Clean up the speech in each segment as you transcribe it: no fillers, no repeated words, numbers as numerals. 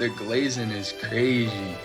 The glazing is crazy.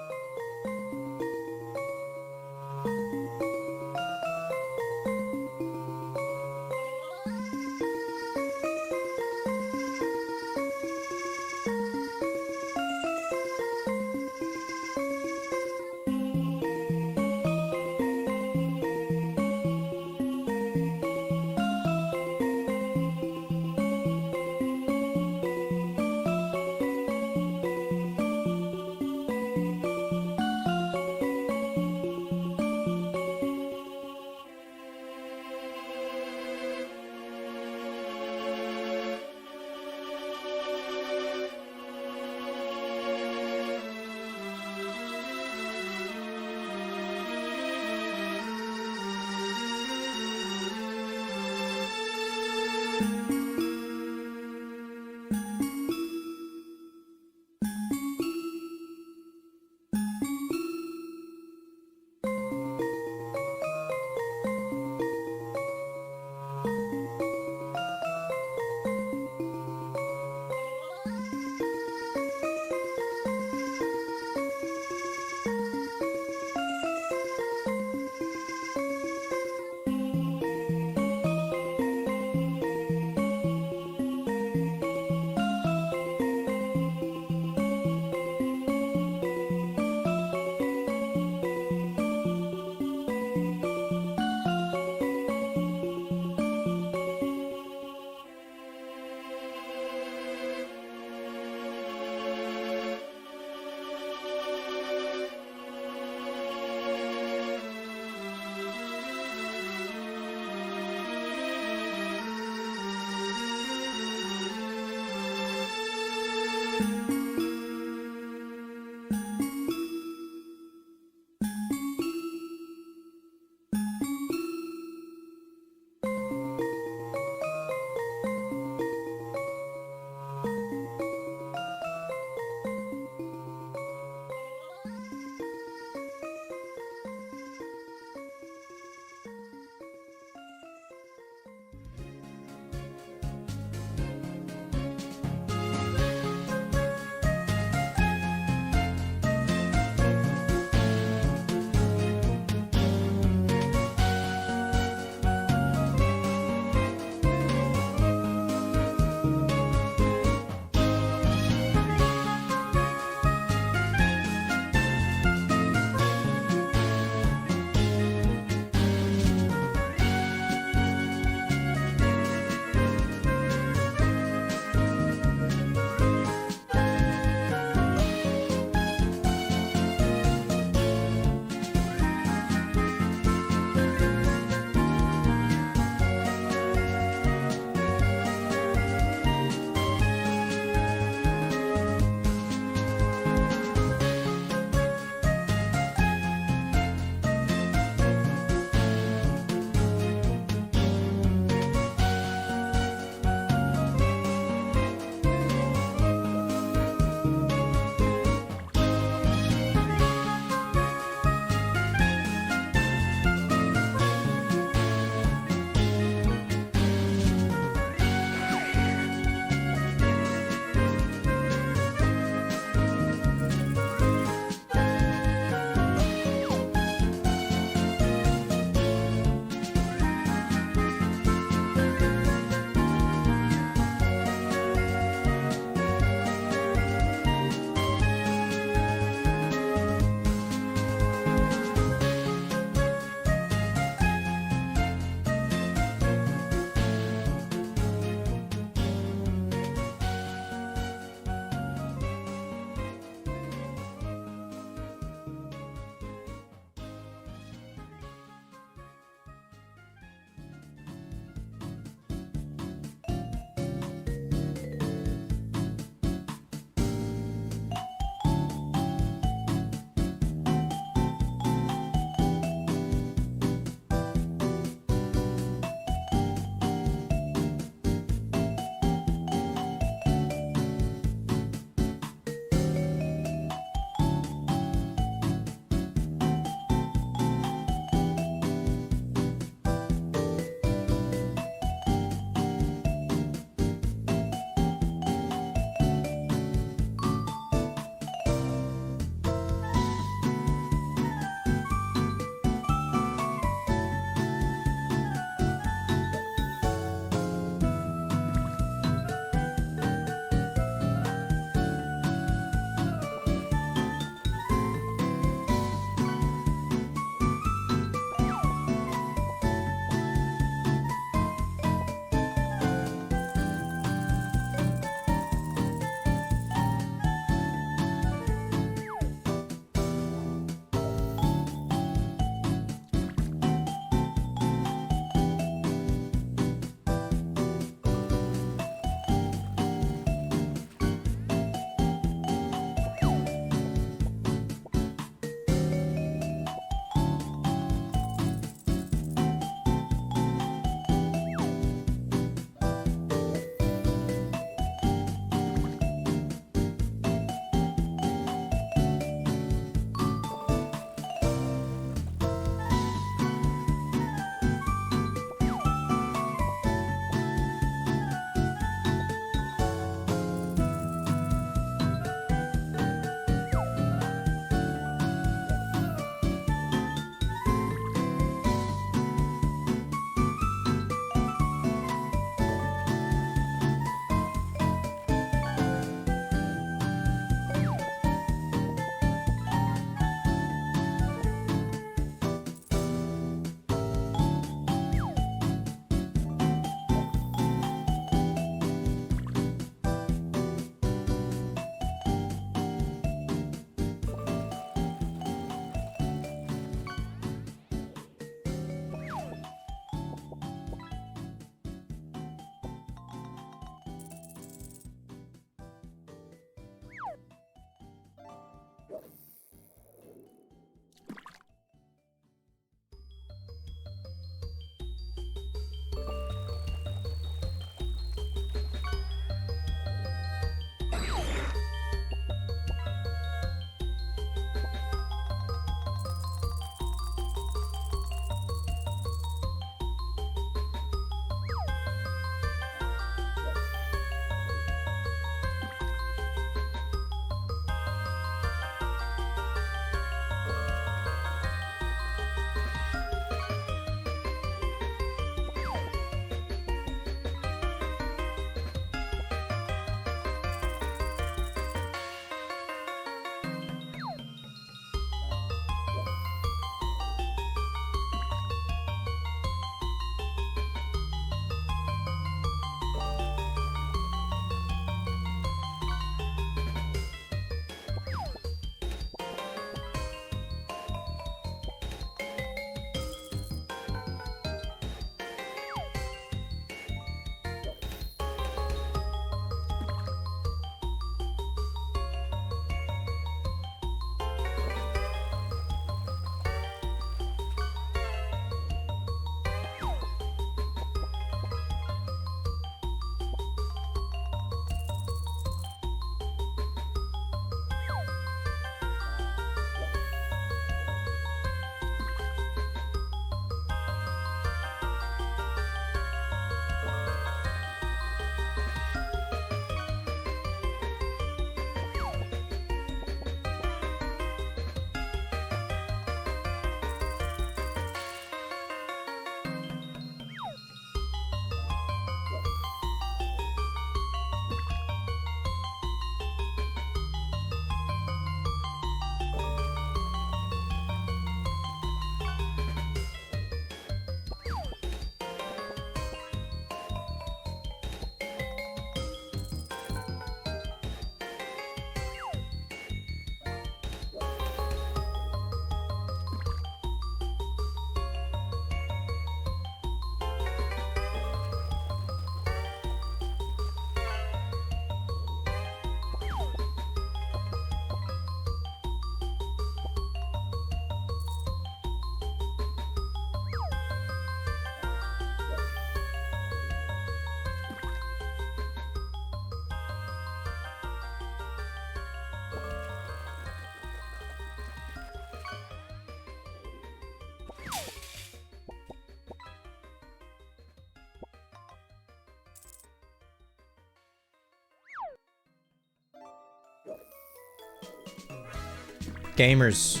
Gamers,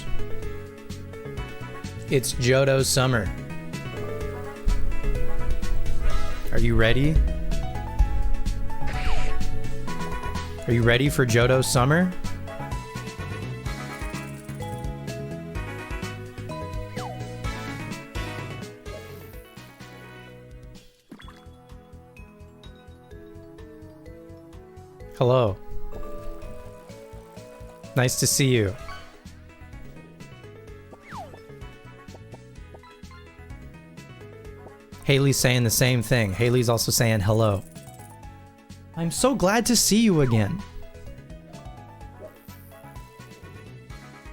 it's Johto summer. Are you ready? Are you ready for Johto summer? Hello. Nice to see you. Haley's saying the same thing. Haley's also saying hello. I'm so glad to see you again.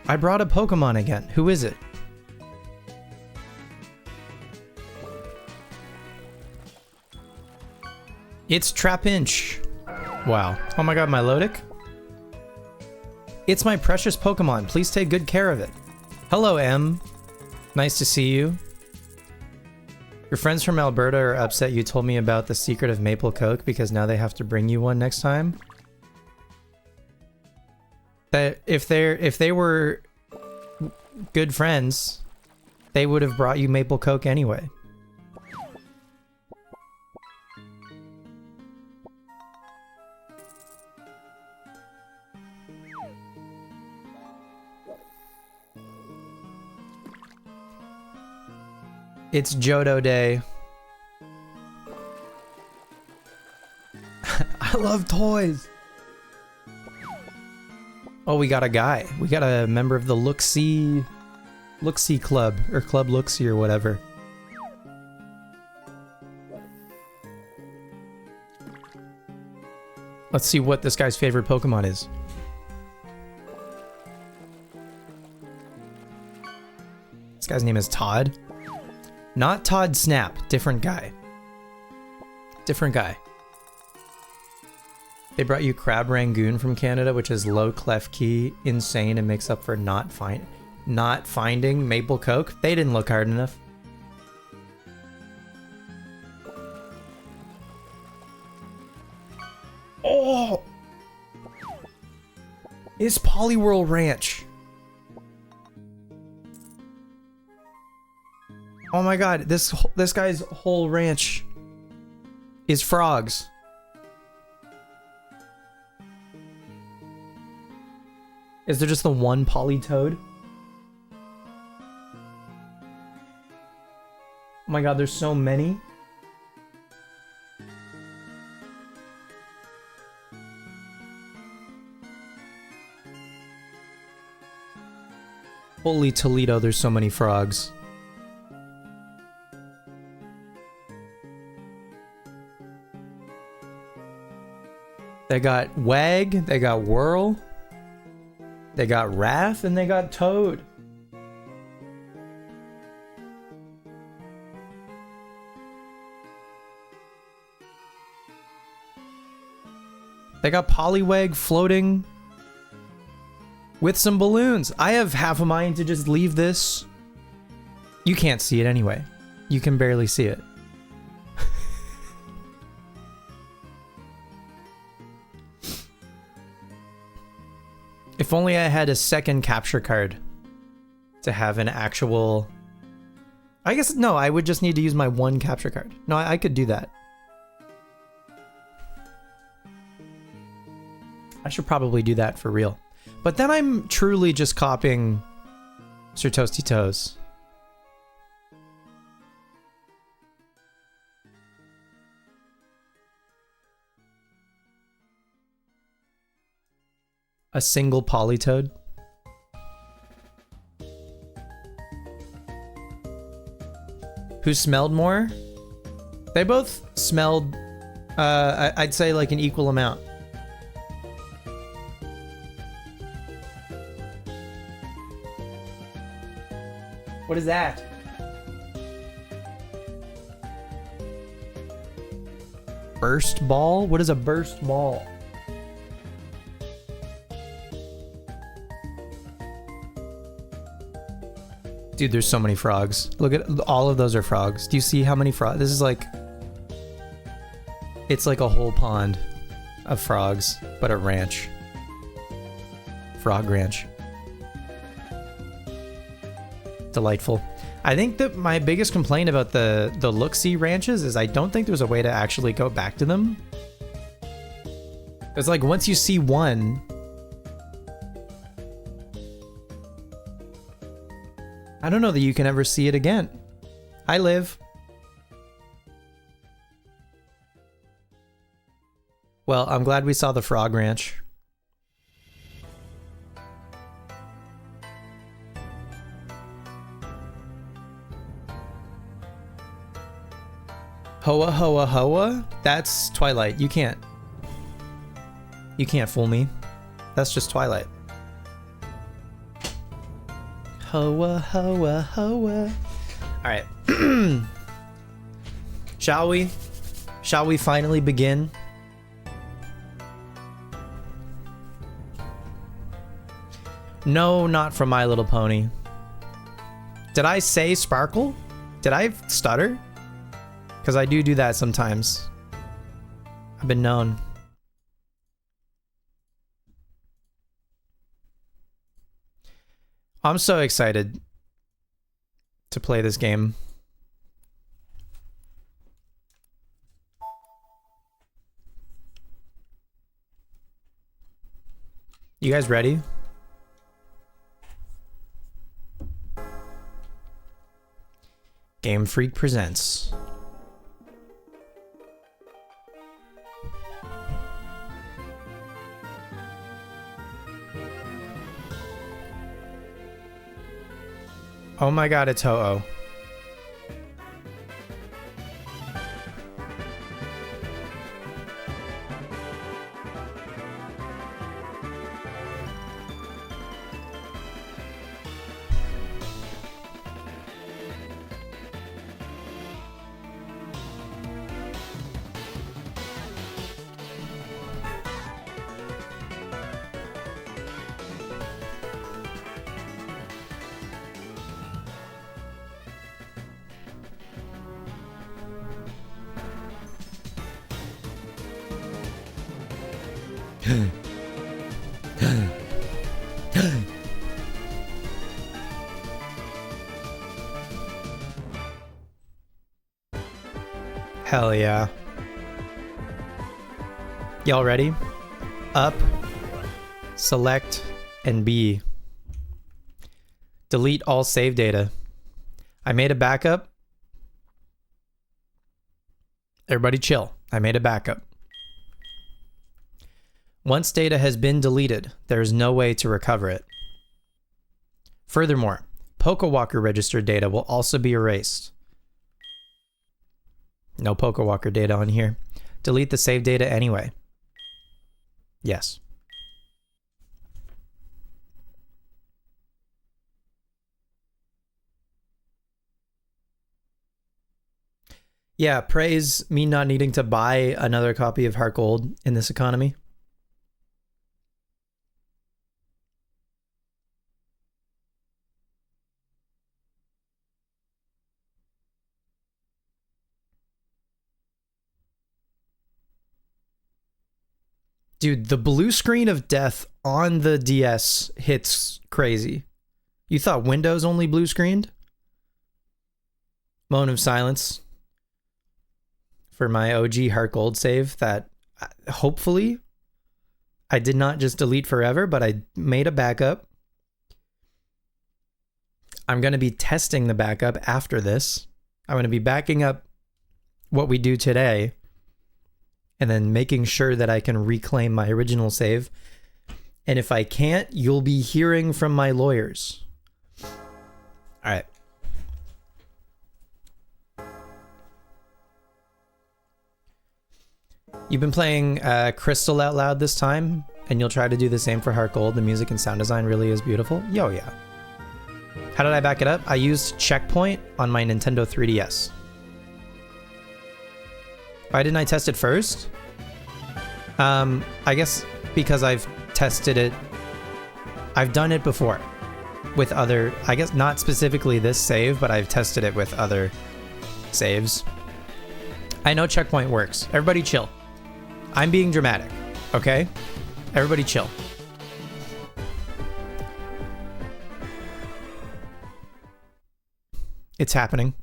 I brought a Pokemon again. Who is it? It's Trapinch. Wow. Oh my god, my Milotic? It's my precious Pokemon. Please take good care of it. Hello, M. Nice to see you. Your friends from Alberta are upset you told me about the secret of Maple Coke because now they have to bring you one next time. That if they were good friends, they would have brought you Maple Coke anyway. It's Johto Day. I love toys. Oh, we got a guy. We got a member of the Look-See Club, or Club Look-See or whatever. Let's see what this guy's favorite Pokemon is. This guy's name is Todd. Not Todd Snap, different guy. Different guy. They brought you Crab Rangoon from Canada, which is low clef key, insane, and makes up for not finding Maple Coke. They didn't look hard enough. Oh! It's Poliwhirl Ranch. Oh my god, this guy's whole ranch is frogs. Is there just the one Politoad? Oh my god, there's so many. Holy Toledo, there's so many frogs. They got Wag, they got Whirl, they got Wrath, and they got Toad. They got Poliwag floating with some balloons. I have half a mind to just leave this. You can't see it anyway. You can barely see it. If only I had a second capture card to have an actual... I guess, no, I would just need to use my one capture card. No, I could do that. I should probably do that for real. But then I'm truly just copying Sir Toasty Toes. A single Politoad. Who smelled more? They both smelled, I'd say like an equal amount. What is that? Burst ball? What is a burst ball? Dude, there's so many frogs. Look at all of those are frogs. Do you see how many frogs? This is like... It's like a whole pond of frogs, but a ranch. Frog ranch. Delightful. I think that my biggest complaint about the look-see ranches is I don't think there's a way to actually go back to them. It's like once you see one, I don't know that you can ever see it again. I live. Well, I'm glad we saw the Frog Ranch. Hoa Hoa Hoa? That's Twilight. You can't fool me. That's just Twilight. Hoa Hoa Hoa. Alright. Shall we? Shall we finally begin? No, not from My Little Pony. Did I say Sparkle? Did I stutter? Because I do that sometimes. I've been known. I'm so excited to play this game. You guys ready? Game Freak presents. Oh my god, it's Ho-Oh. Hell yeah. Y'all ready? Up, select, and B. Delete all save data. I made a backup. Everybody chill. I made a backup. Once data has been deleted, there is no way to recover it. Furthermore, PokeWalker registered data will also be erased. No PokeWalker data on here. Delete the save data anyway. Yes. Yeah, praise me not needing to buy another copy of HeartGold in this economy. Dude, the blue screen of death on the DS hits crazy. You thought Windows only blue screened? Moan of silence for my OG HeartGold save that hopefully I did not just delete forever, but I made a backup. I'm going to be testing the backup after this. I'm going to be backing up what we do today and then making sure that I can reclaim my original save. And if I can't, you'll be hearing from my lawyers. All right. You've been playing Crystal out loud this time, and you'll try to do the same for HeartGold. The music and sound design really is beautiful. Yo, yeah. How did I back it up? I used Checkpoint on my Nintendo 3DS. Why didn't I test it first? I guess because I've tested it. I've done it before with other, I guess not specifically this save, but I've tested it with other saves. I know Checkpoint works. Everybody chill. I'm being dramatic, okay? Everybody chill. It's happening.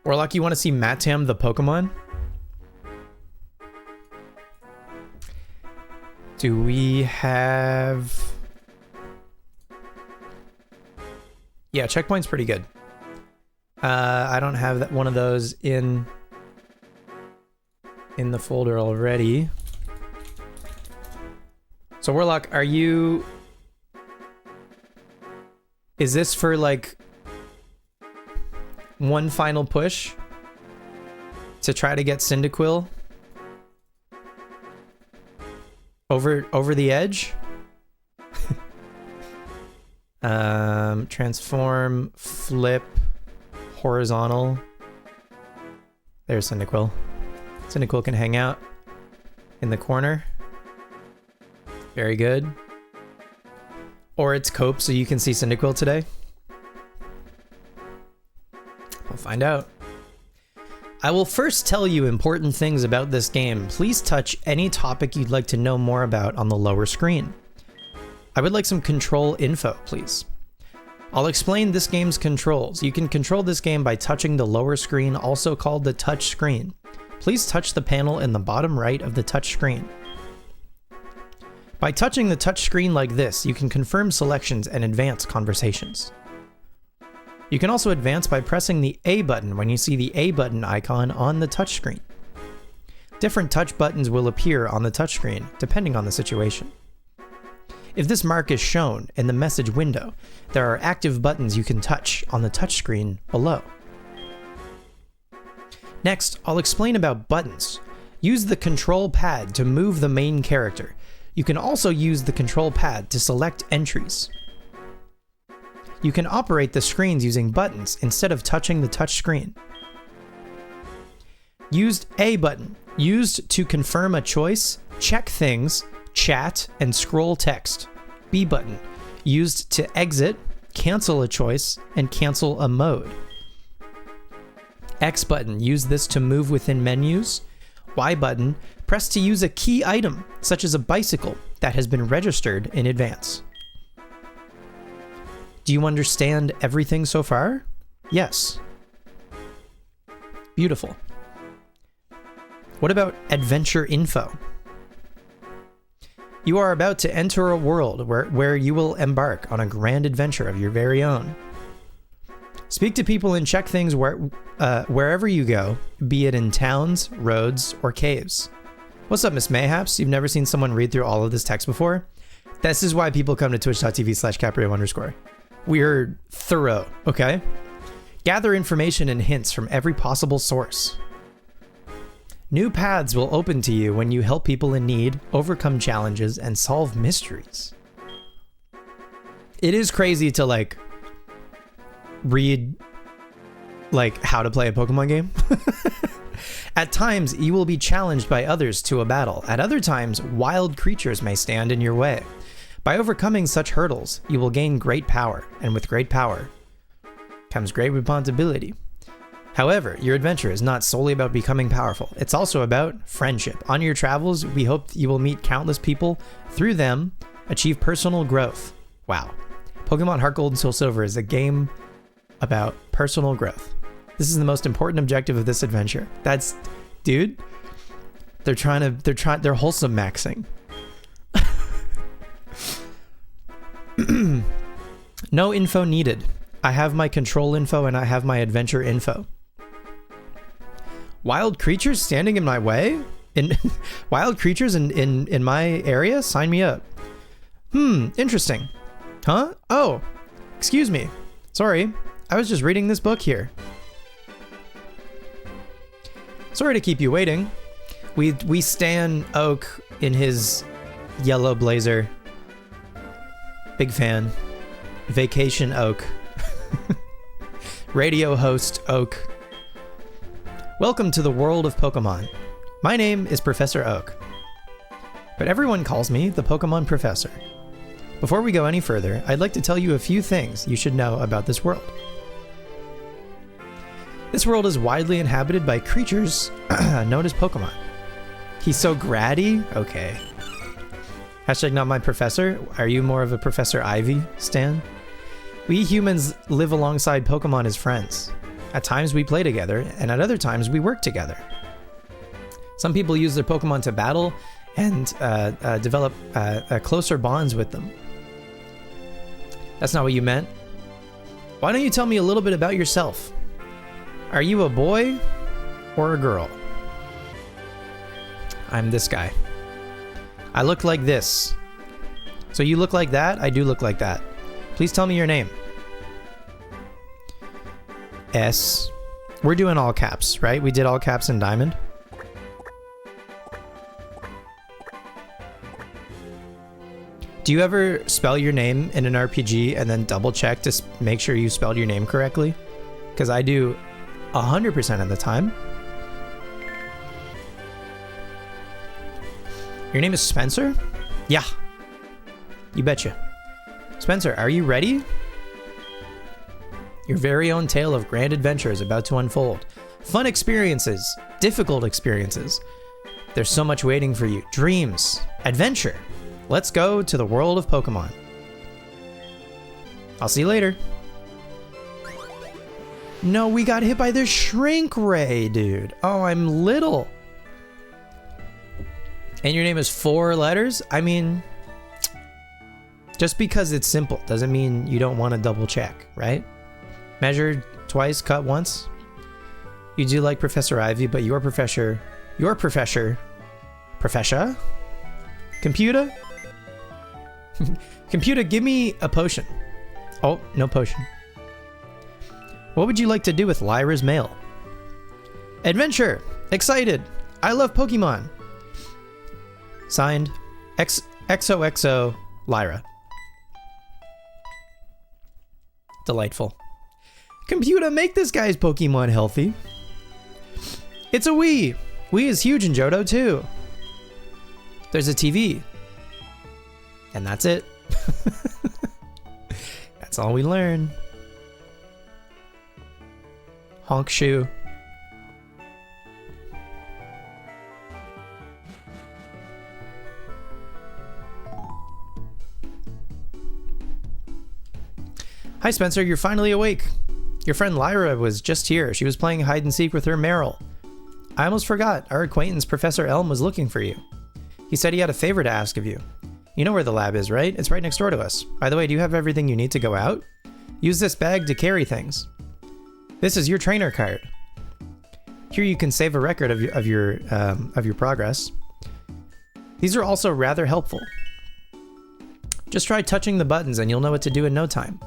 Warlock, you want to see Matam the Pokemon? Do we have... Yeah, Checkpoint's pretty good. I don't have that one of those in the folder already. So Warlock, are you... Is this for like one final push to try to get Cyndaquil over the edge? Transform, flip, horizontal. There's Cyndaquil. Cyndaquil can hang out in the corner. Very good. Or it's cope so you can see Cyndaquil today. We'll find out. I will first tell you important things about this game. Please touch any topic you'd like to know more about on the lower screen. I would like some control info, please. I'll explain this game's controls. You can control this game by touching the lower screen, also called the touch screen. Please touch the panel in the bottom right of the touch screen. By touching the touch screen like this, you can confirm selections and advance conversations. You can also advance by pressing the A button when you see the A button icon on the touchscreen. Different touch buttons will appear on the touchscreen, depending on the situation. If this mark is shown in the message window, there are active buttons you can touch on the touchscreen below. Next, I'll explain about buttons. Use the control pad to move the main character. You can also use the control pad to select entries. You can operate the screens using buttons instead of touching the touch screen. Used A button, used to confirm a choice, check things, chat, and scroll text. B button, used to exit, cancel a choice, and cancel a mode. X button, use this to move within menus. Y button, press to use a key item, such as a bicycle, that has been registered in advance. Do you understand everything so far? Yes. Beautiful. What about adventure info? You are about to enter a world where you will embark on a grand adventure of your very own. Speak to people and check things wherever you go, be it in towns, roads, or caves. What's up, Miss Mayhaps? You've never seen someone read through all of this text before? This is why people come to twitch.tv/Caprio_. We're thorough, okay? Gather information and hints from every possible source. New paths will open to you when you help people in need, overcome challenges, and solve mysteries. It is crazy to, like, read, like, how to play a Pokemon game. At times, you will be challenged by others to a battle. At other times, wild creatures may stand in your way. By overcoming such hurdles, you will gain great power, and with great power comes great responsibility. However, your adventure is not solely about becoming powerful. It's also about friendship. On your travels, we hope you will meet countless people. Through them, achieve personal growth. Wow. Pokemon HeartGold and Soul Silver is a game about personal growth. This is the most important objective of this adventure. That's, dude, they're wholesome maxing. No info needed. I have my control info and I have my adventure info. Wild creatures standing in my way? Wild creatures in my area? Sign me up. Interesting. Huh? Oh, excuse me. Sorry, I was just reading this book here. Sorry to keep you waiting. We stan Oak in his yellow blazer. Big fan. Vacation Oak. Radio host Oak. Welcome to the world of Pokemon. My name is Professor Oak, but everyone calls me the Pokemon Professor. Before we go any further, I'd like to tell you a few things you should know about this world. This world is widely inhabited by creatures known as Pokemon. He's so gratty? Okay. Hashtag not my professor. Are you more of a Professor Ivy stan? We humans live alongside Pokemon as friends. At times we play together, and at other times we work together. Some people use their Pokemon to battle and develop closer bonds with them. That's not what you meant. Why don't you tell me a little bit about yourself? Are you a boy or a girl? I'm this guy. I look like this. So you look like that? I do look like that. Please tell me your name. S. We're doing all caps, right? We did all caps in Diamond. Do you ever spell your name in an RPG and then double check to make sure you spelled your name correctly? Because I do 100% of the time. Your name is Spencer? Yeah. You betcha. Spencer, are you ready? Your very own tale of grand adventure is about to unfold. Fun experiences, difficult experiences. There's so much waiting for you. Dreams, adventure. Let's go to the world of Pokemon. I'll see you later. No, we got hit by the Shrink Ray, dude. Oh, I'm little. And your name is 4 letters? I mean, just because it's simple doesn't mean you don't want to double check, right? Measured twice, cut once. You do like Professor Ivy, but your professor, computer? Computer, give me a potion. Oh, no potion. What would you like to do with Lyra's mail? Adventure! Excited! I love Pokemon! Signed, XOXO Lyra. Delightful. Computer, make this guy's Pokemon healthy. It's a Wii! Wii is huge in Johto too. There's a TV. And that's it. That's all we learn. Honk shoe. Hi Spencer, you're finally awake. Your friend Lyra was just here. She was playing hide and seek with her Meryl. I almost forgot. Our acquaintance Professor Elm was looking for you. He said he had a favor to ask of you. You know where the lab is, right? It's right next door to us. By the way, do you have everything you need to go out? Use this bag to carry things. This is your trainer card. Here you can save a record of your progress. These are also rather helpful. Just try touching the buttons and you'll know what to do in no time.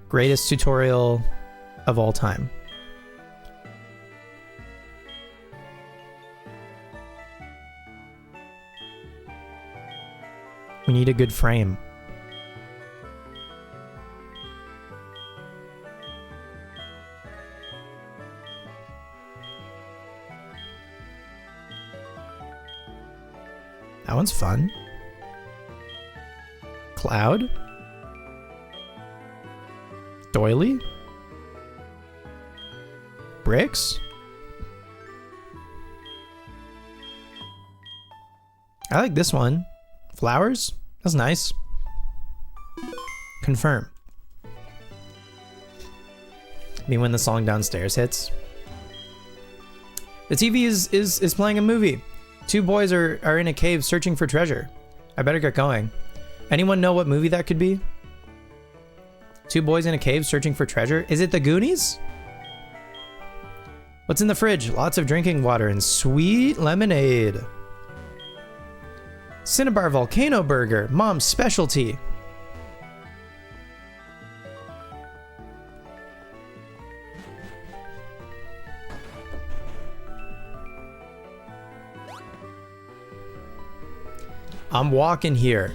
Greatest tutorial of all time. We need a good frame. That one's fun. Cloud? Doily? Bricks? I like this one. Flowers? That's nice. Confirm. I mean, when the song downstairs hits. The TV is playing a movie. 2 boys are in a cave searching for treasure. I better get going. Anyone know what movie that could be? 2 boys in a cave searching for treasure? Is it the Goonies? What's in the fridge? Lots of drinking water and sweet lemonade. Cinnabar Volcano Burger, Mom's specialty. I'm walking here.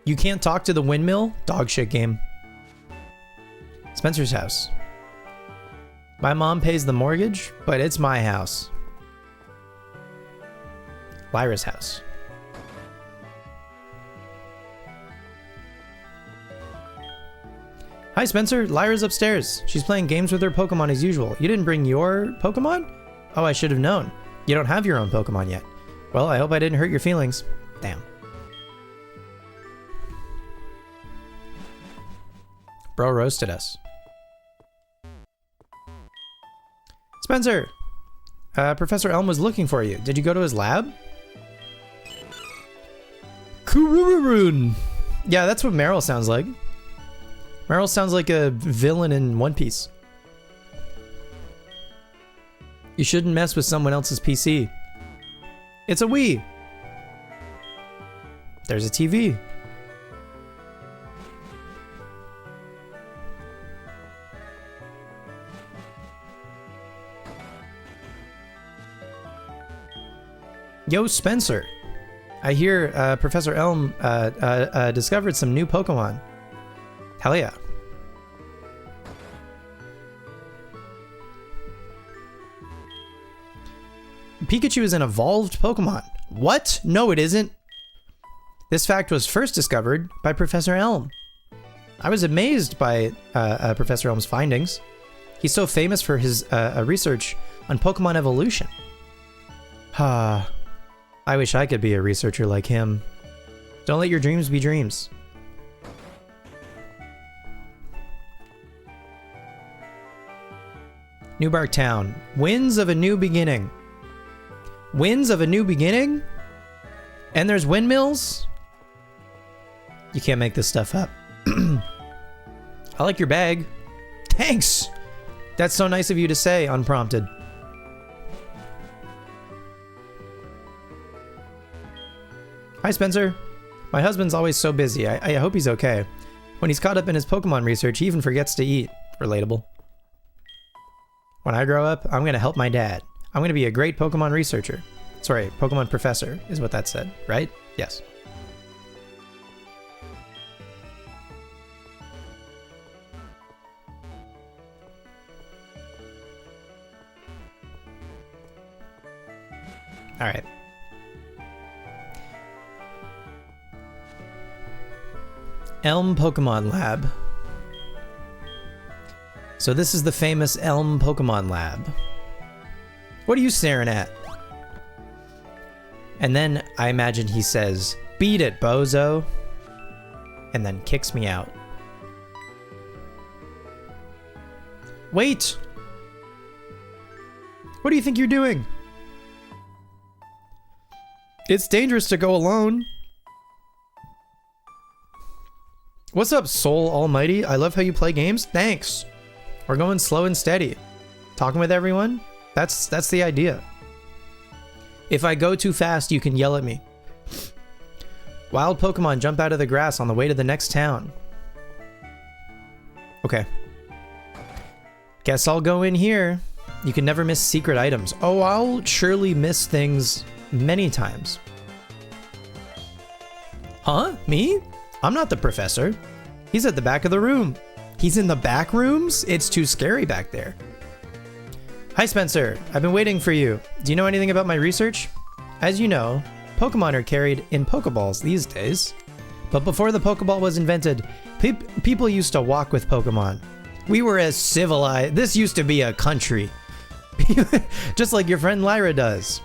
You can't talk to the windmill? Dog shit game. Spencer's house. My mom pays the mortgage, but it's my house. Lyra's house. Hi, Spencer. Lyra's upstairs. She's playing games with her Pokemon as usual. You didn't bring your Pokemon? Oh, I should have known. You don't have your own Pokemon yet. Well, I hope I didn't hurt your feelings. Damn. Bro roasted us. Spencer! Professor Elm was looking for you. Did you go to his lab? Kururuun. Yeah, that's what Meryl sounds like. Meryl sounds like a villain in One Piece. You shouldn't mess with someone else's PC. It's a Wii. There's a TV. Yo, Spencer. I hear Professor Elm discovered some new Pokemon. Hell yeah. Pikachu is an evolved Pokemon. What? No, it isn't. This fact was first discovered by Professor Elm. I was amazed by Professor Elm's findings. He's so famous for his research on Pokemon evolution. I wish I could be a researcher like him. Don't let your dreams be dreams. Newbark Town. Winds of a new beginning. Winds of a new beginning? And there's windmills? You can't make this stuff up. I like your bag. Thanks! That's so nice of you to say, unprompted. Hi, Spencer. My husband's always so busy. I hope he's okay. When he's caught up in his Pokemon research, he even forgets to eat. Relatable. When I grow up, I'm gonna help my dad. I'm gonna be a great Pokemon researcher. Sorry, Pokemon professor is what that said, right? Yes. All right. Elm Pokemon Lab. So this is the famous Elm Pokemon Lab. What are you staring at? And then I imagine he says, "Beat it, bozo," and then kicks me out. Wait! What do you think you're doing? It's dangerous to go alone. What's up, Soul Almighty? I love how you play games. Thanks. We're going slow and steady. Talking with everyone? That's the idea. If I go too fast, you can yell at me. Wild Pokemon jump out of the grass on the way to the next town. Okay. Guess I'll go in here. You can never miss secret items. Oh, I'll surely miss things many times. Huh? Me? I'm not the professor. He's at the back of the room. He's in the back rooms? It's too scary back there. Hi, Spencer. I've been waiting for you. Do you know anything about my research? As you know, Pokemon are carried in Pokeballs these days. But before the Pokeball was invented, people used to walk with Pokemon. We were as civilized. This used to be a country. Just like your friend Lyra does.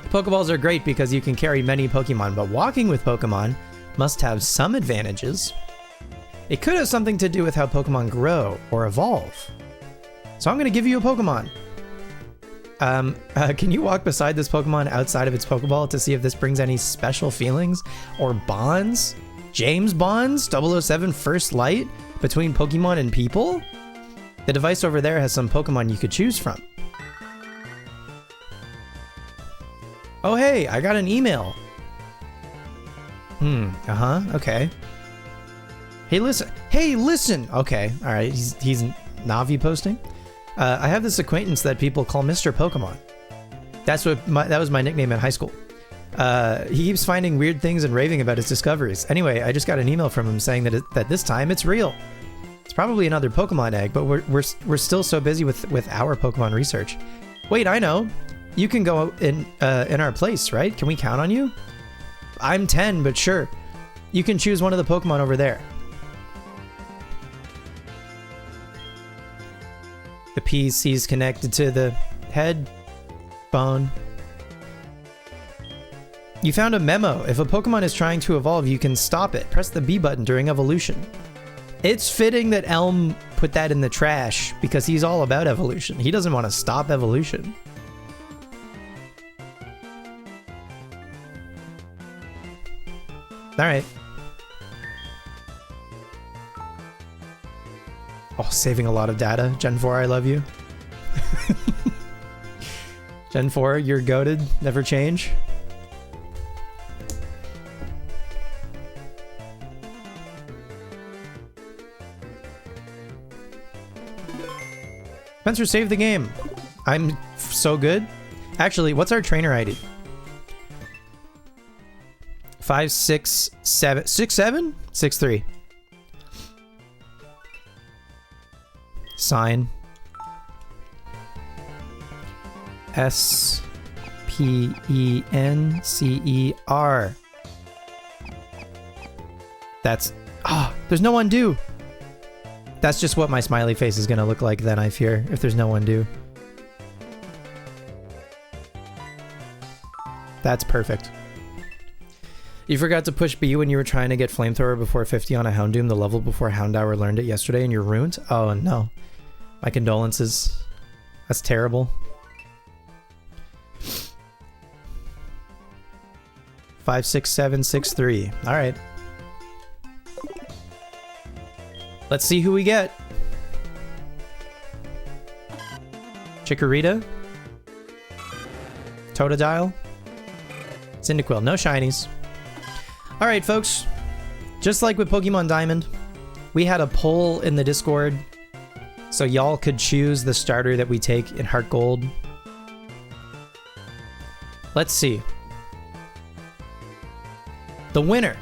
Pokeballs are great because you can carry many Pokemon, but walking with Pokemon must have some advantages. It could have something to do with how Pokemon grow or evolve. So I'm going to give you a Pokemon. Can you walk beside this Pokemon outside of its Pokeball to see if this brings any special feelings or bonds? James Bonds? 007 First Light between Pokemon and people? The device over there has some Pokemon you could choose from. Oh hey, I got an email. Okay. Hey, listen. Okay, all right. He's Navi posting. I have this acquaintance that people call Mr. Pokemon. That was my nickname in high school. He keeps finding weird things and raving about his discoveries. Anyway, I just got an email from him saying that this time it's real. It's probably another Pokemon egg, but we're still so busy with our Pokemon research. Wait, I know. You can go in our place, right? Can we count on you? I'm 10, but sure. You can choose one of the Pokemon over there. The PC's connected to the headphone. You found a memo. If a Pokemon is trying to evolve, you can stop it. Press the B button during evolution. It's fitting that Elm put that in the trash because he's all about evolution. He doesn't want to stop evolution. All right. Oh, saving a lot of data. Gen 4, I love you. Gen 4, you're goated. Never change. Spencer, save the game. I'm so good. Actually, what's our trainer ID? 567 67 63. Sign SPENCER. That's there's no undo. That's just what my smiley face is gonna look like then, I fear, if there's no undo. That's perfect. You forgot to push B when you were trying to get Flamethrower before 50 on a Houndoom, the level before Houndour learned it yesterday, and you're ruined? Oh no. My condolences. That's terrible. 56763. Alright. Let's see who we get. Chikorita. Totodile. Cyndaquil. No shinies. Alright, folks. Just like with Pokemon Diamond, we had a poll in the Discord so y'all could choose the starter that we take in HeartGold. Let's see. The winner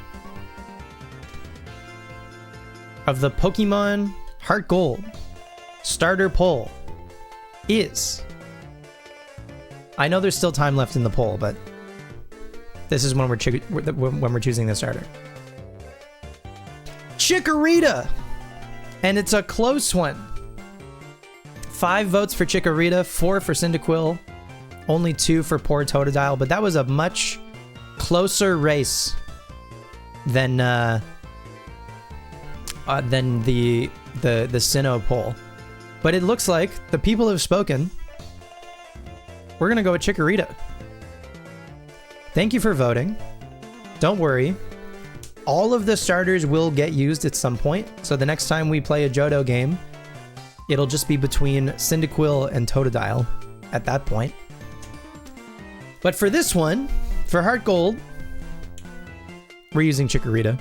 of the Pokemon HeartGold starter poll is... I know there's still time left in the poll, but this is when we're choosing the starter. Chikorita! And it's a close one. 5 votes for Chikorita, 4 for Cyndaquil, only 2 for poor Totodile, but that was a much closer race than the Sinnoh poll. But it looks like the people have spoken. We're gonna go with Chikorita. Thank you for voting. Don't worry. All of the starters will get used at some point, so the next time we play a Johto game, it'll just be between Cyndaquil and Totodile at that point. But for this one, for HeartGold, we're using Chikorita.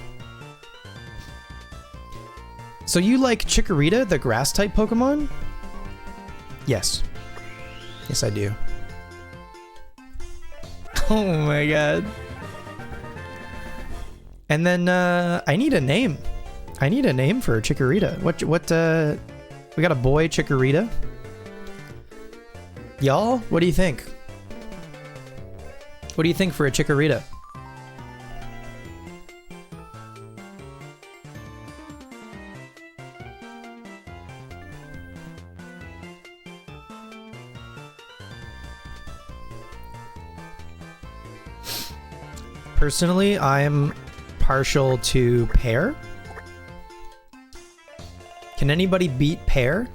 So you like Chikorita, the grass-type Pokemon? Yes. Yes, I do. Oh my god. And then, I need a name. I need a name for Chikorita. We got a boy Chikorita. Y'all, what do you think? What do you think for a Chikorita? Personally, I'm partial to Pear. Can anybody beat Pear?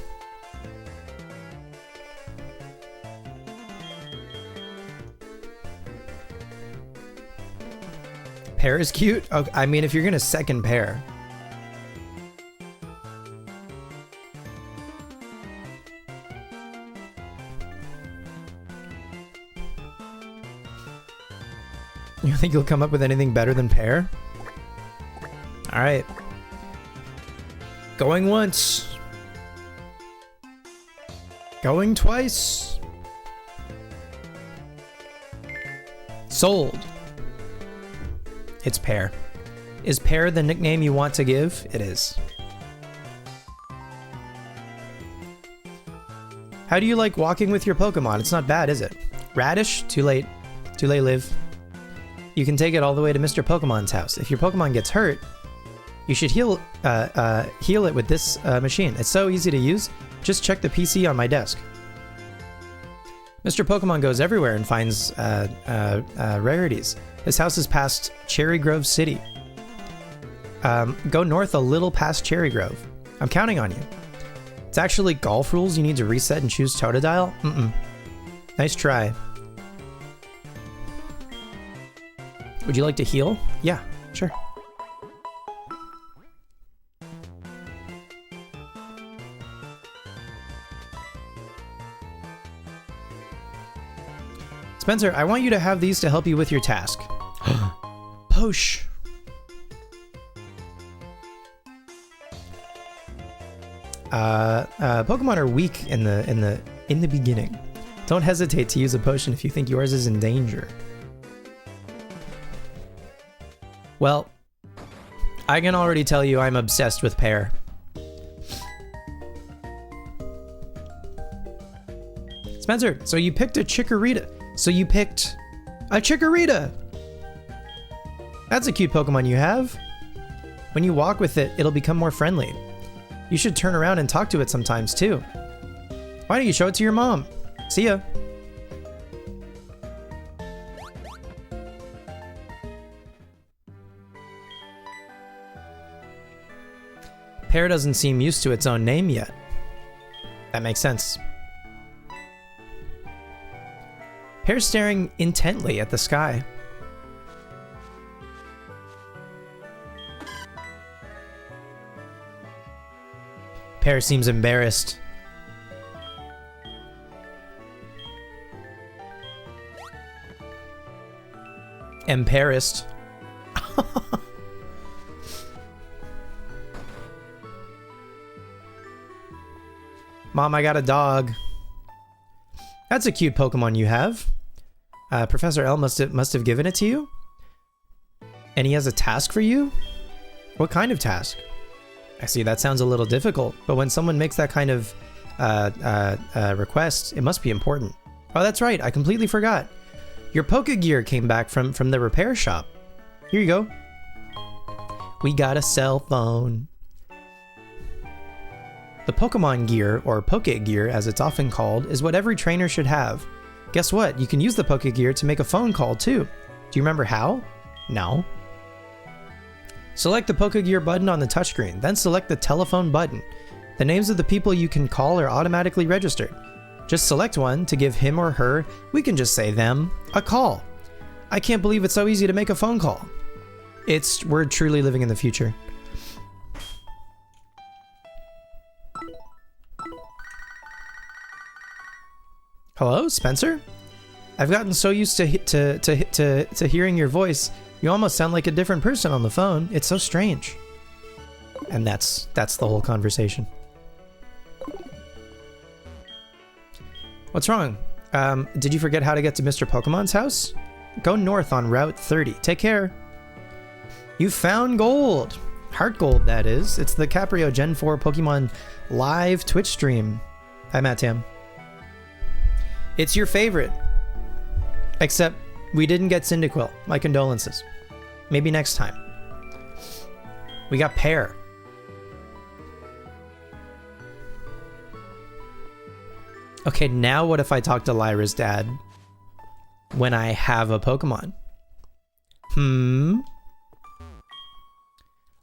Pear is cute? Oh, I mean, if you're gonna second Pear. You think you'll come up with anything better than Pear? Alright. Going once. Going twice. Sold. It's Pear. Is Pear the nickname you want to give? It is. How do you like walking with your Pokemon? It's not bad, is it? Radish? Too late. Too late, Liv. You can take it all the way to Mr. Pokemon's house. If your Pokemon gets hurt, you should heal it with this machine. It's so easy to use. Just check the PC on my desk. Mr. Pokemon goes everywhere and finds rarities. His house is past Cherry Grove City. Go north a little past Cherry Grove. I'm counting on you. It's actually golf rules. You need to reset and choose Totodile? Nice try. Would you like to heal? Yeah, sure. Spencer, I want you to have these to help you with your task. Posh. Pokemon are weak in the beginning. Don't hesitate to use a potion if you think yours is in danger. Well, I can already tell you I'm obsessed with Pear. Spencer, so you picked a Chikorita. So you picked a Chikorita. That's a cute Pokemon you have. When you walk with it, it'll become more friendly. You should turn around and talk to it sometimes too. Why don't you show it to your mom? See ya. Pear doesn't seem used to its own name yet. That makes sense. Pear's staring intently at the sky. Pear seems embarrassed. Embarrassed. Mom, I got a dog. That's a cute Pokemon you have. Professor L must have given it to you? And he has a task for you? What kind of task? I see, that sounds a little difficult, but when someone makes that kind of request, it must be important. Oh, that's right, I completely forgot. Your Pokegear came back from the repair shop. Here you go. We got a cell phone. The Pokemon Gear, or Pokegear as it's often called, is what every trainer should have. Guess what? You can use the Pokegear to make a phone call too. Do you remember how? No. Select the Pokegear button on the touchscreen, then select the telephone button. The names of the people you can call are automatically registered. Just select one to give him or her, we can just say them, a call. I can't believe it's so easy to make a phone call. We're truly living in the future. Hello, Spencer? I've gotten so used to hearing your voice, you almost sound like a different person on the phone. It's so strange. And that's the whole conversation. What's wrong? Did you forget how to get to Mr. Pokemon's house? Go north on Route 30. Take care. You found gold. HeartGold, that is. It's the Caprio Gen 4 Pokemon live Twitch stream. Hi, Matt Tam. It's your favorite. Except we didn't get Cyndaquil. My condolences. Maybe next time. We got Pear. Okay, now what if I talk to Lyra's dad when I have a Pokemon?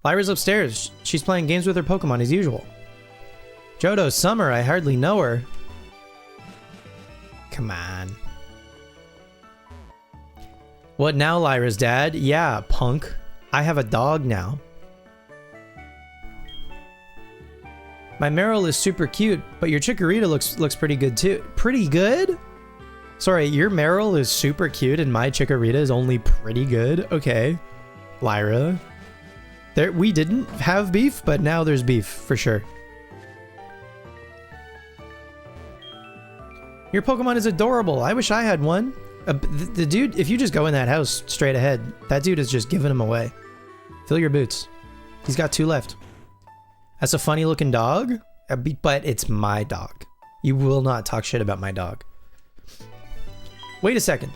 Lyra's upstairs. She's playing games with her Pokemon as usual. Johto, Summer, I hardly know her. Come on. What now, Lyra's dad? Yeah, punk. I have a dog now. My Meryl is super cute, but your Chikorita looks pretty good too. Pretty good? Sorry, your Meryl is super cute and my Chikorita is only pretty good? Okay. Lyra. We didn't have beef, but now there's beef, for sure. Your Pokemon is adorable. I wish I had one. The dude, if you just go in that house straight ahead, that dude is just giving them away. Fill your boots. He's got 2 left. That's a funny looking dog, but it's my dog. You will not talk shit about my dog. Wait a second.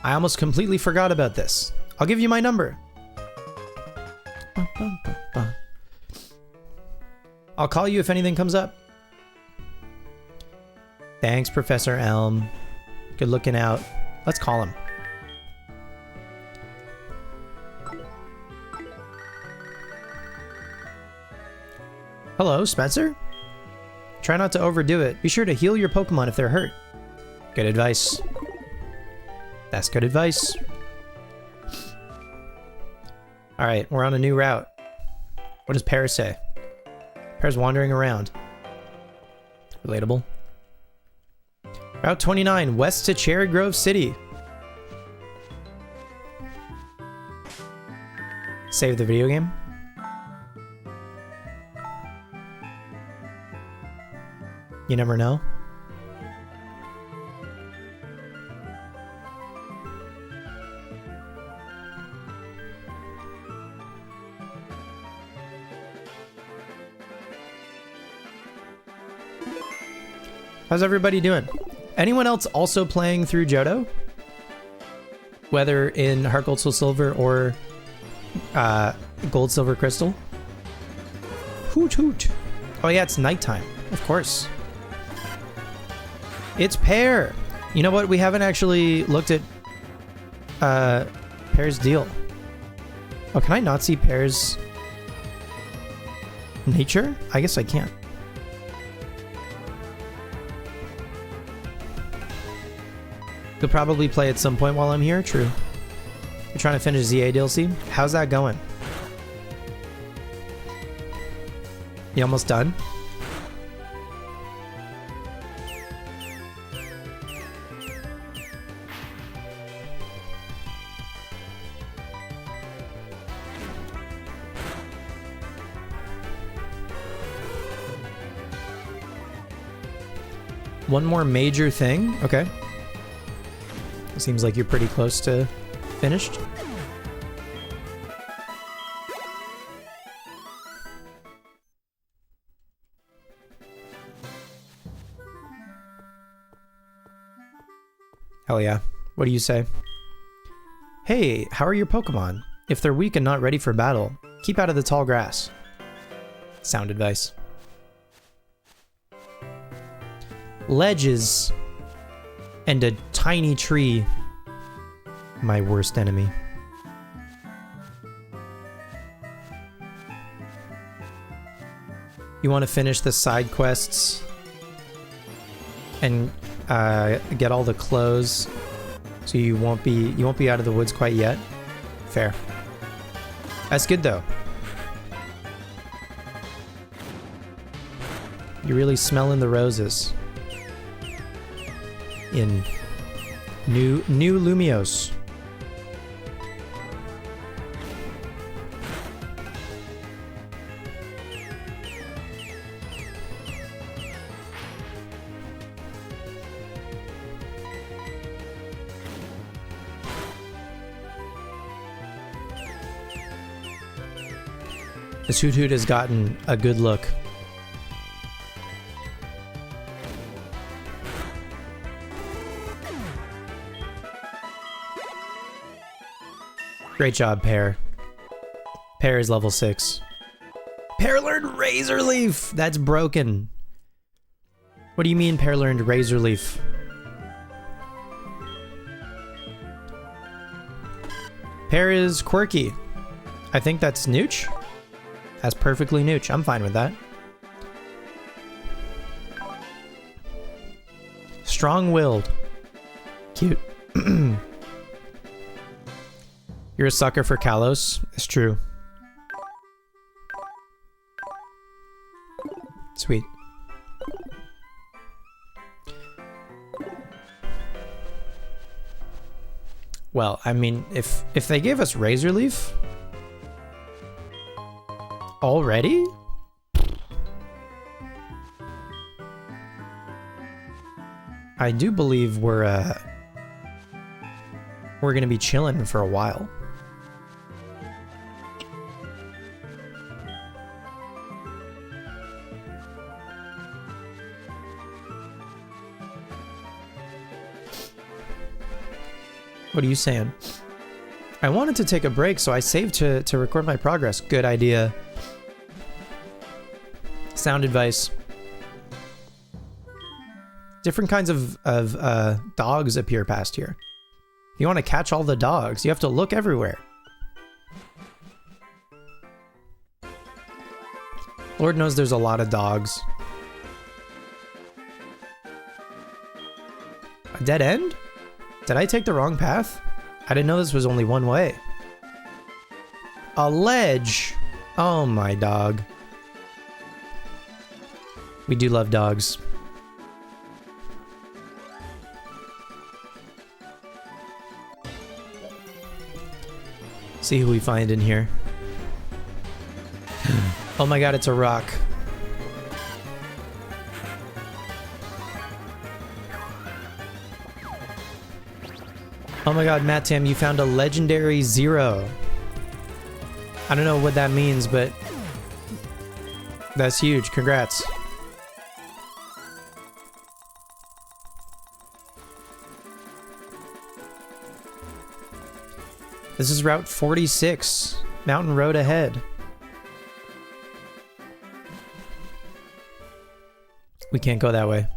I almost completely forgot about this. I'll give you my number. I'll call you if anything comes up. Thanks, Professor Elm. Good looking out. Let's call him. Hello, Spencer? Try not to overdo it. Be sure to heal your Pokemon if they're hurt. Good advice. That's good advice. Alright, we're on a new route. What does Pear say? Pear's wandering around. Relatable. Route 29, west to Cherry Grove City. Save the video game. You never know. How's everybody doing? Anyone else also playing through Johto? Whether in HeartGold Soul Silver or Gold Silver Crystal? Hoot hoot. Oh yeah, it's nighttime. Of course. It's Pear! You know what? We haven't actually looked at Pear's deal. Oh, can I not see Pear's nature? I guess I can't. You'll probably play at some point while I'm here. True. You're trying to finish ZA DLC? How's that going? You almost done? One more major thing? Okay. Seems like you're pretty close to finished. Hell yeah. What do you say? Hey, how are your Pokemon? If they're weak and not ready for battle, keep out of the tall grass. Sound advice. Ledges and a tiny tree. My worst enemy. You want to finish the side quests and get all the clothes, so you won't be out of the woods quite yet. Fair. That's good though. You're really smelling the roses in New Lumios. This Hoot Hoot has gotten a good look. Great job, Pear. Pear is level 6. Pear learned Razor Leaf! That's broken. What do you mean Pear learned Razor Leaf? Pear is quirky. I think that's Nooch. That's perfectly Nooch. I'm fine with that. Strong-willed. Cute. You're a sucker for Kalos. It's true. Sweet. Well, I mean, if they gave us Razor Leaf already? I do believe we're gonna be chilling for a while. What are you saying? I wanted to take a break, so I saved to record my progress. Good idea. Sound advice. Different kinds of dogs appear past here. You want to catch all the dogs, you have to look everywhere. Lord knows there's a lot of dogs. A dead end? Did I take the wrong path? I didn't know this was only one way. A ledge! Oh my dog. We do love dogs. See who we find in here. Oh my god, it's a rock. Oh my god, Matt Tam, you found a legendary 0. I don't know what that means, but that's huge. Congrats. This is Route 46. Mountain Road ahead. We can't go that way.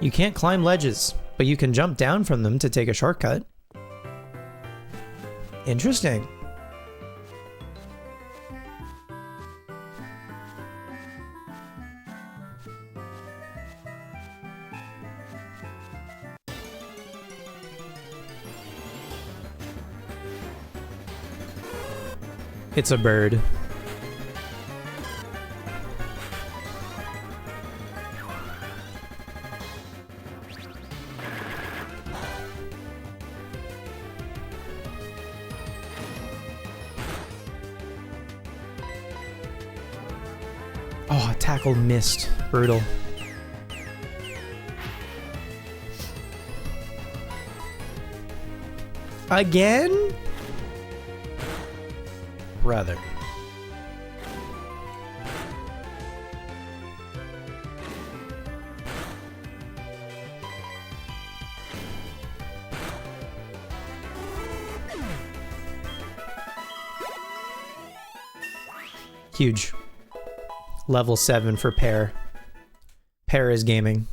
You can't climb ledges, but you can jump down from them to take a shortcut. Interesting. It's a bird. Oh, tackle missed. Brutal. Again? Brother. Huge. Level 7 for Pear. Pear is gaming.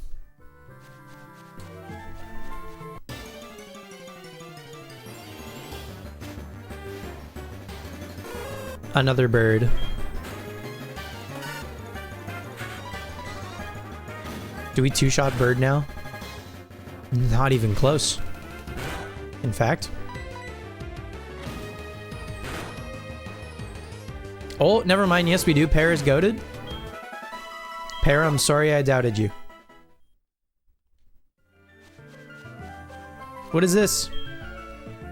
Another bird. Do we two-shot bird now? Not even close. In fact. Oh, never mind. Yes, we do. Pear is goated. Pear, I'm sorry I doubted you. What is this?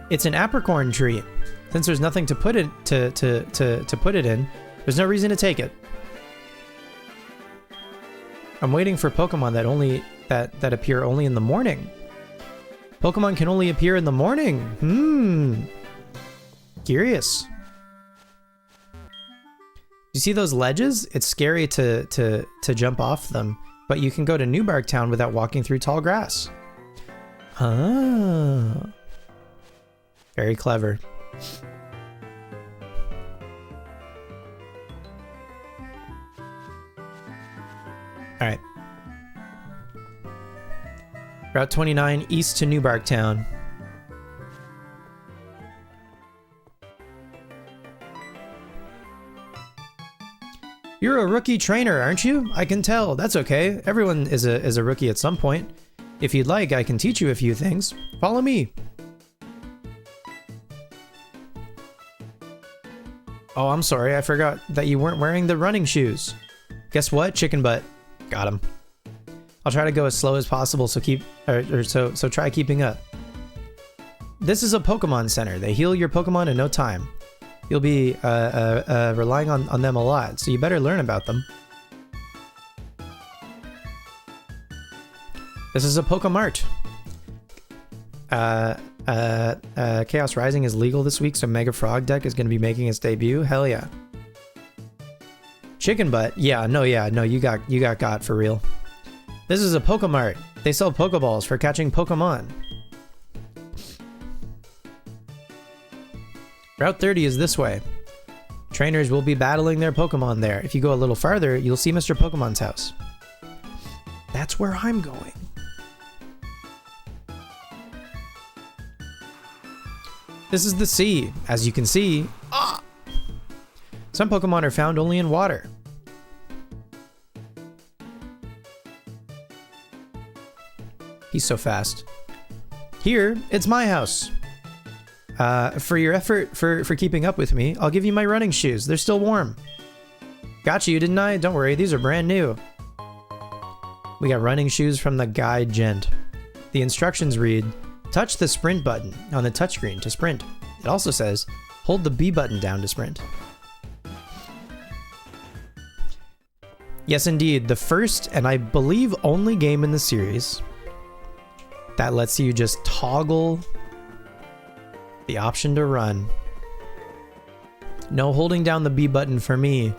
It's an apricorn tree. Since there's nothing to put it to put it in, there's no reason to take it. I'm waiting for Pokemon that appear only in the morning. Pokemon can only appear in the morning. Curious. You see those ledges? It's scary to jump off them, but you can go to New Bark Town without walking through tall grass. Ah. Very clever. Alright. Route 29 east to New Bark Town. You're a rookie trainer, aren't you? I can tell. That's okay. Everyone is a rookie at some point. If you'd like, I can teach you a few things. Follow me. Oh, I'm sorry. I forgot that you weren't wearing the running shoes. Guess what? Chicken butt. Got him. I'll try to go as slow as possible, so so try keeping up. This is a Pokemon Center. They heal your Pokemon in no time. You'll be relying on them a lot, so you better learn about them. This is a Pokemart. Chaos Rising is legal this week, so Mega Frog Deck is going to be making its debut. Hell yeah. Chicken butt. Yeah, no, you got for real. This is a Pokemart. They sell Pokeballs for catching Pokemon. Route 30 is this way. Trainers will be battling their Pokemon there. If you go a little farther, you'll see Mr. Pokemon's house. That's where I'm going. This is the sea. As you can see, some Pokemon are found only in water. He's so fast. Here, it's my house. For your effort for keeping up with me, I'll give you my running shoes. They're still warm. Got you, didn't I? Don't worry, these are brand new. We got running shoes from the guide gent. The instructions read, touch the sprint button on the touchscreen to sprint. It also says, hold the B button down to sprint. Yes, indeed, the first and I believe only game in the series that lets you just toggle the option to run. No holding down the B button for me.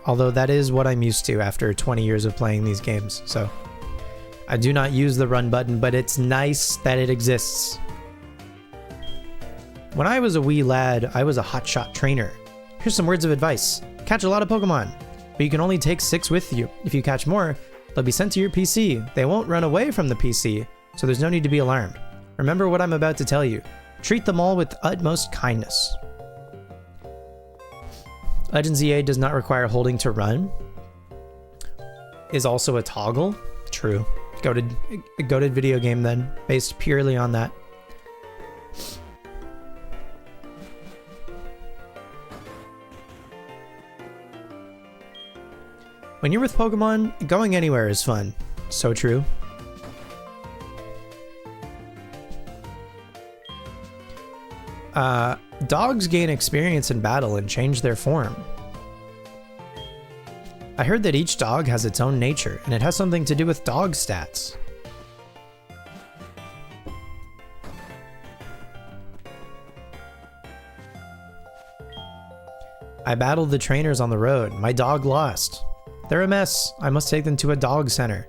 Although that is what I'm used to after 20 years of playing these games, so I do not use the run button, but it's nice that it exists. When I was a wee lad, I was a hotshot trainer. Here's some words of advice. Catch a lot of Pokemon, but you can only take 6 with you. If you catch more, they'll be sent to your PC. They won't run away from the PC, so there's no need to be alarmed. Remember what I'm about to tell you. Treat them all with utmost kindness. Legends EA does not require holding to run. Is also a toggle. True. Go to video game then, based purely on that. When you're with Pokemon, going anywhere is fun. So true. Dogs gain experience in battle and change their form. I heard that each dog has its own nature, and it has something to do with dog stats. I battled the trainers on the road. My dog lost. They're a mess. I must take them to a dog center.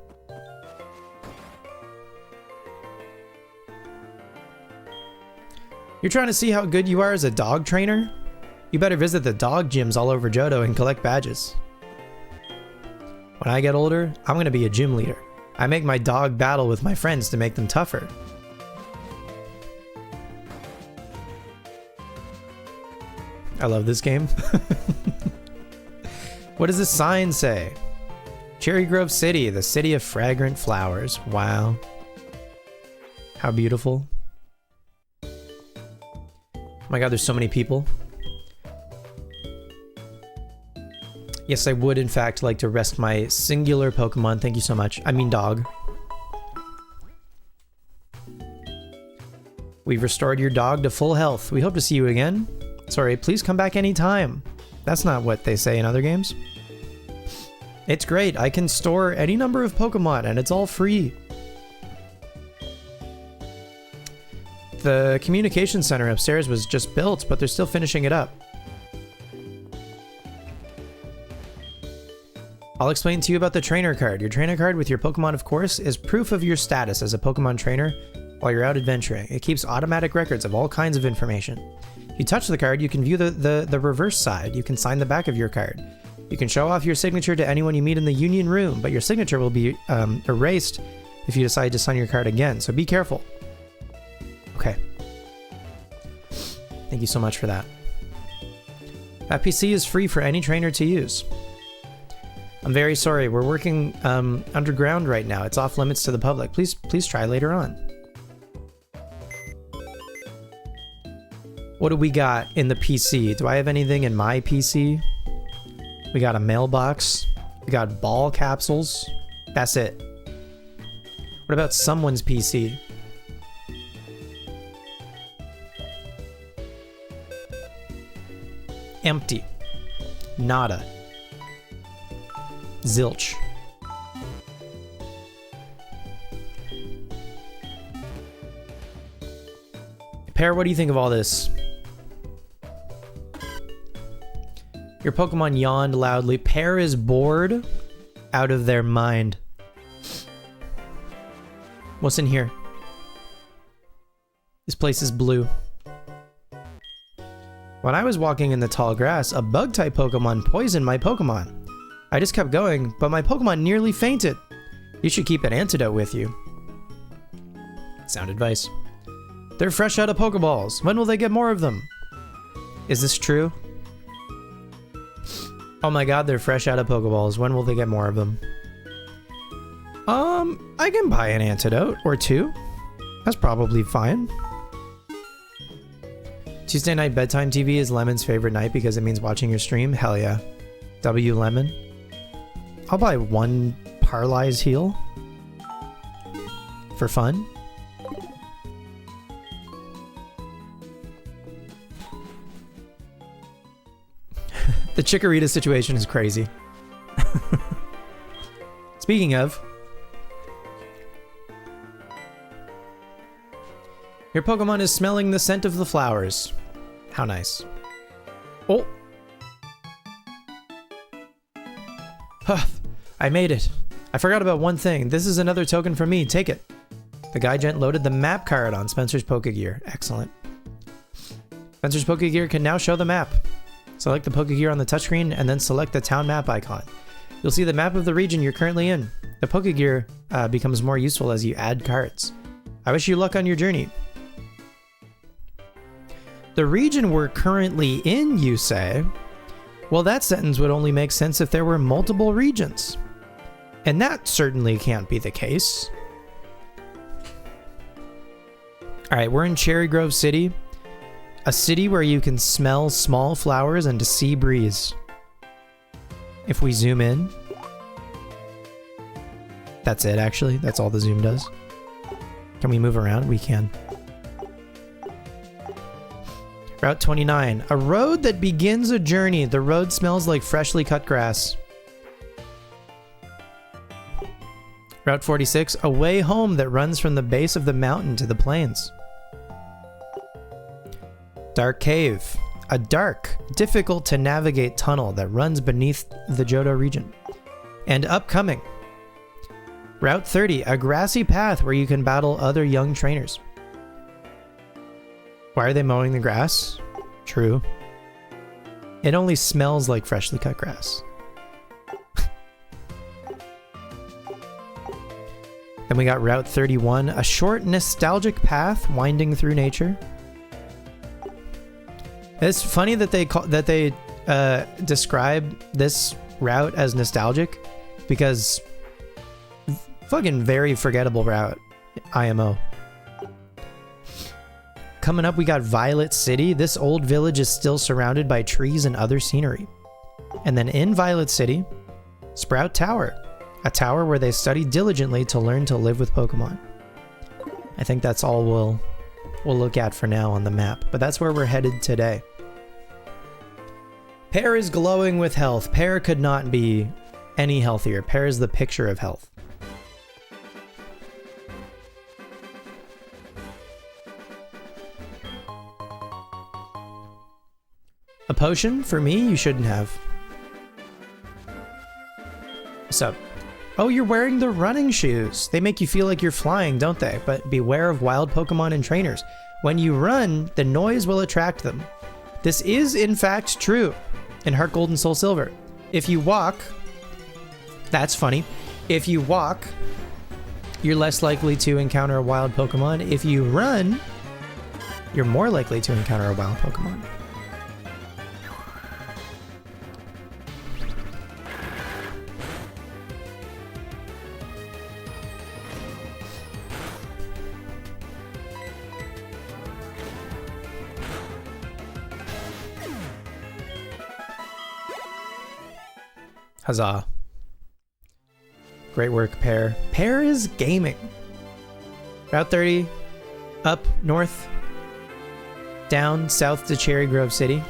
You're trying to see how good you are as a dog trainer? You better visit the dog gyms all over Johto and collect badges. When I get older, I'm gonna be a gym leader. I make my dog battle with my friends to make them tougher. I love this game. What does this sign say? Cherry Grove City, the city of fragrant flowers. Wow. How beautiful. Oh my god, there's so many people. Yes, I would in fact like to rest my singular Pokemon. Thank you so much. I mean dog. We've restored your dog to full health. We hope to see you again. Sorry, please come back anytime. That's not what they say in other games. It's great. I can store any number of Pokemon and it's all free. The communication center upstairs was just built, but they're still finishing it up. I'll explain to you about the trainer card. Your trainer card with your Pokemon, of course, is proof of your status as a Pokemon trainer while you're out adventuring. It keeps automatic records of all kinds of information. If you touch the card, you can view the reverse side. You can sign the back of your card. You can show off your signature to anyone you meet in the Union Room, but your signature will be erased if you decide to sign your card again, so be careful. Okay. Thank you so much for that. That PC is free for any trainer to use. I'm very sorry, we're working underground right now. It's off limits to the public. Please try later on. What do we got in the PC? Do I have anything in my PC? We got a mailbox. We got ball capsules. That's it. What about someone's PC? Empty. Nada. Zilch. Pear, what do you think of all this? Your Pokemon yawned loudly. Pear is bored out of their mind. What's in here? This place is blue. When I was walking in the tall grass, a bug-type Pokemon poisoned my Pokemon. I just kept going, but my Pokemon nearly fainted. You should keep an antidote with you. Sound advice. They're fresh out of Pokeballs. When will they get more of them? Is this true? Oh my god, they're fresh out of Pokeballs. When will they get more of them? I can buy an antidote or two. That's probably fine. Tuesday night bedtime TV is Lemon's favorite night because it means watching your stream. Hell yeah. W Lemon. I'll buy one Paralyze heal. For fun. The Chikorita situation is crazy. Speaking of, your Pokemon is smelling the scent of the flowers. How nice. Oh! Huh, I made it. I forgot about one thing. This is another token from me. Take it. The Gaijent loaded the map card on Spencer's Pokegear. Excellent. Spencer's Pokegear can now show the map. Select the Pokegear on the touchscreen and then select the town map icon. You'll see the map of the region you're currently in. The Pokegear becomes more useful as you add cards. I wish you luck on your journey. The region we're currently in, you say? Well, that sentence would only make sense if there were multiple regions. And that certainly can't be the case. Alright, we're in Cherry Grove City. A city where you can smell small flowers and a sea breeze. If we zoom in. That's it, actually. That's all the zoom does. Can we move around? We can. Route 29. A road that begins a journey. The road smells like freshly cut grass. Route 46. A way home that runs from the base of the mountain to the plains. Dark Cave. A dark, difficult to navigate tunnel that runs beneath the Johto region. And upcoming. Route 30. A grassy path where you can battle other young trainers. Why are they mowing the grass? True. It only smells like freshly cut grass. Then we got Route 31, a short nostalgic path winding through nature. It's funny that they describe this route as nostalgic because fucking very forgettable route, IMO. Coming up, we got Violet City. This old village is still surrounded by trees and other scenery. And then in Violet City, Sprout Tower. A tower where they study diligently to learn to live with Pokemon. I think that's all we'll look at for now on the map, but that's where we're headed today. Pear is glowing with health. Pear could not be any healthier. Pear is the picture of health. A potion? For me, you shouldn't have. What's up? Oh, you're wearing the running shoes. They make you feel like you're flying, don't they? But beware of wild Pokemon and trainers. When you run, the noise will attract them. This is, in fact, true in HeartGold and Soul Silver. If you walk... That's funny. If you walk, you're less likely to encounter a wild Pokemon. If you run, you're more likely to encounter a wild Pokemon. Huzzah. Great work, Pear. Pear is gaming. Route 30, up north, down south to Cherry Grove City.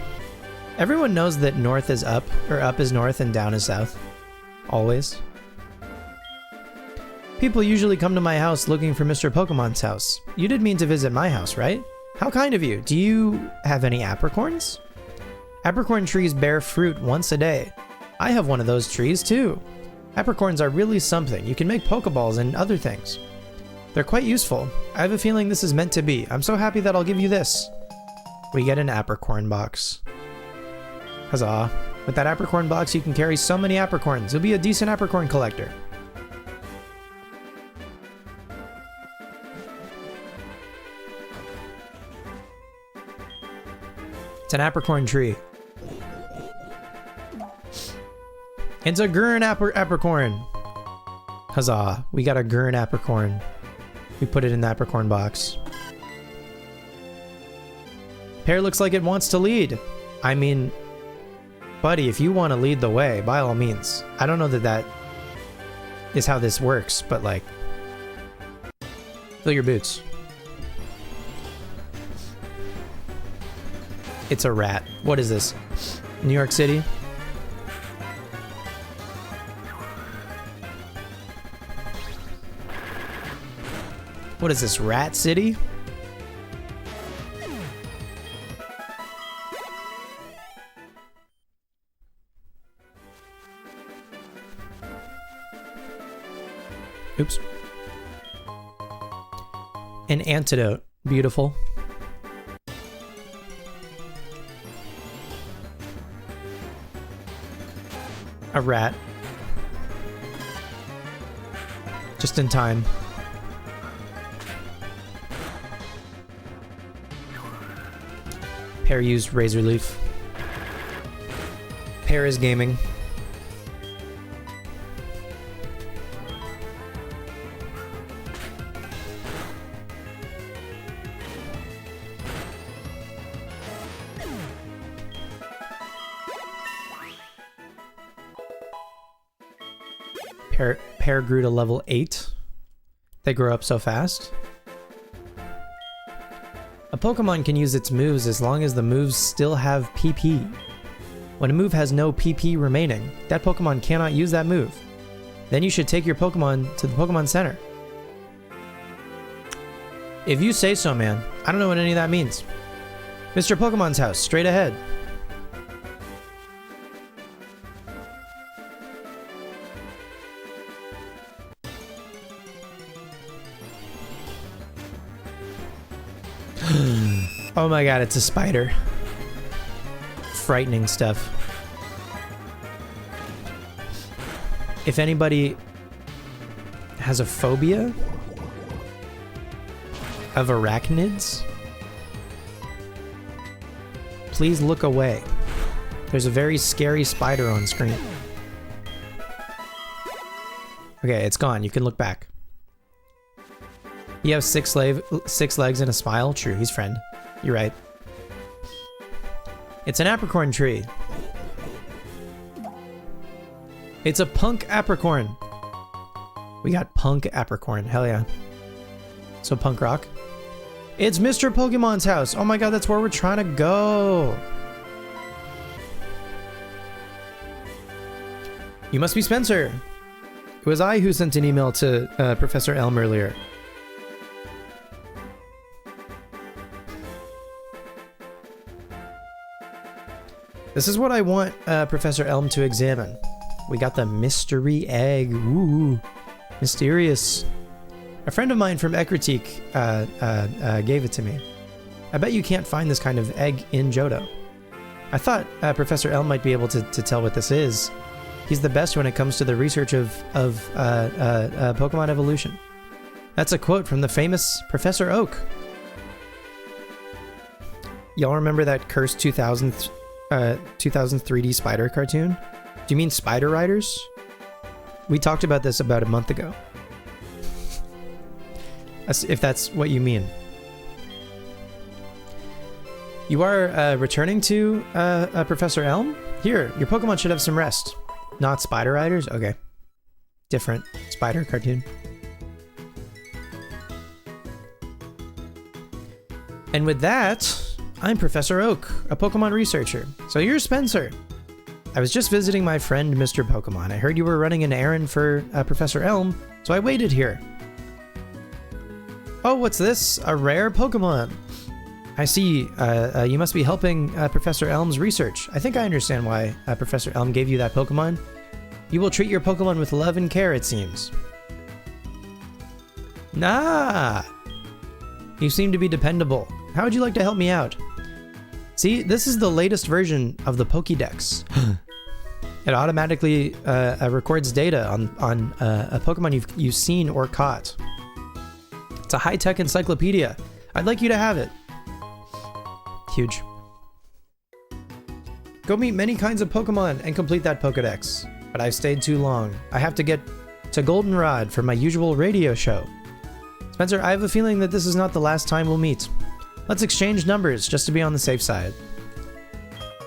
Everyone knows that north is up, or up is north and down is south. Always. People usually come to my house looking for Mr. Pokemon's house. You did mean to visit my house, right? How kind of you. Do you have any apricorns? Apricorn trees bear fruit once a day. I have one of those trees too. Apricorns are really something. You can make Pokeballs and other things. They're quite useful. I have a feeling this is meant to be. I'm so happy that I'll give you this. We get an apricorn box. Huzzah. With that apricorn box, you can carry so many apricorns. You'll be a decent apricorn collector. It's an apricorn tree. It's a Gurn apricorn. Huzzah. We got a Gurn apricorn. We put it in the apricorn box. Pear looks like it wants to lead. I mean, buddy, if you want to lead the way, by all means. I don't know that that is how this works, but like, fill your boots. It's a rat. What is this? New York City? What is this, Rat City? Oops. An antidote. Beautiful. A rat. Just in time. Pear used razor leaf. Pear is gaming. Pear grew to level 8. They grow up so fast. A Pokemon can use its moves as long as the moves still have PP. When a move has no PP remaining, that Pokemon cannot use that move. Then you should take your Pokemon to the Pokemon Center. If you say so, man. I don't know what any of that means. Mr. Pokemon's house, straight ahead. Oh my god, it's a spider. Frightening stuff. If anybody has a phobia of arachnids, please look away. There's a very scary spider on screen. Okay, it's gone. You can look back. You have six legs and a smile? True, he's friend. You're right. It's an apricorn tree. It's a punk apricorn. We got punk apricorn. Hell yeah. So punk rock. It's Mr. Pokemon's house. Oh my god, that's where we're trying to go. You must be Spencer. It was I who sent an email to Professor Elm earlier. This is what I want Professor Elm to examine. We got the mystery egg. Ooh, mysterious. A friend of mine from Ekritik gave it to me. I bet you can't find this kind of egg in Johto. I thought Professor Elm might be able to tell what this is. He's the best when it comes to the research of Pokemon evolution. That's a quote from the famous Professor Oak. Y'all remember that cursed 2000 3D Spider cartoon? Do you mean Spider Riders? We talked about this about a month ago. If that's what you mean. You are returning to Professor Elm? Here, your Pokemon should have some rest. Not Spider Riders? Okay. Different spider cartoon. And with that, I'm Professor Oak, a Pokemon researcher. So you're Spencer. I was just visiting my friend Mr. Pokemon. I heard you were running an errand for Professor Elm, so I waited here. Oh, what's this? A rare Pokemon. I see. You must be helping Professor Elm's research. I think I understand why Professor Elm gave you that Pokemon. You will treat your Pokemon with love and care, it seems. Nah! You seem to be dependable. How would you like to help me out? See, this is the latest version of the Pokédex. It automatically records data on a Pokemon you've seen or caught. It's a high-tech encyclopedia. I'd like you to have it. Huge. Go meet many kinds of Pokemon and complete that Pokédex. But I've stayed too long. I have to get to Goldenrod for my usual radio show. Spencer, I have a feeling that this is not the last time we'll meet. Let's exchange numbers just to be on the safe side.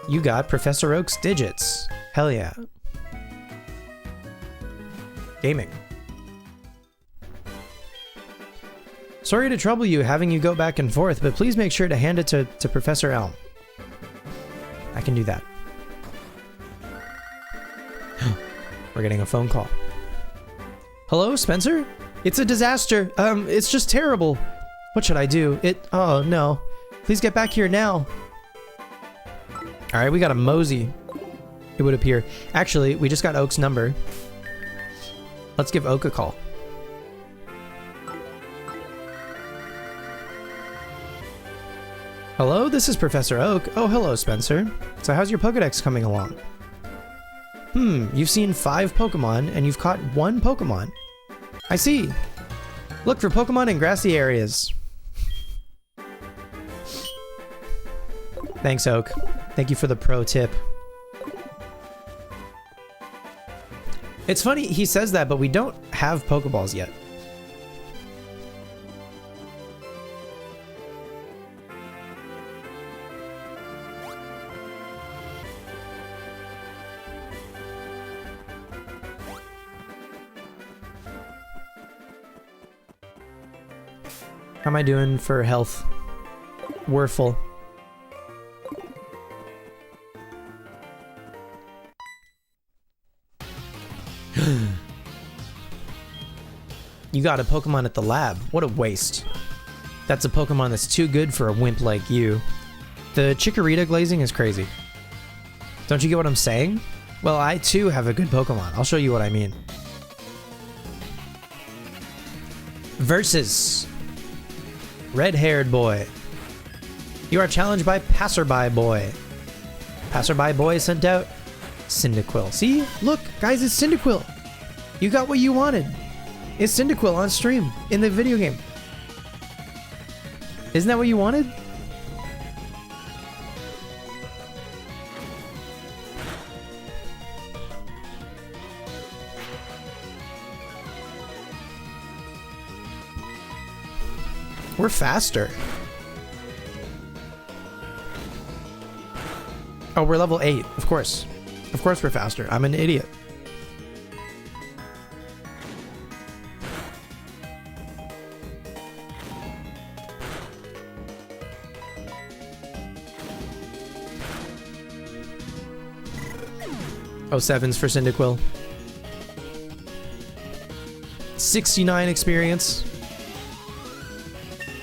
You got Professor Oak's digits. Hell yeah. Gaming. Sorry to trouble you having you go back and forth, but please make sure to hand it to Professor Elm. I can do that. We're getting a phone call. Hello, Spencer? It's a disaster. It's just terrible. What should I do? Oh no. Please get back here now. All right, we got a mosey. It would appear. Actually, we just got Oak's number. Let's give Oak a call. Hello, this is Professor Oak. Oh, hello, Spencer. So how's your Pokédex coming along? You've seen 5 Pokemon and you've caught 1 Pokemon. I see. Look for Pokemon in grassy areas. Thanks, Oak. Thank you for the pro tip. It's funny, he says that, but we don't have Pokeballs yet. How am I doing for health? We're full. You got a Pokemon at the lab. What a waste. That's a Pokemon that's too good for a wimp like you. The Chikorita glazing is crazy. Don't you get what I'm saying? Well, I too have a good Pokemon. I'll show you what I mean. Versus Red-haired boy. You are challenged by Passerby Boy. Passerby Boy sent out Cyndaquil. See? Look, guys, it's Cyndaquil. You got what you wanted. It's Cyndaquil on stream in the video game. Isn't that what you wanted? We're faster. Oh, we're level 8. Of course. Of course we're faster. I'm an idiot. Oh, 7s for Cyndaquil. 69 experience.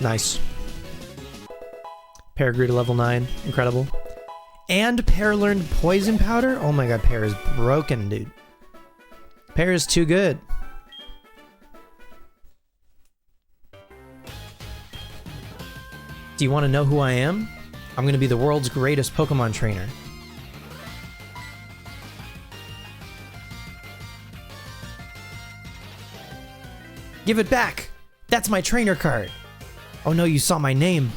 Nice. Pear grew to level 9. Incredible. And Pear learned Poison Powder? Oh my god, Pear is broken, dude. Pear is too good. Do you want to know who I am? I'm going to be the world's greatest Pokemon trainer. Give it back! That's my trainer card! Oh no, you saw my name.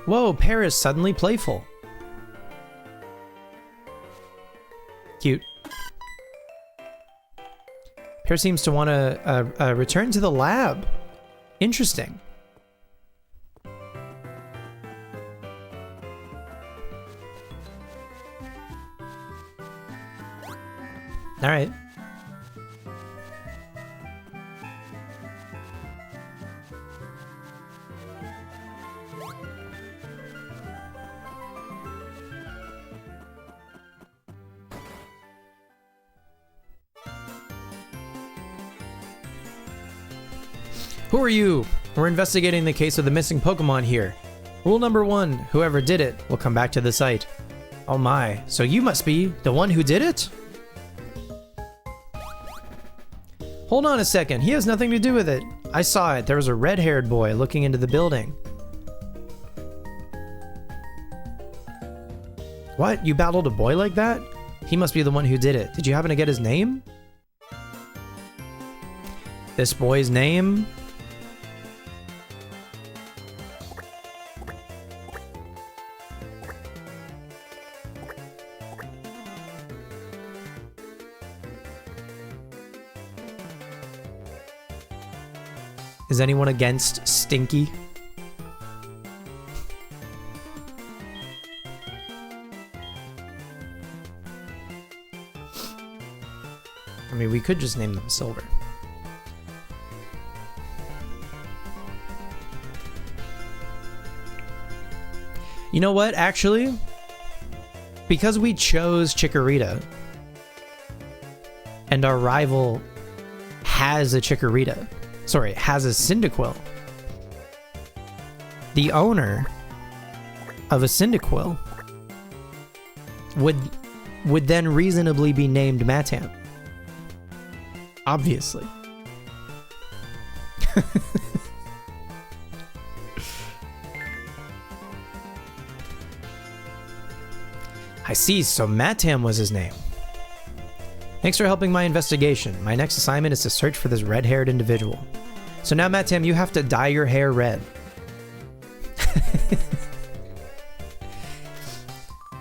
Whoa, Pear is suddenly playful. Cute. Pear seems to want to return to the lab. Interesting. All right. Who are you? We're investigating the case of the missing Pokemon here. Rule number 1, whoever did it will come back to the site. Oh my, so you must be the one who did it? Hold on a second, he has nothing to do with it. I saw it, there was a red-haired boy looking into the building. What, you battled a boy like that? He must be the one who did it. Did you happen to get his name? This boy's name? Is anyone against Stinky? I mean, we could just name them Silver. You know what, actually? Because we chose Chikorita, and our rival has a Chikorita, sorry, has a Cyndaquil, the owner of a Cyndaquil would then reasonably be named Matam. Obviously. I see, so Matam was his name. Thanks for helping my investigation. My next assignment is to search for this red-haired individual. So now, Matam, you have to dye your hair red.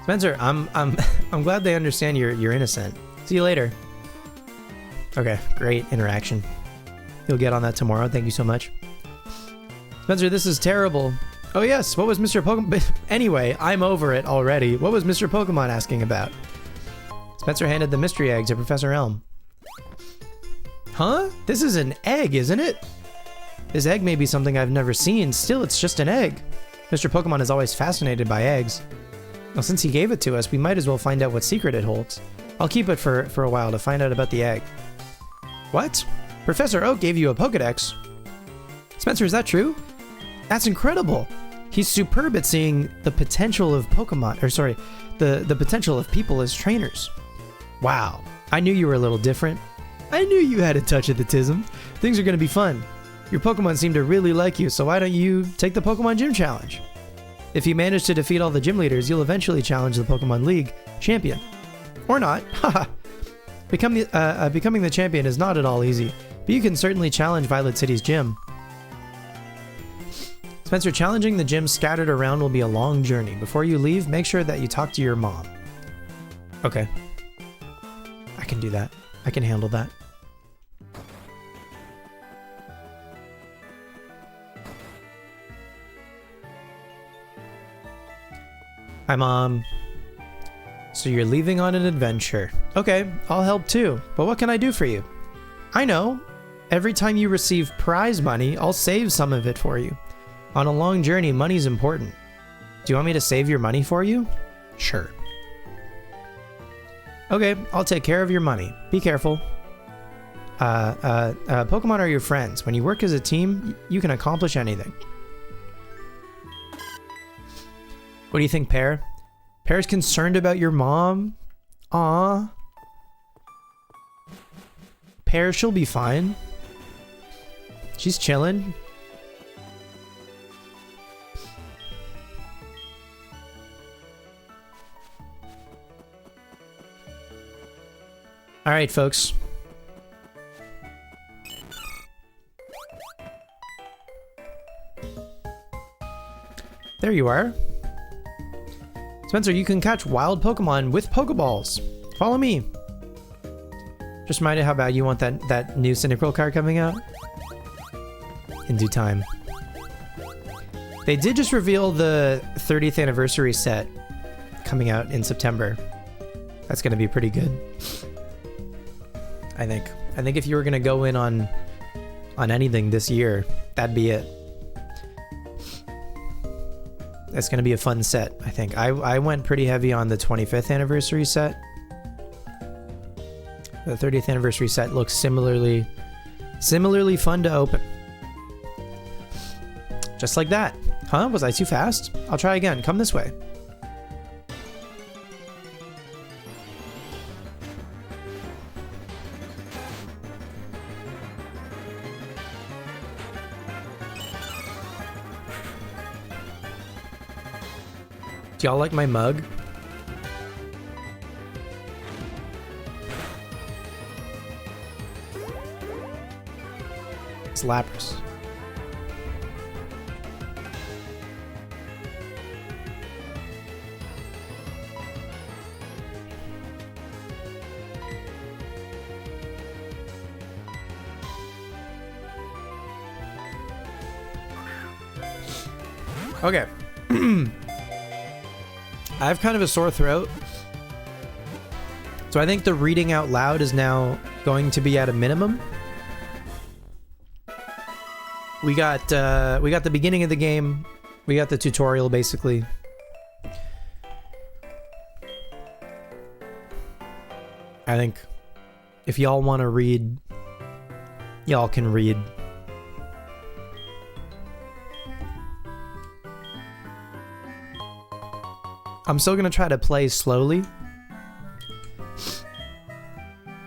Spencer, I'm glad they understand you're innocent. See you later. Okay, great interaction. You'll get on that tomorrow. Thank you so much. Spencer, this is terrible. Oh yes, what was Mr. Pokemon? Anyway, I'm over it already. What was Mr. Pokemon asking about? Spencer handed the mystery egg to Professor Elm. Huh? This is an egg, isn't it? This egg may be something I've never seen. Still, it's just an egg. Mr. Pokemon is always fascinated by eggs. Well, since he gave it to us, we might as well find out what secret it holds. I'll keep it for a while to find out about the egg. What? Professor Oak gave you a Pokedex? Spencer, is that true? That's incredible. He's superb at seeing the potential of Pokemon, or sorry, the potential of people as trainers. Wow, I knew you were a little different. I knew you had a touch of the tism. Things are going to be fun. Your Pokemon seem to really like you, so why don't you take the Pokemon Gym Challenge? If you manage to defeat all the gym leaders, you'll eventually challenge the Pokemon League champion. Or not, haha. Becoming the champion is not at all easy, but you can certainly challenge Violet City's gym. Spencer, challenging the gym scattered around will be a long journey. Before you leave, make sure that you talk to your mom. Okay. I can do that. I can handle that. Hi, Mom. So you're leaving on an adventure. Okay, I'll help too. But what can I do for you? I know. Every time you receive prize money, I'll save some of it for you. On a long journey, money's important. Do you want me to save your money for you? Sure. Okay, I'll take care of your money. Be careful. Pokemon are your friends. When you work as a team, you can accomplish anything. What do you think, Pear? Pear's concerned about your mom? Aww. Pear, she'll be fine. She's chilling. All right, folks. There you are. Spencer, you can catch wild Pokemon with Pokeballs. Follow me. Just reminded how bad you want that new Cyndaquil card coming out. In due time. They did just reveal the 30th anniversary set coming out in September. That's gonna be pretty good. I think if you were gonna go in on anything this year, that'd be it. It's gonna be a fun set, I think. I went pretty heavy on the 25th anniversary set. The 30th anniversary set looks similarly fun to open. Just like that. Huh? Was I too fast? I'll try again. Come this way. Do y'all like my mug? It's Lapras. Okay. I have kind of a sore throat. So I think the reading out loud is now going to be at a minimum. We got the beginning of the game. We got the tutorial basically. I think if y'all want to read, y'all can read. I'm still gonna try to play slowly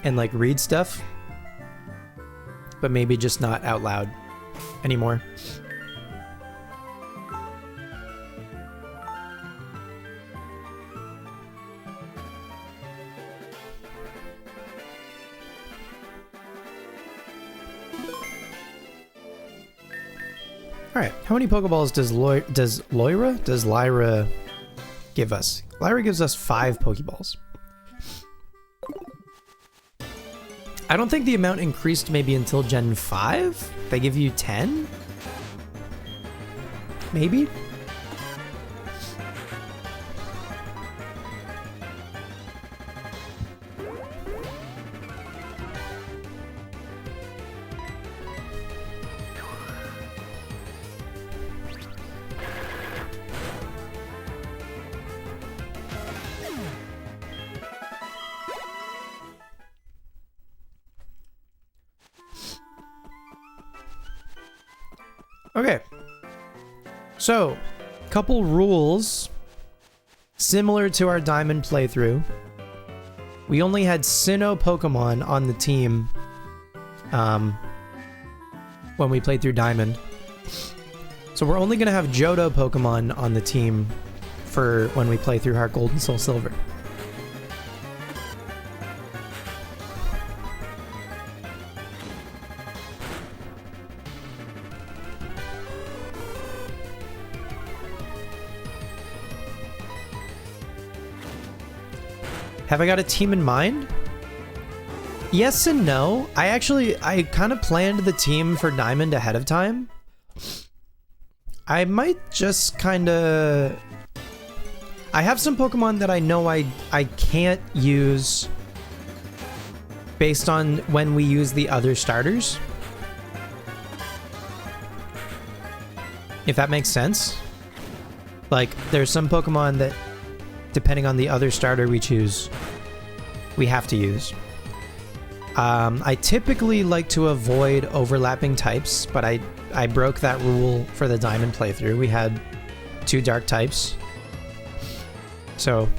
and like read stuff, but maybe just not out loud anymore. All right, how many Pokeballs does Lyra give us? Lyra gives us 5 Pokeballs. I don't think the amount increased maybe until Gen 5. They give you 10? Maybe? Okay, so couple rules similar to our Diamond playthrough. We only had Sinnoh Pokemon on the team when we played through Diamond. So we're only going to have Johto Pokemon on the team for when we play through HeartGold and Soul Silver. Have I got a team in mind? Yes and no. I kind of planned the team for Diamond ahead of time. I might just kind of... I have some Pokemon that I know I can't use based on when we use the other starters. If that makes sense. Like, there's some Pokemon that, depending on the other starter we choose, we have to use. I typically like to avoid overlapping types, but I broke that rule for the Diamond playthrough. We had 2 dark types. So,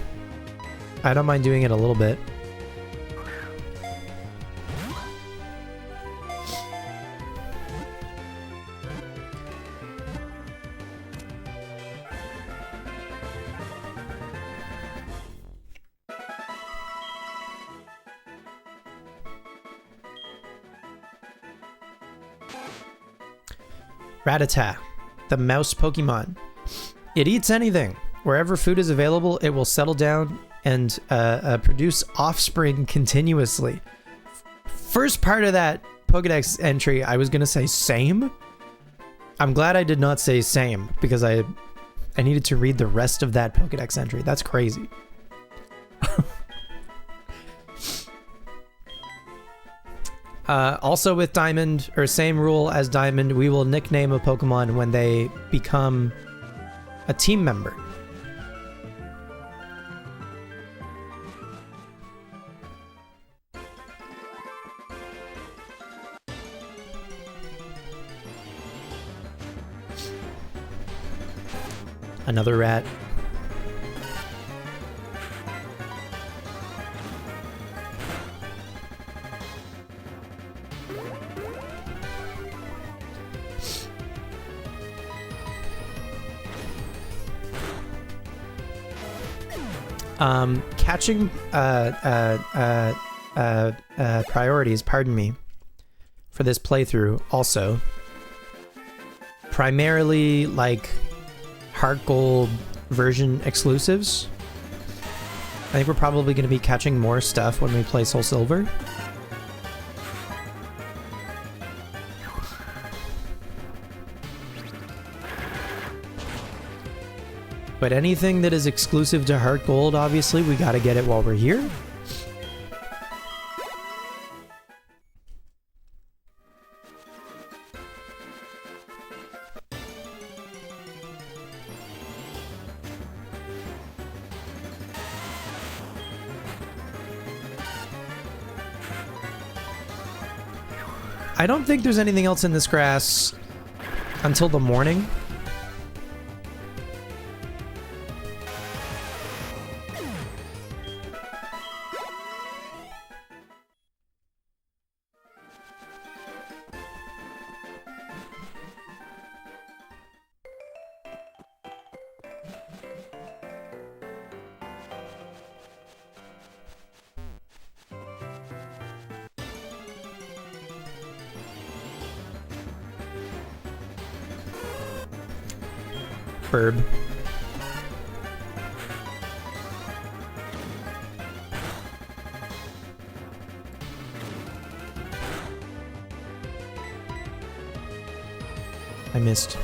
I don't mind doing it a little bit. Rattata, the mouse Pokemon. It eats anything. Wherever food is available, it will settle down and produce offspring continuously. First part of that Pokedex entry, I was going to say same. I'm glad I did not say same, because I needed to read the rest of that Pokedex entry. That's crazy. Also with Diamond, or same rule as Diamond, we will nickname a Pokemon when they become a team member. Another rat. Catching priorities, pardon me, for this playthrough also. Primarily like HeartGold version exclusives. I think we're probably going to be catching more stuff when we play Soul Silver. But anything that is exclusive to HeartGold, obviously, we gotta get it while we're here. I don't think there's anything else in this grass until the morning. Burb. I missed.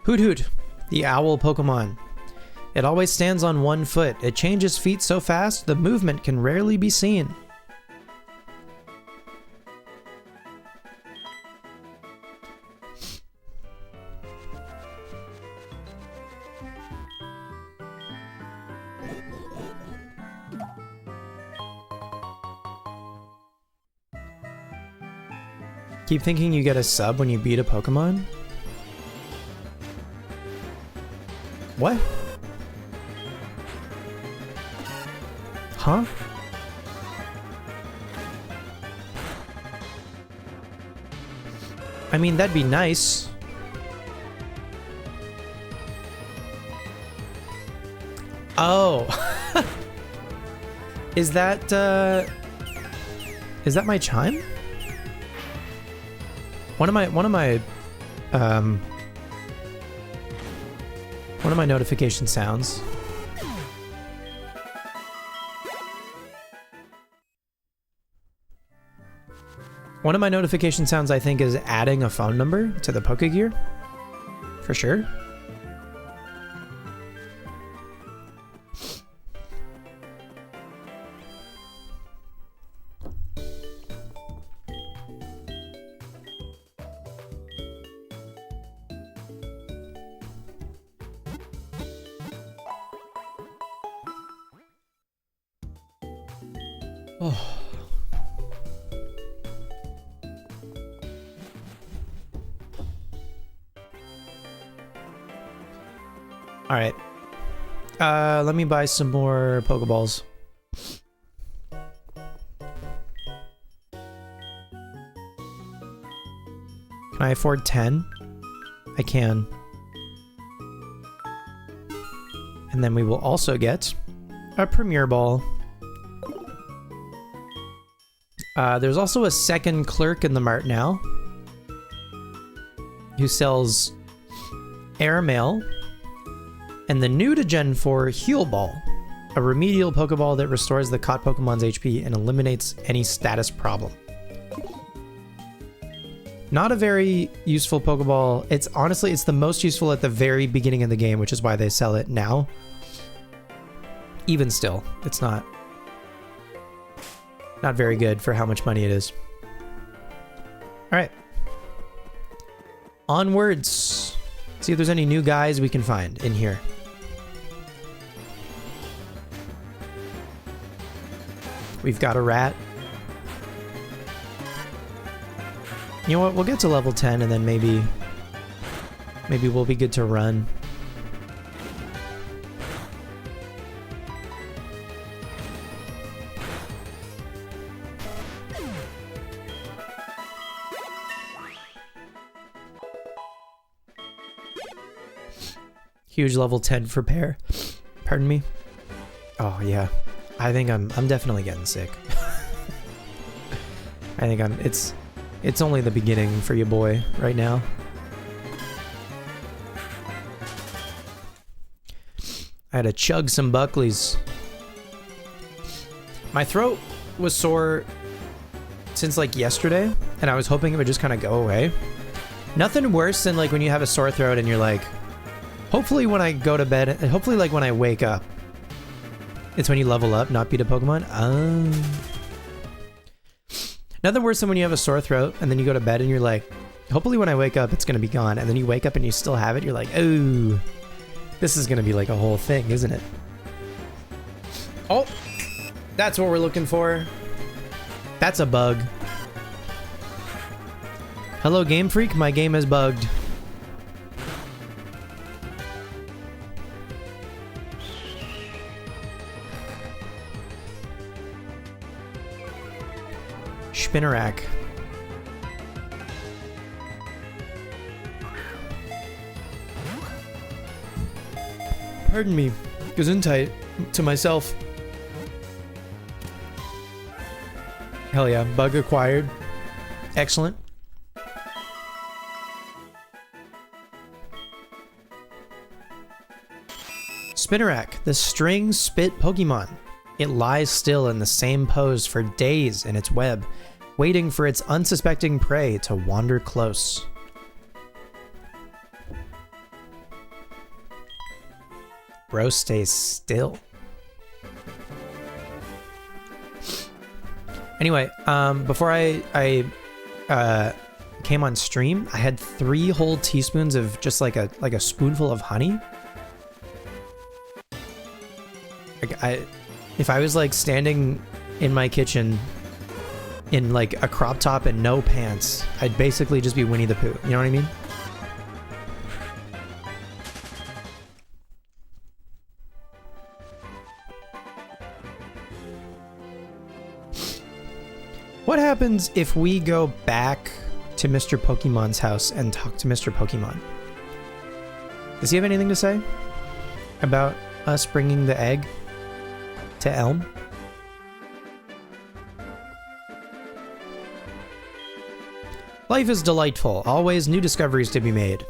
Hoot Hoot, the owl Pokemon. It always stands on one foot. It changes feet so fast, the movement can rarely be seen. Keep thinking you get a sub when you beat a Pokemon? What? Huh? I mean, that'd be nice. Oh. Is that my chime? One of my notification sounds. One of my notification sounds, I think, is adding a phone number to the Pokegear. For sure. Oh. All right. Let me buy some more Pokeballs. Can I afford 10? I can. And then we will also get a Premier Ball. There's also a second clerk in the mart now who sells Airmail and the new to Gen 4 Heal Ball, a remedial Pokeball that restores the caught Pokemon's HP and eliminates any status problem. Not a very useful Pokeball. It's honestly, it's the most useful at the very beginning of the game, which is why they sell it now. Even still, it's not very good for how much money it is. All right. Onwards See if there's any new guys we can find in here. We've got a rat. You know what? We'll get to level 10 and then maybe we'll be good to run. Huge level 10 for Pear. Pardon me. Oh yeah. I think I'm definitely getting sick. I think it's only the beginning for you boy right now. I had to chug some Buckleys. My throat was sore since like yesterday, and I was hoping it would just kind of go away. Nothing worse than like when you have a sore throat and you're like, hopefully when I go to bed, hopefully like when I wake up, it's when you level up, not beat a Pokemon. Nothing worse than when you have a sore throat and then you go to bed and you're like, hopefully when I wake up, it's going to be gone. And then you wake up and you still have it. You're like, oh, this is going to be like a whole thing, isn't it? Oh, that's what we're looking for. That's a bug. Hello, Game Freak. My game is bugged. Spinnerack. Pardon me, Gesundheit to myself. Hell yeah, bug acquired. Excellent. Spinnerack, the string spit Pokemon. It lies still in the same pose for days in its web, waiting for its unsuspecting prey to wander close. Bro stays still. Anyway, before I came on stream, I had 3 whole teaspoons of just like a spoonful of honey. Like if I was like standing in my kitchen in like a crop top and no pants, I'd basically just be Winnie the Pooh. You know what I mean? What happens if we go back to Mr. Pokemon's house and talk to Mr. Pokemon? Does he have anything to say about us bringing the egg to Elm? Life is delightful. Always new discoveries to be made.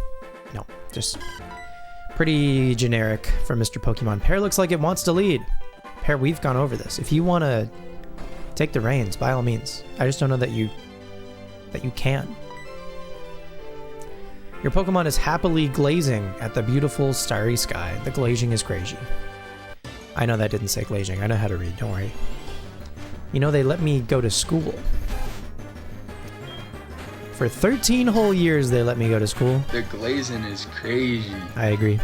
No, just pretty generic from Mr. Pokemon. Pear looks like it wants to lead. Pear, we've gone over this. If you want to take the reins, by all means. I just don't know that you can. Your Pokemon is happily glazing at the beautiful starry sky. The glazing is crazy. I know that didn't say glazing. I know how to read. Don't worry. You know, they let me go to school. For 13 whole years, they let me go to school. The glazing is crazy. I agree.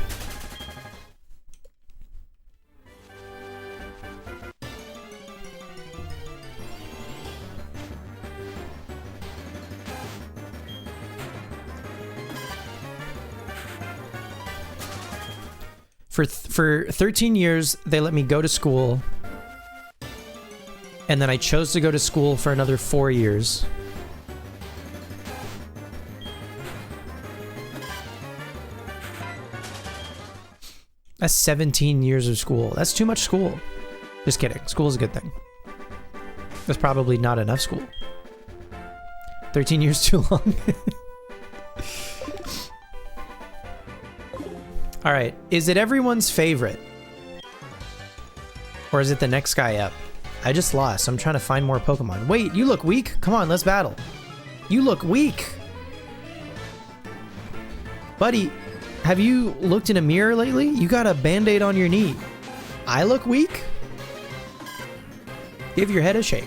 For 13 years, they let me go to school. And then I chose to go to school for another 4 years. That's 17 years of school. That's too much school. Just kidding. School is a good thing. That's probably not enough school. 13 years too long. All right. Is it everyone's favorite? Or is it the next guy up? I just lost. I'm trying to find more Pokemon. Wait, you look weak. Come on, let's battle. You look weak. Buddy, have you looked in a mirror lately? You got a band-aid on your knee. I look weak? Give your head a shake.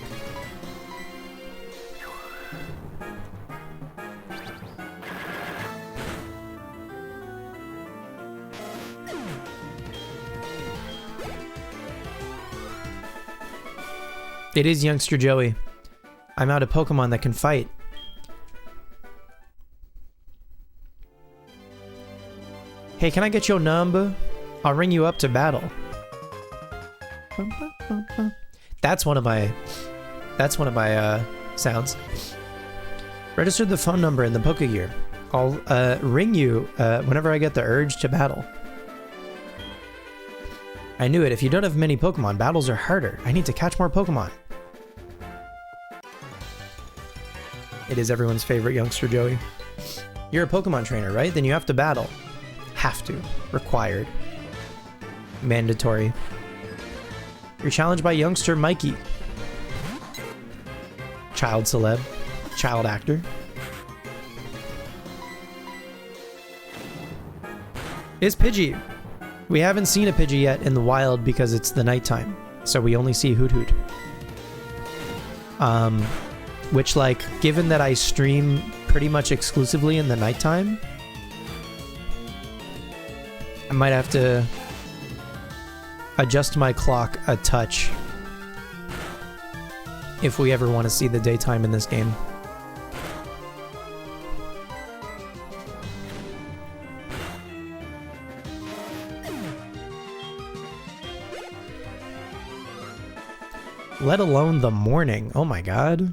It is Youngster Joey. I'm out of Pokemon that can fight. Hey, can I get your number? I'll ring you up to battle. That's one of my sounds. Register the phone number in the Pokegear. I'll ring you whenever I get the urge to battle. I knew it. If you don't have many Pokemon, battles are harder. I need to catch more Pokemon. It is everyone's favorite Youngster Joey. You're a Pokemon trainer, right? Then you have to battle. Have to. Required. Mandatory. You're challenged by Youngster Mikey. Child celeb. Child actor. It's Pidgey. We haven't seen a Pidgey yet in the wild because it's the nighttime. So we only see Hoot Hoot. Which, like, given that I stream pretty much exclusively in the nighttime, I might have to adjust my clock a touch if we ever want to see the daytime in this game. Let alone the morning. Oh my god.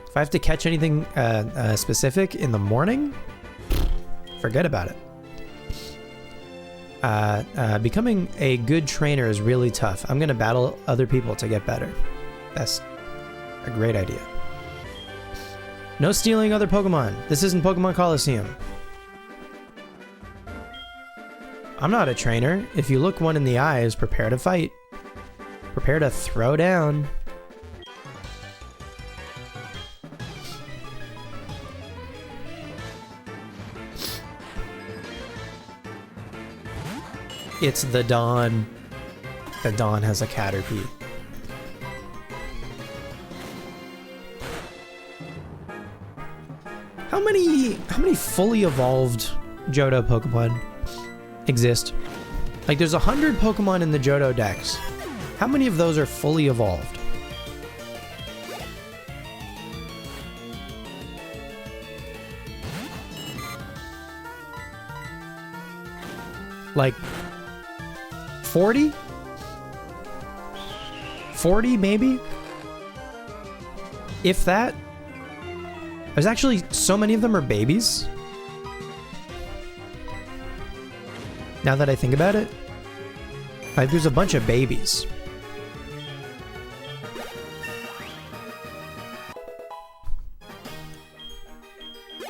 If I have to catch anything specific in the morning, forget about it. Becoming a good trainer is really tough. I'm gonna battle other people to get better. That's a great idea. No stealing other Pokemon. This isn't Pokemon Coliseum. I'm not a trainer. If you look one in the eyes, prepare to fight. Prepare to throw down. It's the Dawn. The Dawn has a Caterpie. How many fully evolved Johto Pokemon exist? Like, there's 100 Pokemon in the Johto Dex. How many of those are fully evolved? Like 40? 40 maybe? If that? There's actually so many of them are babies. Now that I think about it, like, there's a bunch of babies.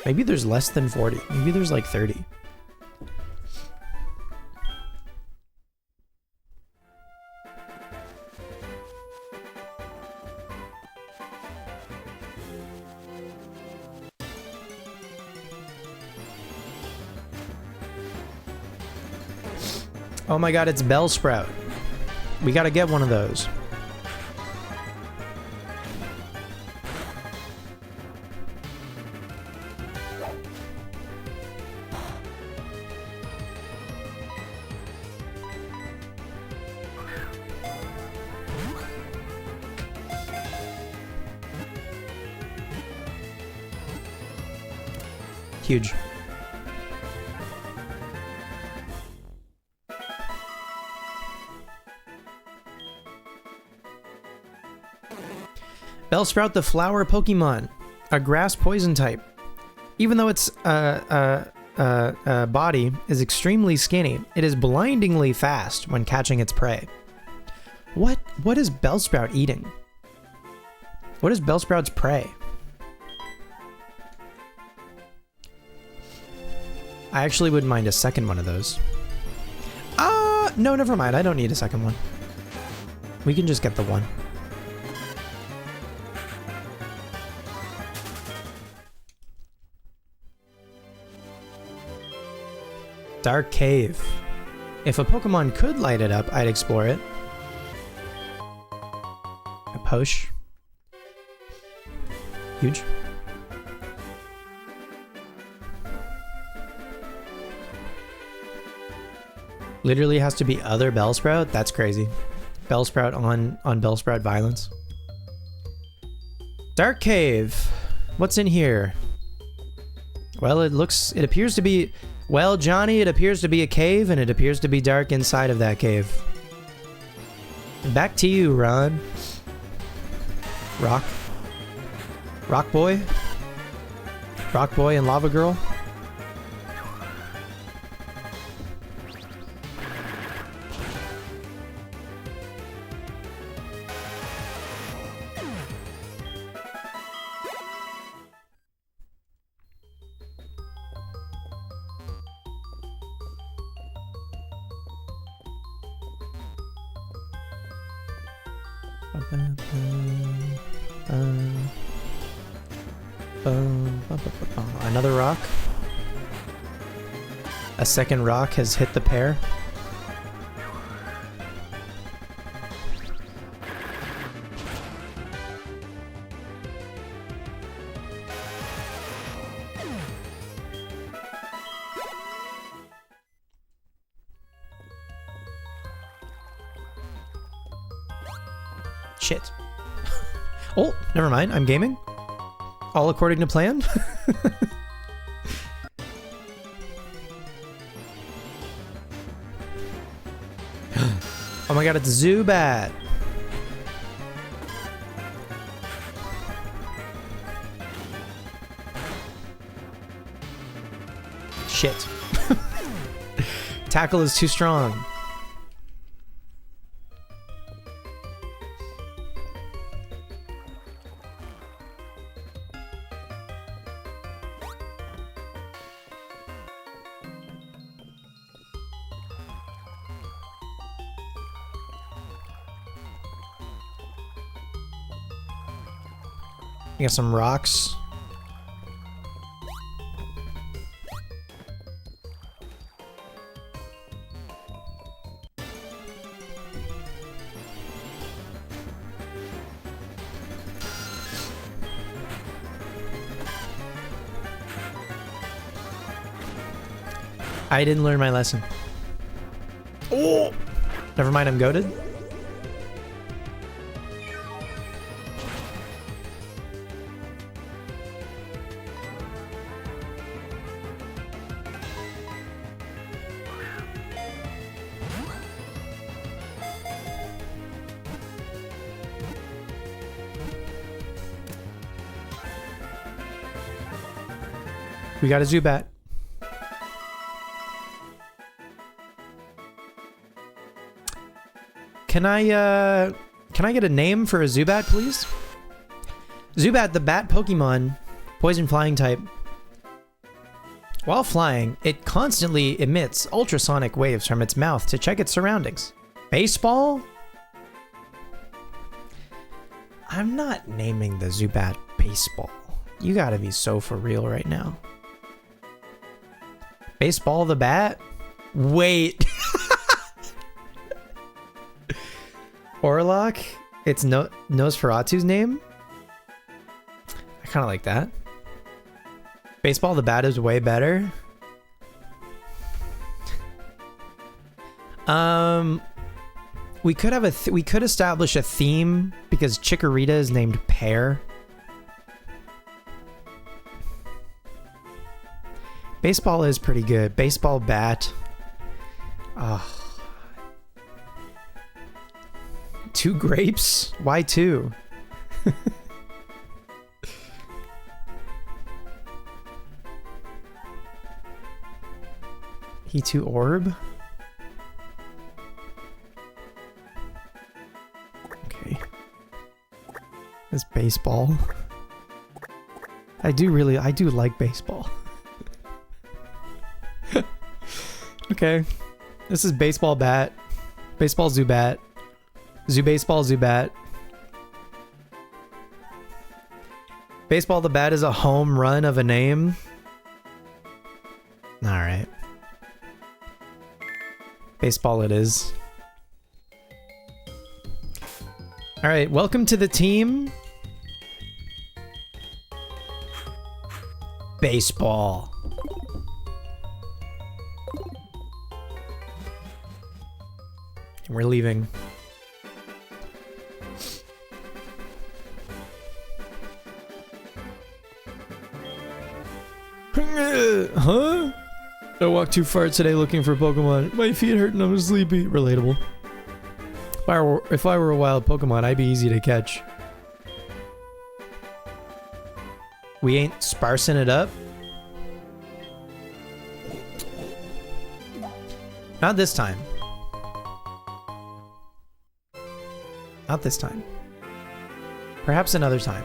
Maybe there's less than 40. Maybe there's like 30. Oh my god, it's Bellsprout. We gotta get one of those. Huge. Bellsprout, the flower Pokemon, a grass poison type. Even though its body is extremely skinny, it is blindingly fast when catching its prey. What is Bellsprout eating? What is Bellsprout's prey? I actually wouldn't mind a second one of those. No, never mind. I don't need a second one. We can just get the one. Dark Cave. If a Pokemon could light it up, I'd explore it. A Posh. Huge. Literally has to be other Bellsprout? That's crazy. Bellsprout on Bellsprout violence. Dark cave. What's in here? Well, it appears to be, well, Johnny, it appears to be a cave, and it appears to be dark inside of that cave. Back to you, Ron. Rock boy? Rock boy and lava girl? Another rock. A second rock has hit the pair. Shit. Oh, never mind. I'm gaming. All according to plan. Oh my god, it's Zubat. Shit. Tackle is too strong. You got some rocks. I didn't learn my lesson. Oh! Never mind, I'm goated. We got a Zubat. Can I get a name for a Zubat, please? Zubat, the bat Pokemon, poison flying type. While flying, it constantly emits ultrasonic waves from its mouth to check its surroundings. Baseball? I'm not naming the Zubat Baseball. You gotta be so for real right now. Baseball the bat? Wait. Orlock? It's Nosferatu's name? I kind of like that. Baseball the bat is way better. We could have we could establish a theme because Chikorita is named Pear. Baseball is pretty good. Baseball bat. Oh. 2 grapes? Why 2? He2 orb? Okay. This baseball. I do like baseball. Okay. This is baseball bat. Baseball Zubat. Baseball Zubat. Baseball the bat is a home run of a name. Alright. Baseball it is. Alright, welcome to the team. Baseball. We're leaving. Huh? I walked too far today looking for Pokemon. My feet hurt and I'm sleepy. Relatable. If I were a wild Pokemon, I'd be easy to catch. We ain't sparsing it up. Not this time. Not this time. Perhaps another time.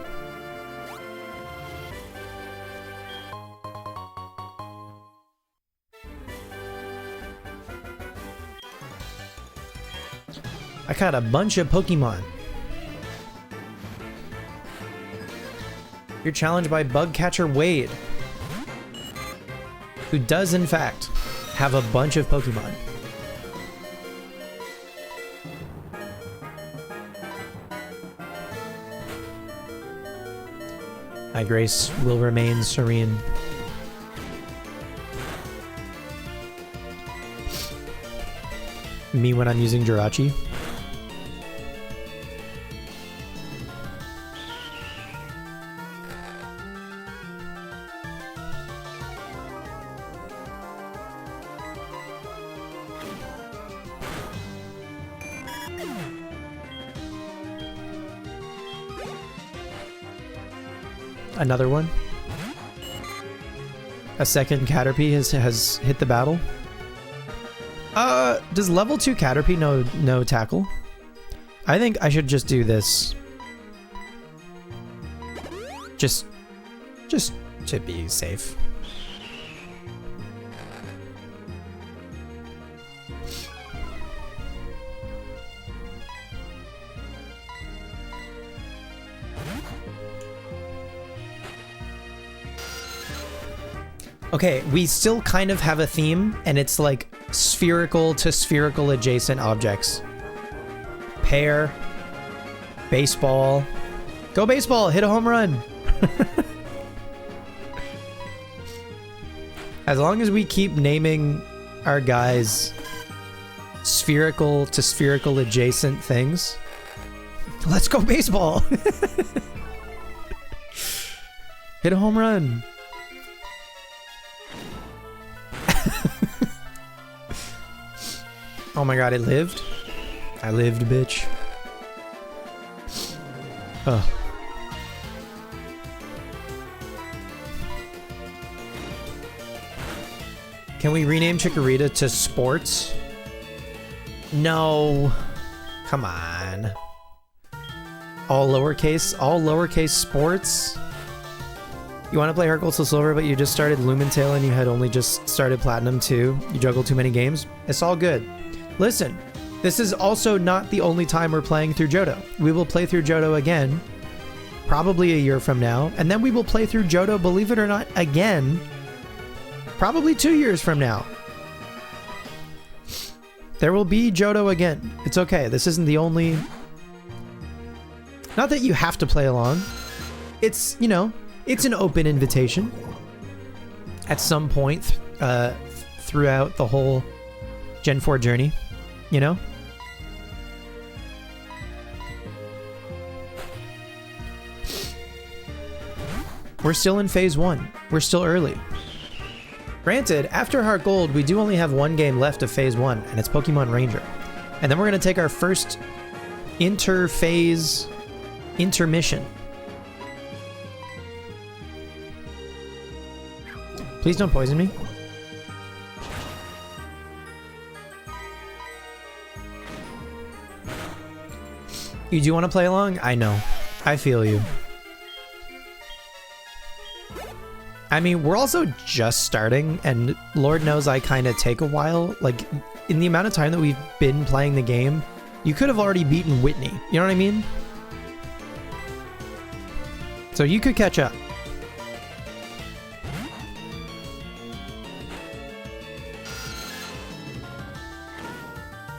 I caught a bunch of Pokemon. You're challenged by Bug Catcher Wade, who does in fact have a bunch of Pokemon. My grace will remain serene. Me when I'm using Jirachi. Another one. A second Caterpie has hit the battle. Does level 2 Caterpie no tackle? I think I should just do this. Just to be safe. Okay, we still kind of have a theme, and it's like spherical to spherical adjacent objects. Pear, baseball. Go baseball, hit a home run. As long as we keep naming our guys spherical to spherical adjacent things. Let's go baseball. Hit a home run. Oh my god, it lived? I lived, bitch. Oh. Can we rename Chikorita to Sports? No. Come on. All lowercase Sports? You want to play HeartGold Soul Silver, but you just started Lumentail and you had only just started Platinum 2. You juggled too many games? It's all good. Listen, this is also not the only time we're playing through Johto. We will play through Johto again, probably a year from now, and then we will play through Johto, believe it or not, again, probably 2 years from now. There will be Johto again. It's okay. This isn't the only... Not that you have to play along. It's, you know, it's an open invitation. At some point throughout the whole Gen 4 journey, you know? We're still in phase 1. We're still early. Granted, after HeartGold, we do only have one game left of phase 1, and it's Pokemon Ranger. And then we're going to take our first interphase intermission. Please don't poison me. You do want to play along? I know. I feel you. I mean, we're also just starting, and Lord knows I kind of take a while. Like, in the amount of time that we've been playing the game, you could have already beaten Whitney. You know what I mean? So you could catch up.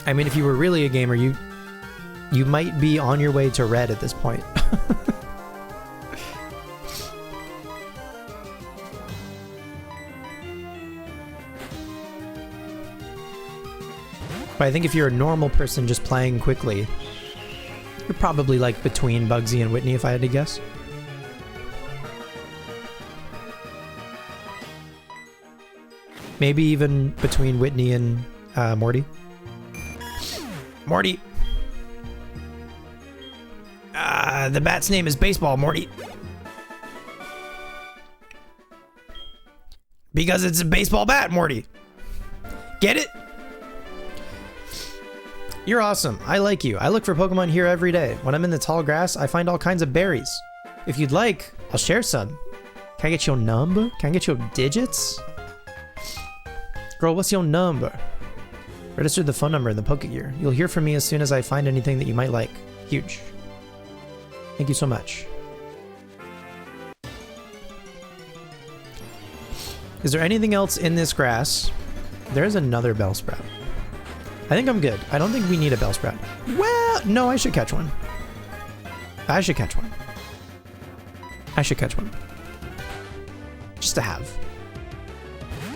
I mean, if you were really a gamer, you might be on your way to red at this point. But I think if you're a normal person just playing quickly, you're probably like between Bugsy and Whitney, if I had to guess. Maybe even between Whitney and Morty. Morty! The bat's name is Baseball, Morty. Because it's a baseball bat, Morty. Get it? You're awesome. I like you. I look for Pokemon here every day. When I'm in the tall grass, I find all kinds of berries. If you'd like, I'll share some. Can I get your number? Can I get your digits? Girl, what's your number? Register the phone number in the Pokegear. You'll hear from me as soon as I find anything that you might like. Huge. Thank you so much. Is there anything else in this grass? There's another Bellsprout. I think I'm good. I don't think we need a Bellsprout. Well, no, I should catch one. I should catch one. I should catch one. Just to have.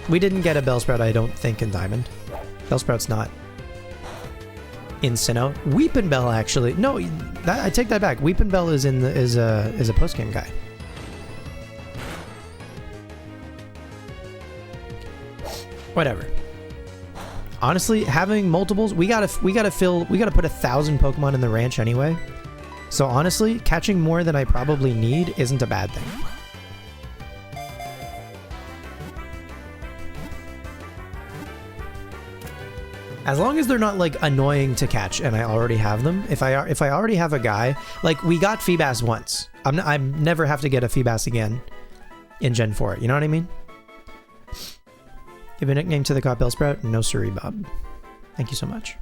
We didn't get a Bellsprout, I don't think, in Diamond. Bellsprout's not in Sinnoh. Weepinbell, actually. No, I take that back. Weepinbell is in the is a post-game guy. Whatever. Honestly, having multiples, we gotta put 1,000 Pokemon in the ranch anyway. So honestly, catching more than I probably need isn't a bad thing. As long as they're not like annoying to catch and I already have them. If I already have a guy, like we got Feebas once. I never have to get a Feebas again in Gen 4. You know what I mean? Give a nickname to the cop Bellsprout? No siree, Bob. Thank you so much.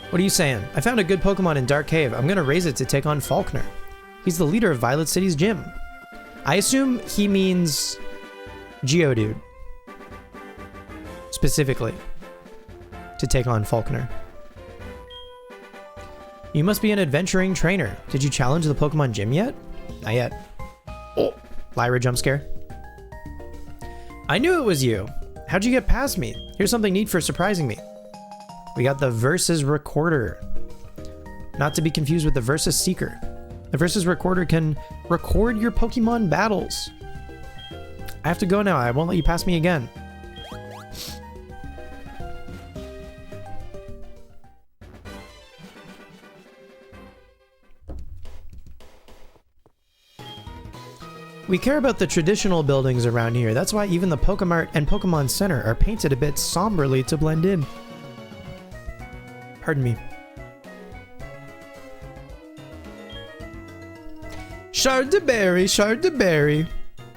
What are you saying? I found a good Pokemon in Dark Cave. I'm gonna raise it to take on Faulkner. He's the leader of Violet City's gym. I assume he means Geodude. Specifically. To take on Faulkner. You must be an adventuring trainer. Did you challenge the Pokemon gym yet? Not yet. Oh. Lyra jump scare. I knew it was you. How'd you get past me? Here's something neat for surprising me. We got the Versus Recorder. Not to be confused with the Versus Seeker. The Versus Recorder can record your Pokemon battles. I have to go now. I won't let you pass me again. We care about the traditional buildings around here. That's why even the Pokemart and Pokemon Center are painted a bit somberly to blend in. Pardon me. Shard de berry, shard de berry.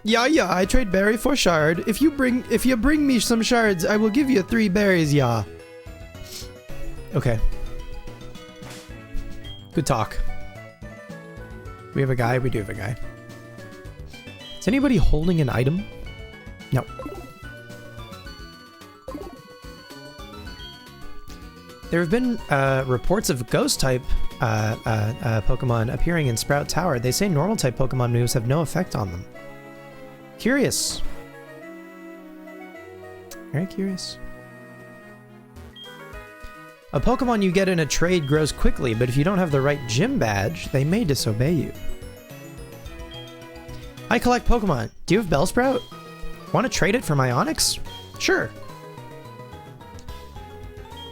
Yeah, I trade berry for shard. If you bring me some shards, I will give you 3 berries, yeah. Okay. Good talk. We have a guy? We do have a guy. Is anybody holding an item? No. There have been reports of ghost-type Pokemon appearing in Sprout Tower. They say normal-type Pokemon moves have no effect on them. Curious. Very curious. A Pokemon you get in a trade grows quickly, but if you don't have the right gym badge, they may disobey you. I collect Pokemon. Do you have Bellsprout? Want to trade it for my Onix? Sure.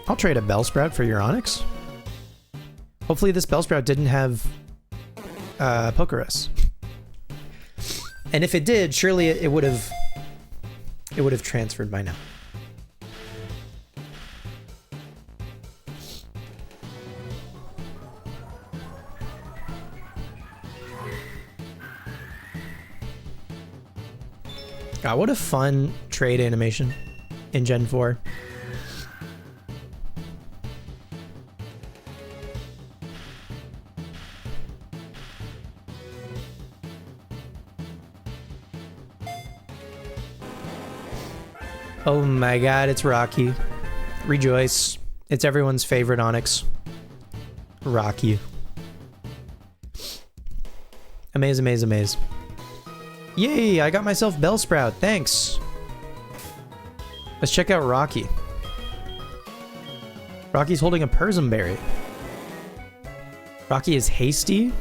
I'll trade a Bellsprout for your Onix. Hopefully this Bellsprout didn't have Pokerus. And if it did, surely it would have transferred by now. God, what a fun trade animation in Gen 4. Oh my god, it's Rocky. Rejoice. It's everyone's favorite Onix. Rocky. Amaze, amaze, amaze. Yay, I got myself Bellsprout, thanks. Let's check out Rocky. Rocky's holding a Persimberry. Rocky is hasty.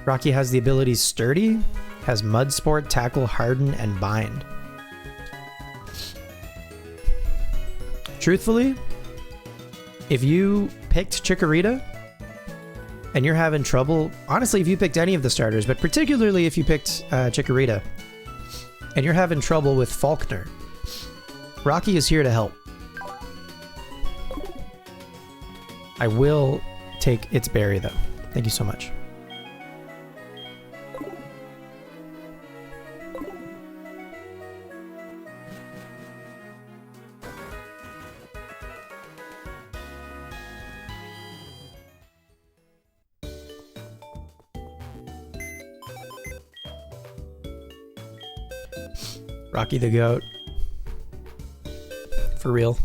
Rocky has the abilities Sturdy, has Mud Sport, Tackle, Harden, and Bind. Truthfully, if you picked Chikorita and you're having trouble, honestly, if you picked any of the starters, but particularly if you picked Chikorita and you're having trouble with Faulkner, Rocky is here to help. I will take its berry though. Thank you so much. Rocky the goat. For real.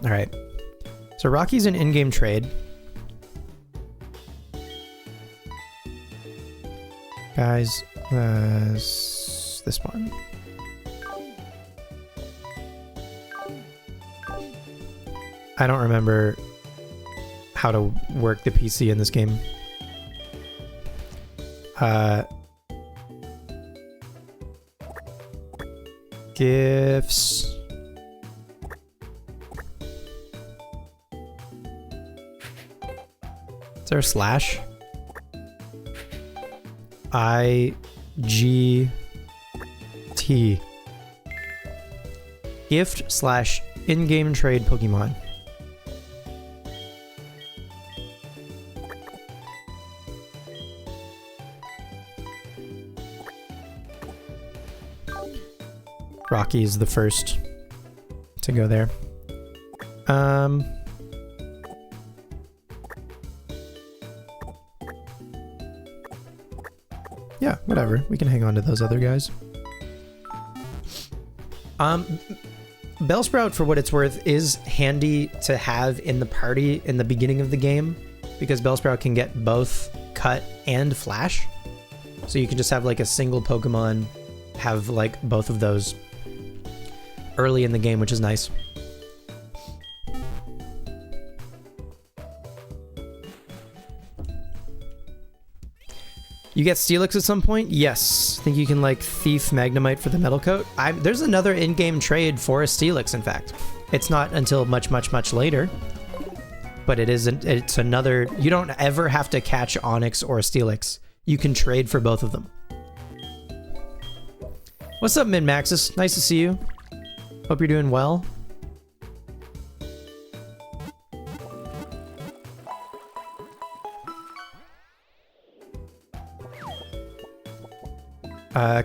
Alright. So Rocky's an in-game trade. Guys, this one. I don't remember how to work the PC in this game. Gifts. Is there a slash? IGT. Gift slash in-game trade Pokemon. Rocky is the first to go there. Yeah, whatever. We can hang on to those other guys. Bellsprout, for what it's worth, is handy to have in the party in the beginning of the game because Bellsprout can get both Cut and Flash. So you can just have like a single Pokemon have like both of those early in the game, which is nice. You get Steelix at some point? Yes. I think you can like thief Magnemite for the Metal Coat. There's another in-game trade for a Steelix, in fact. It's not until much, much, much later. But it's another... You don't ever have to catch Onyx or Steelix. You can trade for both of them. What's up, Min-Maxis? Nice to see you. Hope you're doing well.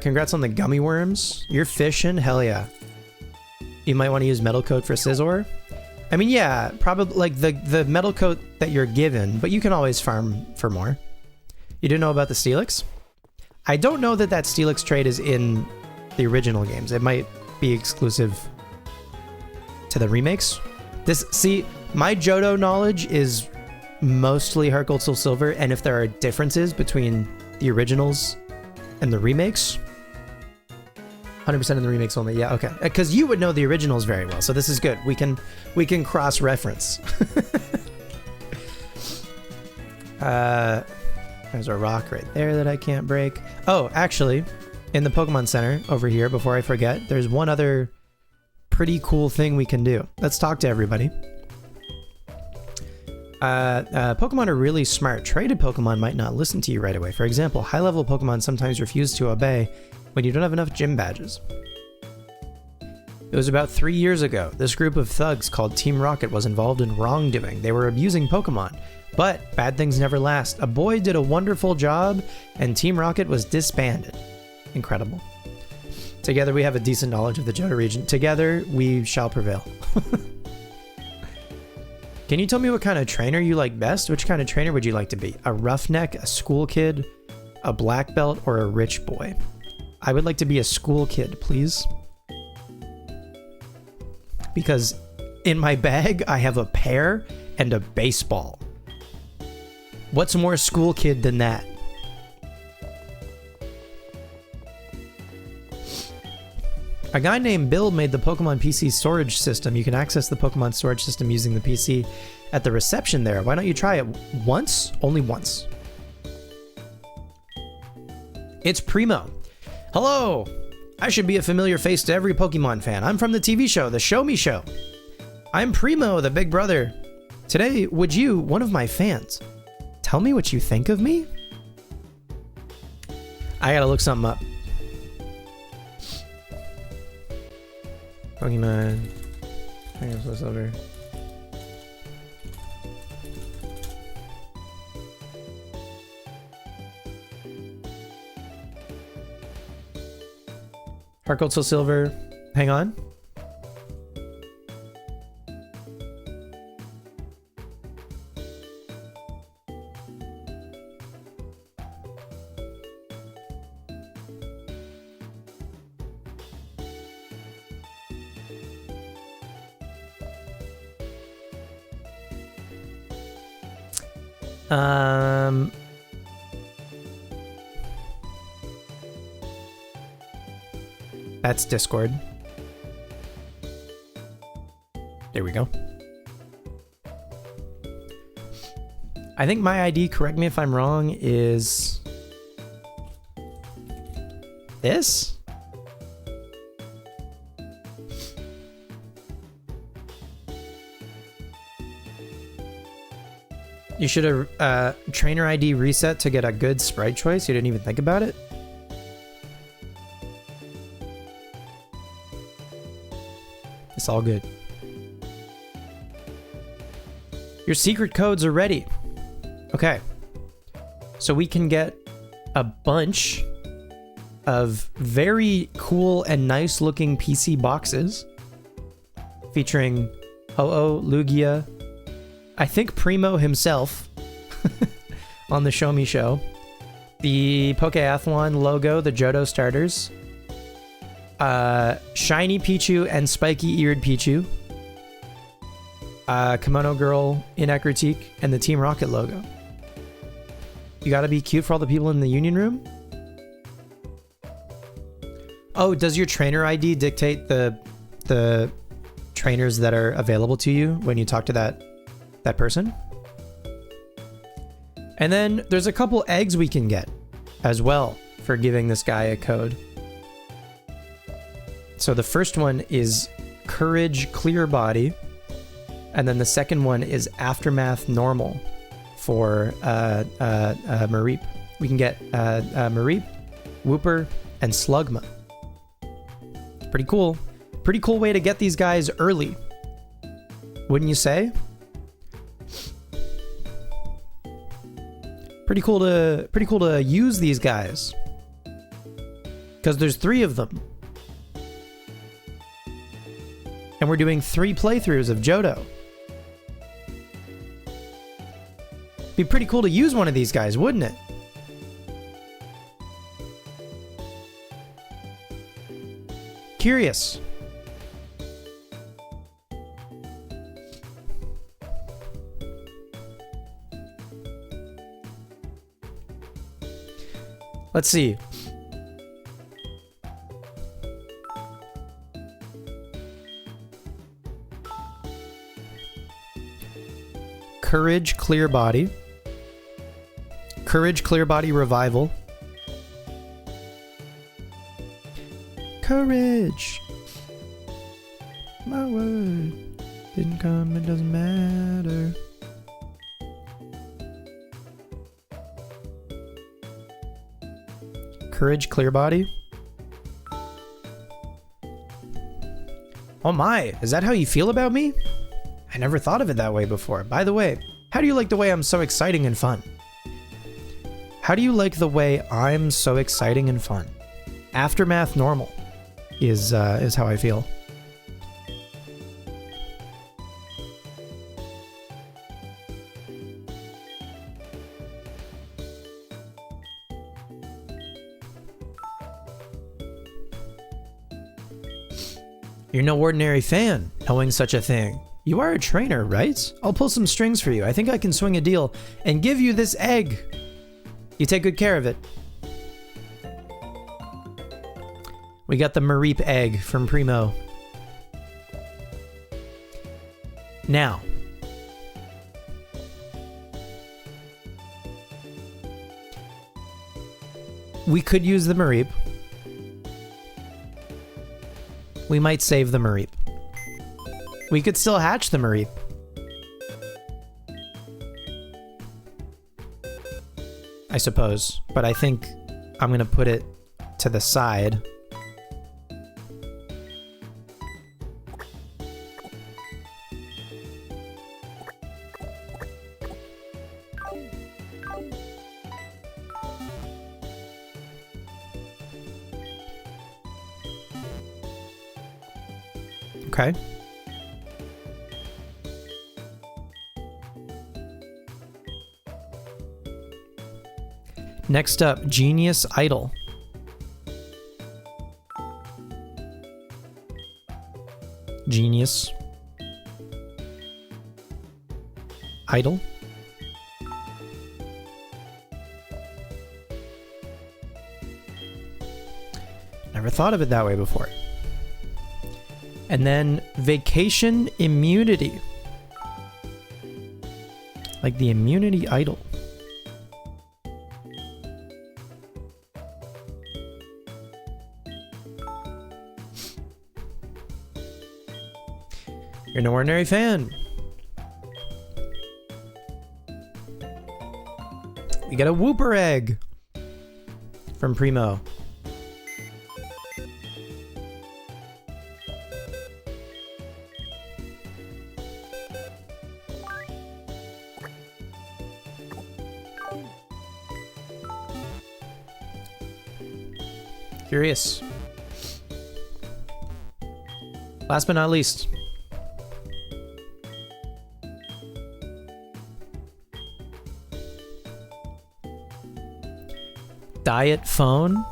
Congrats on the gummy worms. You're fishing? Hell yeah. You might want to use Metal Coat for Scizor. I mean, yeah, probably like the Metal Coat that you're given, but you can always farm for more. You didn't know about the Steelix? I don't know that that Steelix trade is in the original games. It might be exclusive to the remakes. See, my Johto knowledge is mostly HeartGold, Soul Silver, and if there are differences between the originals and the remakes, 100% in the remakes only. Yeah, okay. Because you would know the originals very well, so this is good. We can cross-reference. There's a rock right there that I can't break. Oh, actually, in the Pokemon Center over here, before I forget, there's one other pretty cool thing we can do. Let's talk to everybody. Pokemon are really smart. Traded Pokemon might not listen to you right away. For example, high-level Pokemon sometimes refuse to obey when you don't have enough gym badges. It was about 3 years ago. This group of thugs called Team Rocket was involved in wrongdoing. They were abusing Pokemon. But bad things never last. A boy did a wonderful job, and Team Rocket was disbanded. Incredible. Together we have a decent knowledge of the Johto region. Together we shall prevail. Can you tell me what kind of trainer you like best? Which kind of trainer would you like to be? A roughneck, a school kid, a black belt, or a rich boy? I would like to be a school kid, please. Because in my bag, I have a pear and a baseball. What's more school kid than that? A guy named Bill made the Pokemon PC storage system. You can access the Pokemon storage system using the PC at the reception there. Why don't you try it once? Only once. It's Primo. Hello! I should be a familiar face to every Pokemon fan. I'm from the TV show, The Show Me Show. I'm Primo, the big brother. Today, would you, one of my fans, tell me what you think of me? I gotta look something up. Pokemon. I think I'm supposed over. HeartGold Soul Silver. Hang on. That's Discord. There we go. I think my ID, correct me if I'm wrong, is this? You should have trainer ID reset to get a good sprite choice. You didn't even think about it? It's all good. Your secret codes are ready. Okay. So we can get a bunch of very cool and nice looking PC boxes featuring Ho-Oh, Lugia, I think Primo himself on the Show Me Show, the Pokeathlon logo, the Johto starters, shiny Pichu and spiky-eared Pichu, Kimono Girl in Critique, and the Team Rocket logo. You gotta be cute for all the people in the Union Room? Oh, does your trainer ID dictate the trainers that are available to you when you talk to that person? And then there's a couple eggs we can get as well for giving this guy a code. So the first one is Courage Clear Body, and then the second one is Aftermath Normal for Mareep. We can get Mareep, Wooper, and Slugma. Pretty cool. Pretty cool way to get these guys early, wouldn't you say? Pretty cool to use these guys, because there's 3 of them. And we're doing 3 playthroughs of Johto. Be pretty cool to use one of these guys, wouldn't it? Curious. Let's see. Courage Clear Body. Courage Clear Body Revival. Courage. My word didn't come, it doesn't matter. Courage Clear Body. Oh my, is that how you feel about me? I never thought of it that way before. By the way, how do you like the way I'm so exciting and fun? How do you like the way I'm so exciting and fun? Aftermath Normal is how I feel. You're no ordinary fan, knowing such a thing. You are a trainer, right? I'll pull some strings for you. I think I can swing a deal and give you this egg. You take good care of it. We got the Mareep egg from Primo. Now, we could use the Mareep. We might save the Mareep. We could still hatch the Mareep. I suppose, but I think I'm gonna put it to the side. Okay. Next up, Genius Idol. Genius Idol. Never thought of it that way before. And then Vacation Immunity. Like the Immunity Idol. You're an ordinary fan. We got a Whooper egg from Primo. Curious. Last but not least. Diet phone.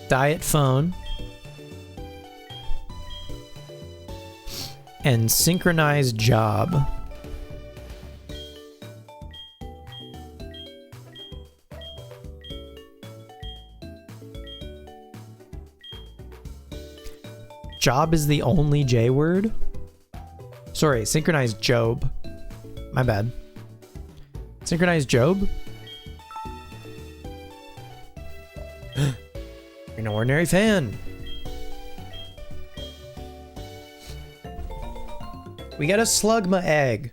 Diet phone. And synchronized job. Job is the only J word? Sorry, synchronized Job. My bad. Synchronized Job? You're an ordinary fan. We got a Slugma egg.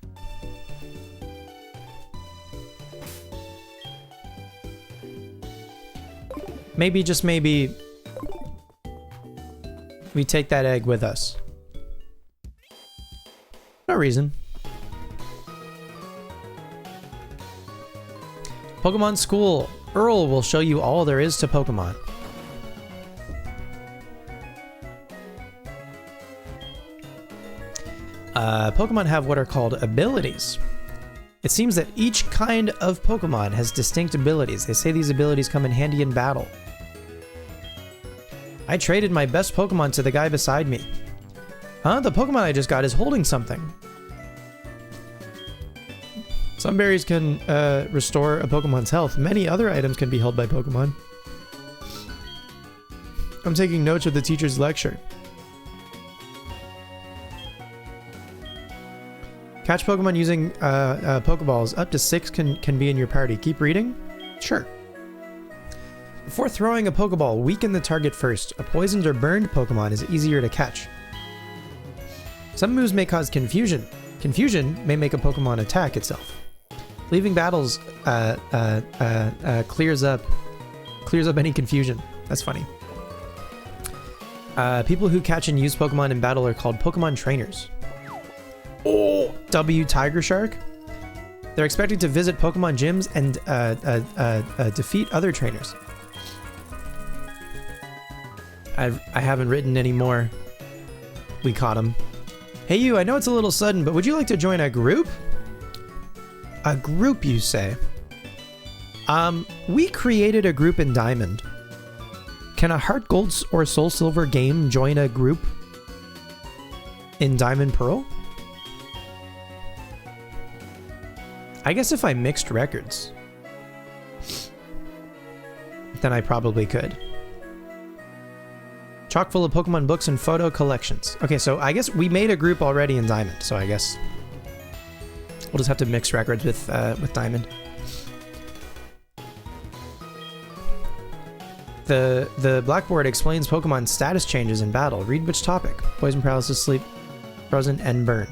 Maybe, just maybe, we take that egg with us. No reason. Pokemon School. Earl will show you all there is to Pokemon. Pokemon have what are called abilities. It seems that each kind of Pokemon has distinct abilities. They say these abilities come in handy in battle. I traded my best Pokemon to the guy beside me. Huh? The Pokemon I just got is holding something. Some berries can restore a Pokemon's health. Many other items can be held by Pokemon. I'm taking notes of the teacher's lecture. Catch Pokemon using Pokeballs. Up to 6 can be in your party. Keep reading? Sure. Before throwing a Pokeball, weaken the target first. A poisoned or burned Pokemon is easier to catch. Some moves may cause confusion. Confusion may make a Pokemon attack itself. Leaving battles clears up any confusion. That's funny. People who catch and use Pokemon in battle are called Pokemon trainers. Oh, W Tiger Shark. They're expected to visit Pokemon gyms and defeat other trainers. I haven't written any more. We caught him. Hey you, I know it's a little sudden, but would you like to join a group? A group, you say? We created a group in Diamond. Can a HeartGold or Soul Silver game join a group? in Diamond Pearl? I guess if I mixed records, then I probably could. Chock full of Pokemon books and photo collections. Okay, so I guess we made a group already in Diamond, so I guess we'll just have to mix records with Diamond. The blackboard explains Pokemon status changes in battle. Read which topic. Poison, paralysis, sleep, frozen, and burn.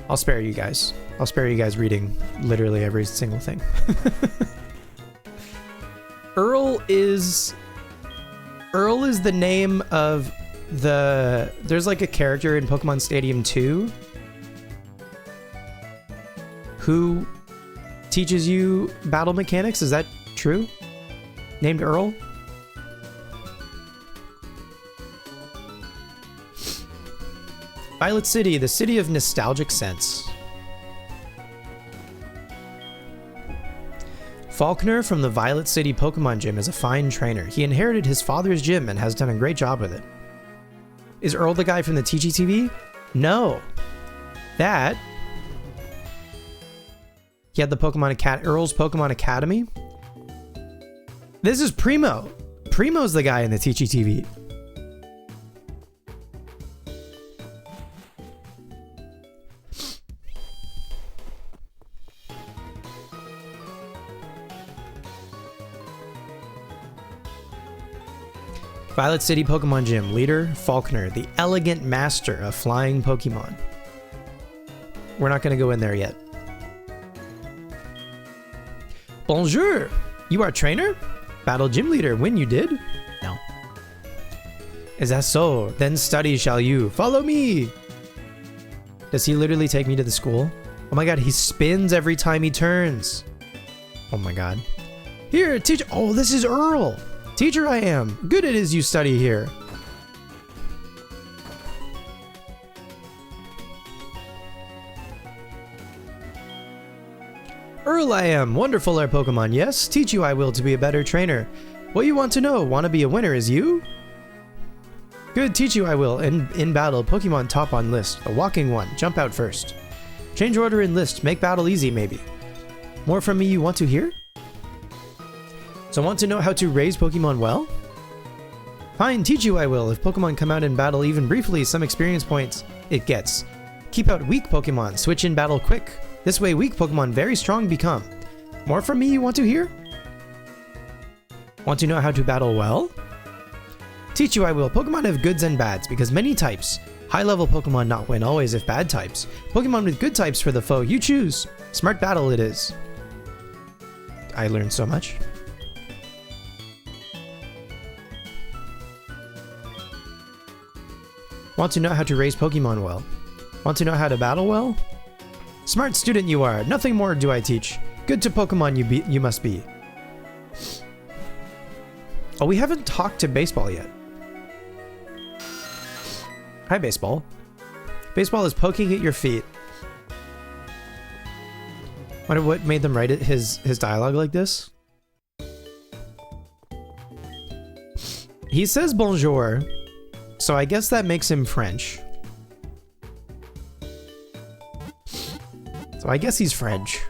I'll spare you guys. I'll spare you guys reading literally every single thing. Earl is the name of there's like a character in Pokemon Stadium 2 who teaches you battle mechanics. Is that true? Named Earl? Violet City, the city of nostalgic scents. Faulkner from the Violet City Pokemon Gym is a fine trainer. He inherited his father's gym and has done a great job with it. Is Earl the guy from the TGTV? No. That... He had the Earl's Pokemon Academy? This is Primo. Primo's the guy in the TGTV. Violet City Pokemon Gym leader, Faulkner, the elegant master of flying Pokemon. We're not going to go in there yet. Bonjour! You are trainer? Battle gym leader, when you did? No. Is that so? Then study shall you. Follow me! Does he literally take me to the school? Oh my god, he spins every time he turns. Oh my god. Here, teach. Oh, this is Earl! Teacher I am. Good it is you study here. Earl I am. Wonderful are Pokemon, yes? Teach you I will to be a better trainer. What you want to know? Want to be a winner is you? Good, teach you I will. In battle, Pokemon top on list. The walking one. Jump out first. Change order in list. Make battle easy, maybe. More from me you want to hear? So want to know how to raise Pokemon well? Fine, teach you I will. If Pokemon come out in battle even briefly, some experience points it gets. Keep out weak Pokemon, switch in battle quick. This way weak Pokemon very strong become. More from me you want to hear? Want to know how to battle well? Teach you I will. Pokemon have goods and bads because many types. High level Pokemon not win always if bad types. Pokemon with good types for the foe you choose. Smart battle it is. I learned so much. Want to know how to raise Pokemon well? Want to know how to battle well? Smart student you are. Nothing more do I teach. Good to Pokemon you must be. Oh, we haven't talked to Baseball yet. Hi, Baseball. Baseball is poking at your feet. Wonder what made them write it, his dialogue like this? He says bonjour. So I guess that makes him French. So I guess he's French.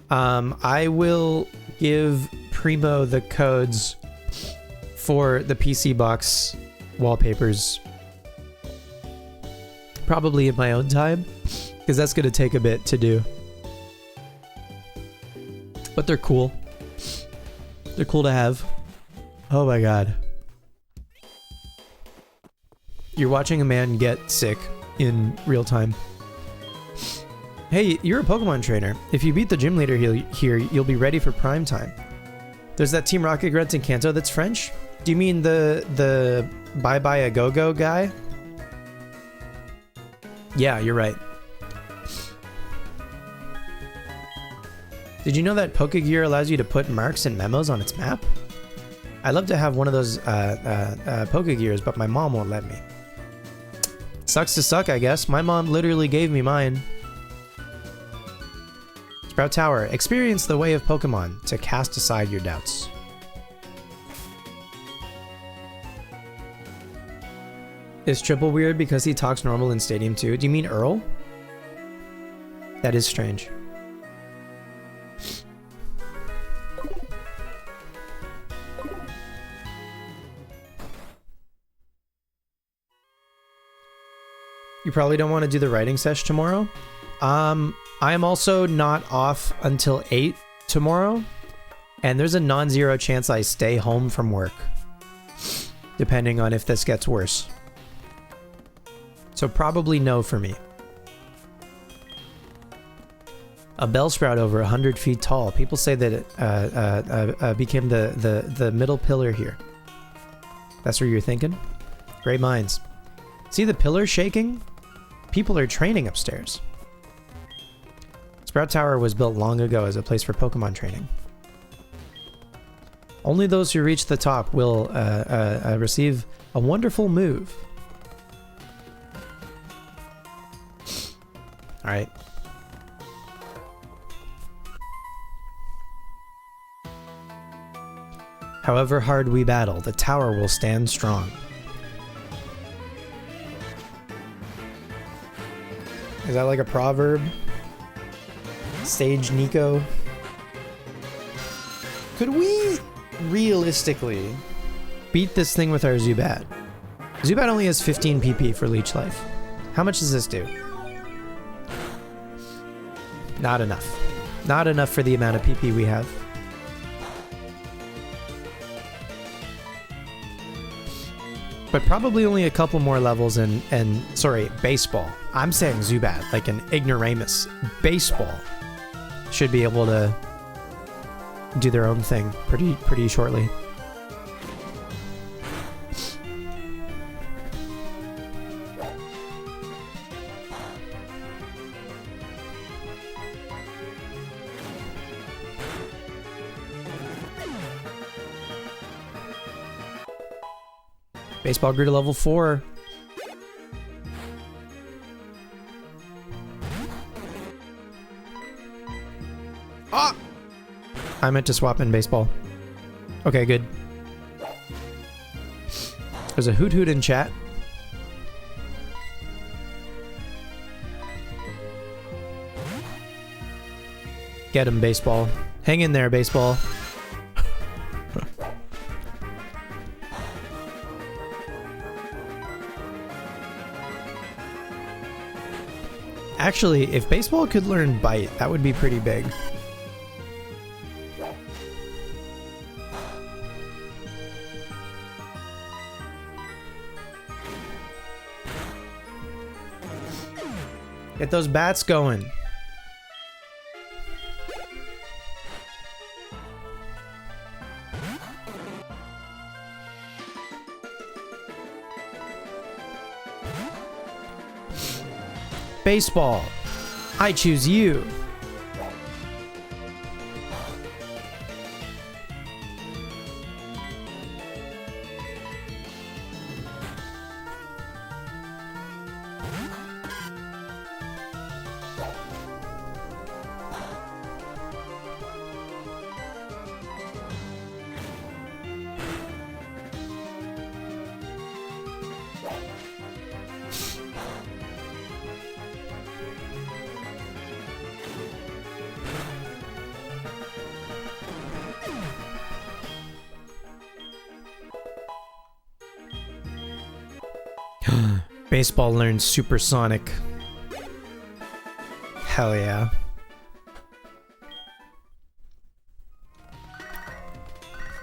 I will give Primo the codes for the PC box wallpapers. Probably in my own time, because that's going to take a bit to do. But they're cool. They're cool to have. Oh my god. You're watching a man get sick in real time. Hey, you're a Pokemon trainer. If you beat the gym leader here, you'll be ready for prime time. There's that Team Rocket Grunt in Kanto that's French? Do you mean the Bye Bye a Go-Go guy? Yeah, you're right. Did you know that Pokegear allows you to put marks and memos on its map? I'd love to have one of those Pokegears, but my mom won't let me. Sucks to suck, I guess. My mom literally gave me mine. Sprout Tower. Experience the way of Pokemon to cast aside your doubts. Is Triple weird because he talks normal in Stadium 2? Do you mean Earl? That is strange. You probably don't want to do the writing sesh tomorrow. I am also not off until 8 tomorrow, and there's a non-zero chance I stay home from work, depending on if this gets worse. So probably no for me. A Bellsprout over 100 feet tall. People say that it became the middle pillar here. That's what you're thinking? Great minds. See the pillar shaking? People are training upstairs. Sprout Tower was built long ago as a place for Pokemon training. Only those who reach the top will receive a wonderful move. Alright. However hard we battle, the tower will stand strong. Is that like a proverb? Sage Nico. Could we realistically beat this thing with our Zubat? Zubat only has 15 PP for Leech Life. How much does this do? Not enough. Not enough for the amount of PP we have. But probably only a couple more levels and sorry, baseball. I'm saying Zubat, like an ignoramus. Baseball should be able to do their own thing pretty shortly. Baseball grew to level 4. Ah! I meant to swap in baseball. Okay, good. There's a hoot hoot in chat. Get him, baseball. Hang in there, baseball. Actually, if baseball could learn bite, that would be pretty big. Get those bats going. Baseball, I choose you. Baseball learns supersonic. Hell yeah.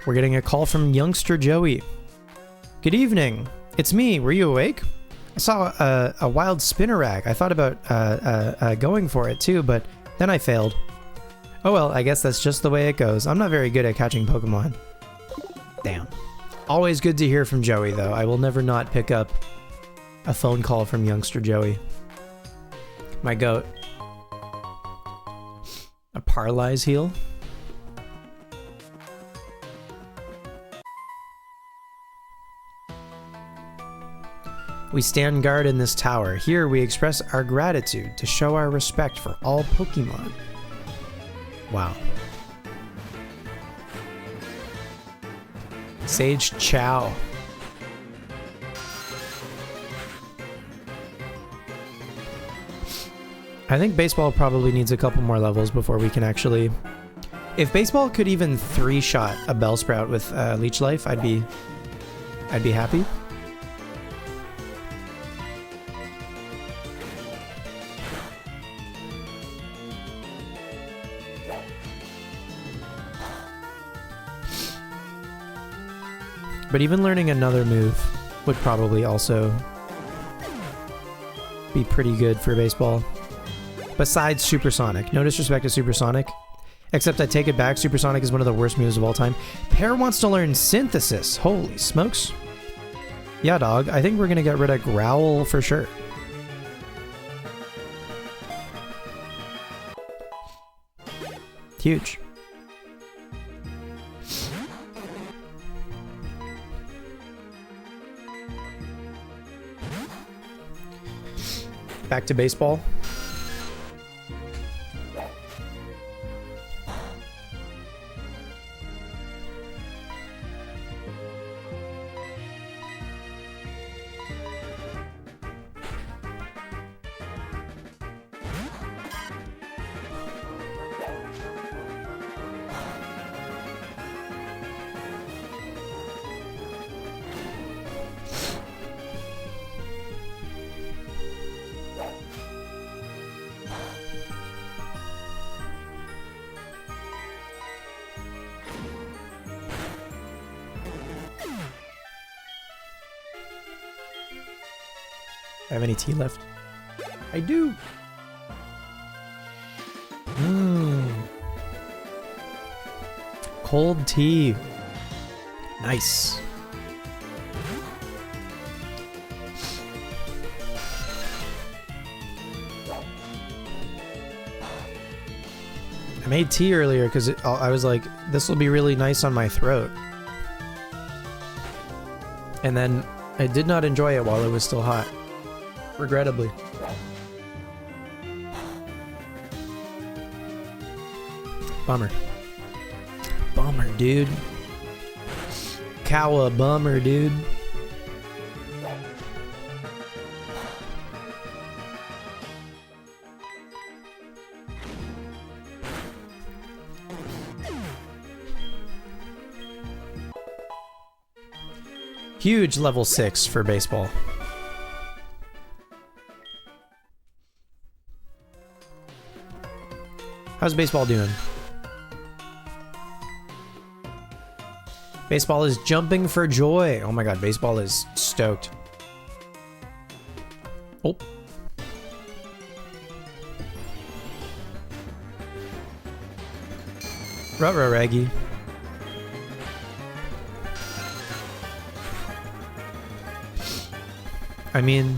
We're getting a call from youngster Joey. Good evening. It's me. Were you awake? I saw a wild Spinnerack. I thought about going for it too, but then I failed. Oh well, I guess that's just the way it goes. I'm not very good at catching Pokemon. Damn. Always good to hear from Joey, though. I will never not pick up a phone call from youngster Joey. My goat. A Paralyze heal? We stand guard in this tower. Here we express our gratitude to show our respect for all Pokemon. Wow. Sage Chow. I think baseball probably needs a couple more levels before we can actually... If baseball could even 3-shot a Bellsprout with Leech Life, I'd be happy. But even learning another move would probably also be pretty good for baseball. Besides Supersonic. No disrespect to Supersonic. Except I take it back, Supersonic is one of the worst moves of all time. Pear wants to learn Synthesis. Holy smokes. Yeah, dog. I think we're going to get rid of Growl for sure. Huge. Back to baseball. I have any tea left? I do. Cold tea. Nice. I made tea earlier because I was like, this will be really nice on my throat. And then I did not enjoy it while it was still hot. Regrettably. Bummer. Bummer, dude. Cowa bummer, dude. Huge level 6 for baseball. How's baseball doing? Baseball is jumping for joy. Oh my god, baseball is stoked. Oh. Ruh-roh, Reggie. I mean...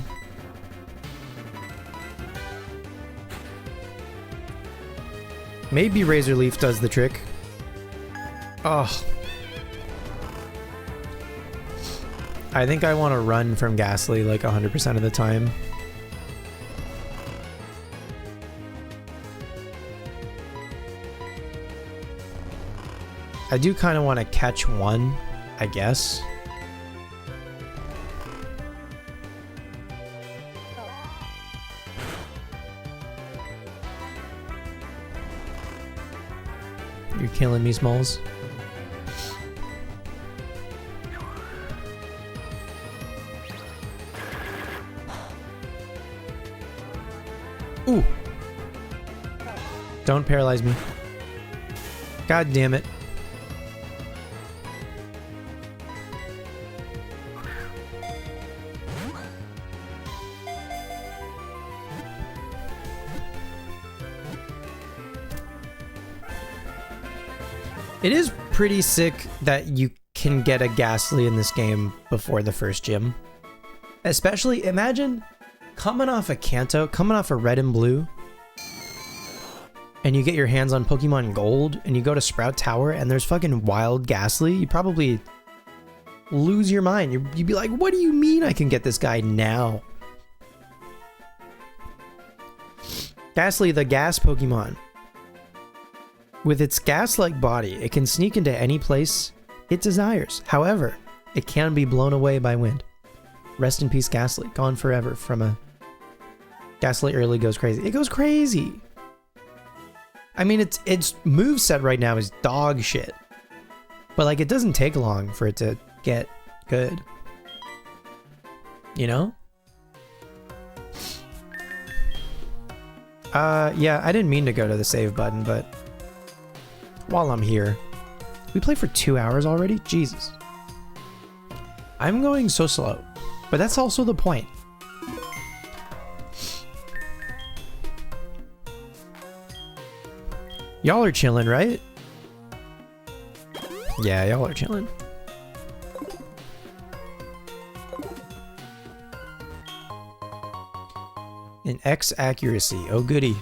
maybe Razor Leaf does the trick. Oh. I think I want to run from Ghastly like 100% of the time. I do kind of want to catch one, I guess. You're killing me, Smalls. Ooh. Don't paralyze me. God damn it. It is pretty sick that you can get a Ghastly in this game before the first gym. Especially, imagine coming off a Kanto, coming off a red and blue, and you get your hands on Pokemon Gold, and you go to Sprout Tower, and there's fucking wild Ghastly. You probably lose your mind. You'd be like, what do you mean I can get this guy now? Ghastly, the gas Pokemon. With its gas-like body, it can sneak into any place it desires. However, it can be blown away by wind. Rest in peace, Ghastly. Gone forever from a... Ghastly early goes crazy. It goes crazy! I mean, its moveset right now is dog shit. But, like, it doesn't take long for it to get good. You know? Yeah, I didn't mean to go to the save button, but... While I'm here... We played for 2 hours already? Jesus. I'm going so slow. But that's also the point. Y'all are chilling, right? Yeah, y'all are chilling. An X accuracy. Oh, goody.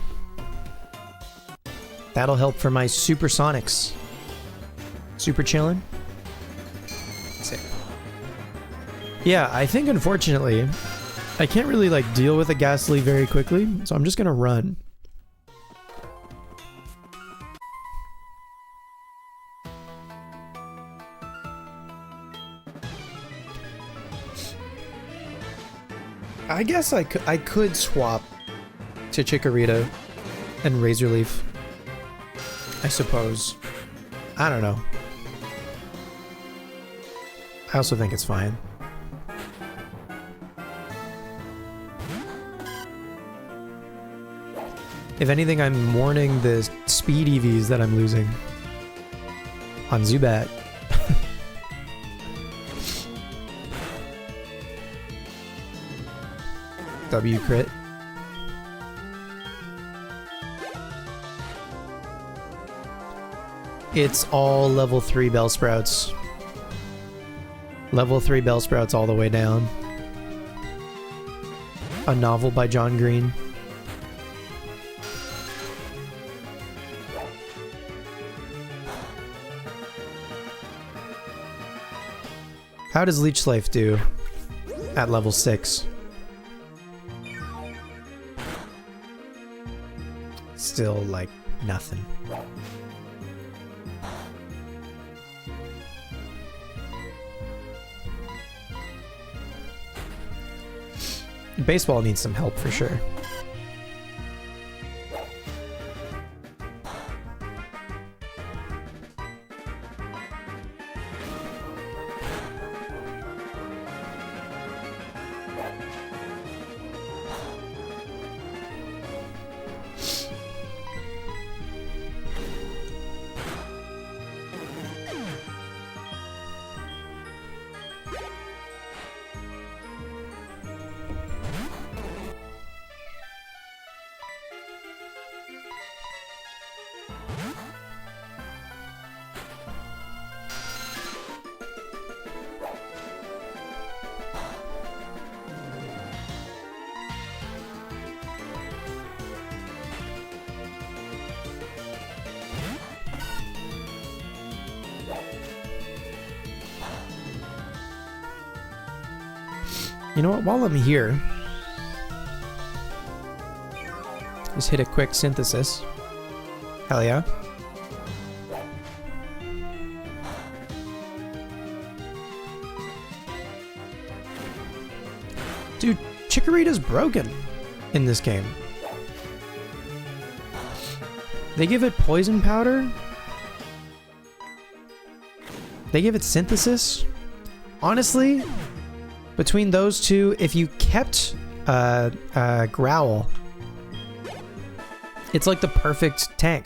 That'll help for my supersonics. Super chillin'? Sick. Yeah, I think unfortunately, I can't really like deal with a Ghastly very quickly, so I'm just gonna run. I guess I could swap to Chikorita and Razor Leaf. I suppose. I don't know. I also think it's fine. If anything, I'm mourning the speed EVs that I'm losing on Zubat. W crit. It's all level 3 Bellsprouts. Level 3 Bellsprouts all the way down. A novel by John Green. How does Leech Life do at level 6? Still like nothing. Baseball needs some help for sure. You know what, while I'm here, just hit a quick synthesis. Hell yeah. Dude, Chikorita's broken in this game. They give it poison powder. They give it synthesis. Honestly, between those two, if you kept Growl, it's like the perfect tank.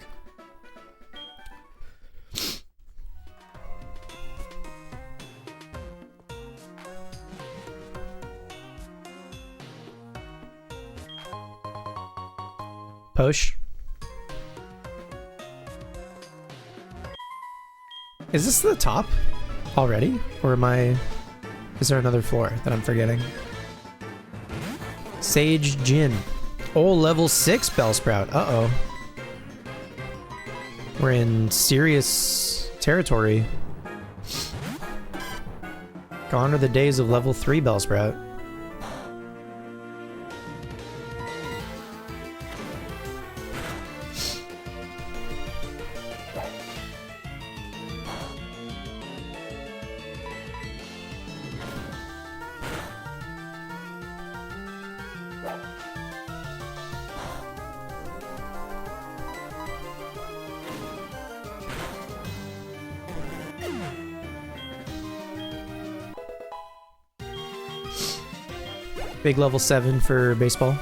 Posh. Is this the top already? Or am I... Is there another floor that I'm forgetting? Sage Jin. Oh, level 6 Bellsprout. Uh-oh. We're in serious territory. Gone are the days of level 3 Bellsprout. Big level 7 for baseball.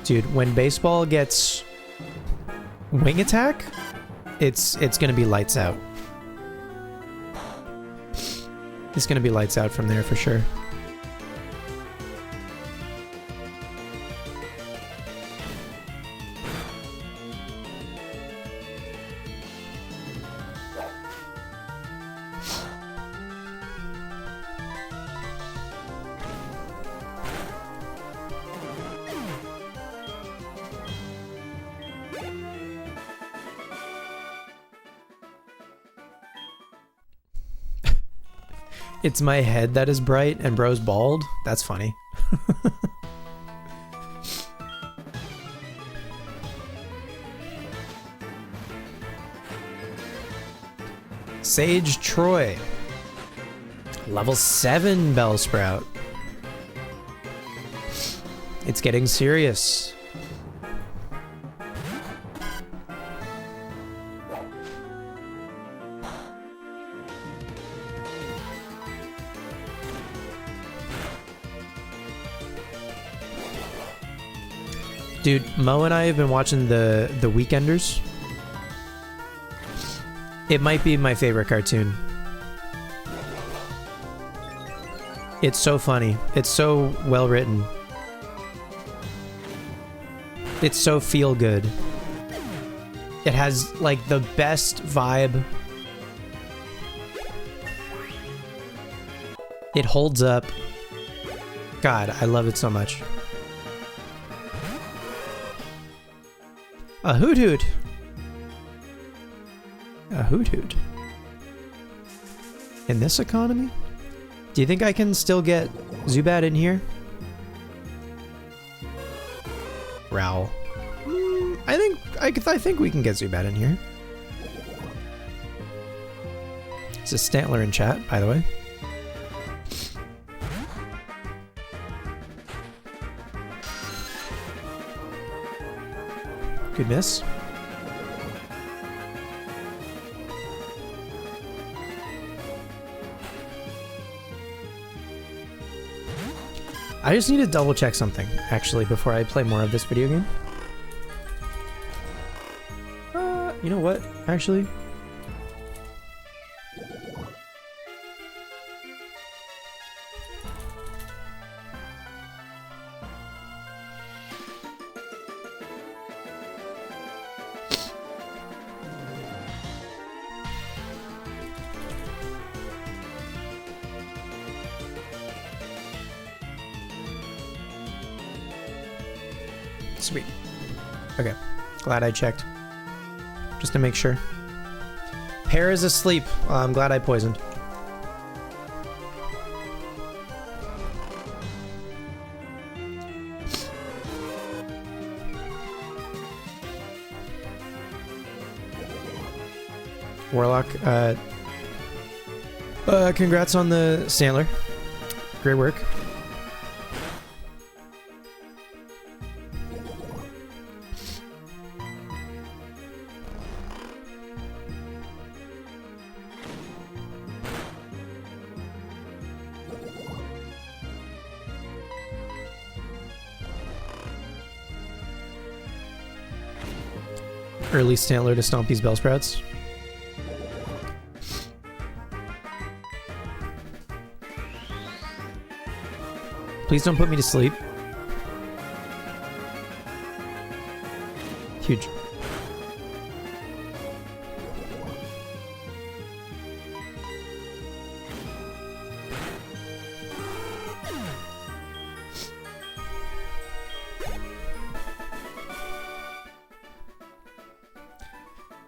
Dude, when baseball gets wing attack, it's gonna be lights out. It's gonna be lights out from there for sure. It's my head that is bright and bro's bald. That's funny. Sage Troy. Level 7 Bellsprout. It's getting serious. Dude, Mo and I have been watching the Weekenders. It might be my favorite cartoon. It's so funny. It's so well written. It's so feel good. It has like the best vibe. It holds up. God, I love it so much. A hoot hoot. A hoot hoot. In this economy? Do you think I can still get Zubat in here? Growl. I think we can get Zubat in here. It's a Stantler in chat, by the way. Good miss. I just need to double check something, actually, before I play more of this video game. You know what, actually? Sweet. Okay. Glad I checked. Just to make sure. Pear is asleep. I'm glad I poisoned. Warlock, congrats on the Stantler. Great work. Early Stantler to stomp these Bellsprouts. Please don't put me to sleep. Huge.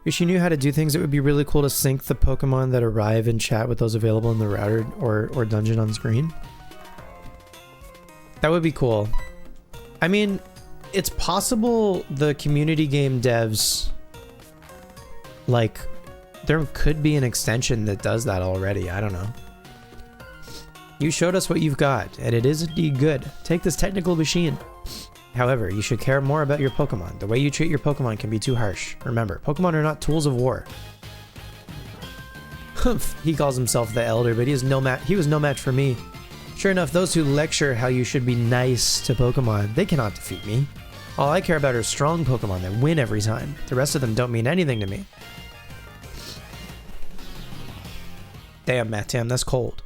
If you knew how to do things, it would be really cool to sync the Pokemon that arrive in chat with those available in the router or dungeon on screen. That would be cool. I mean, it's possible the community game devs, like, There could be an extension that does that already. I don't know. You showed us what you've got, and it is indeed good. Take this technical machine. However, you should care more about your Pokemon. The way you treat your Pokemon can be too harsh. Remember, Pokemon are not tools of war. Humph, he calls himself the Elder, but he was no match for me. Sure enough, those who lecture how you should be nice to Pokemon, they cannot defeat me. All I care about are strong Pokemon that win every time. The rest of them don't mean anything to me. Damn, Matt Tam, that's cold.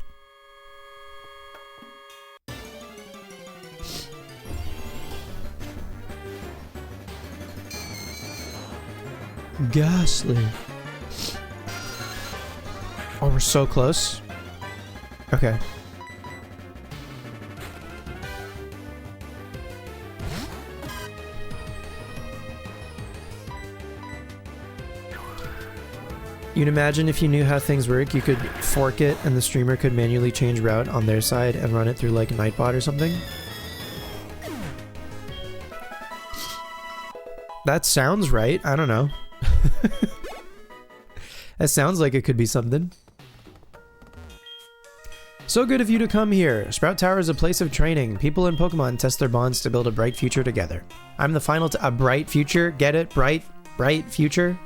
Ghastly. Oh, we're so close. Okay. You'd imagine if you knew how things work, you could fork it and the streamer could manually change route on their side and run it through like Nightbot or something. That sounds right. I don't know. That sounds like it could be something. So good of you to come here. Sprout Tower is a place of training. People in Pokemon test their bonds to build a bright future together. I'm the final a bright future? Get it? Bright future?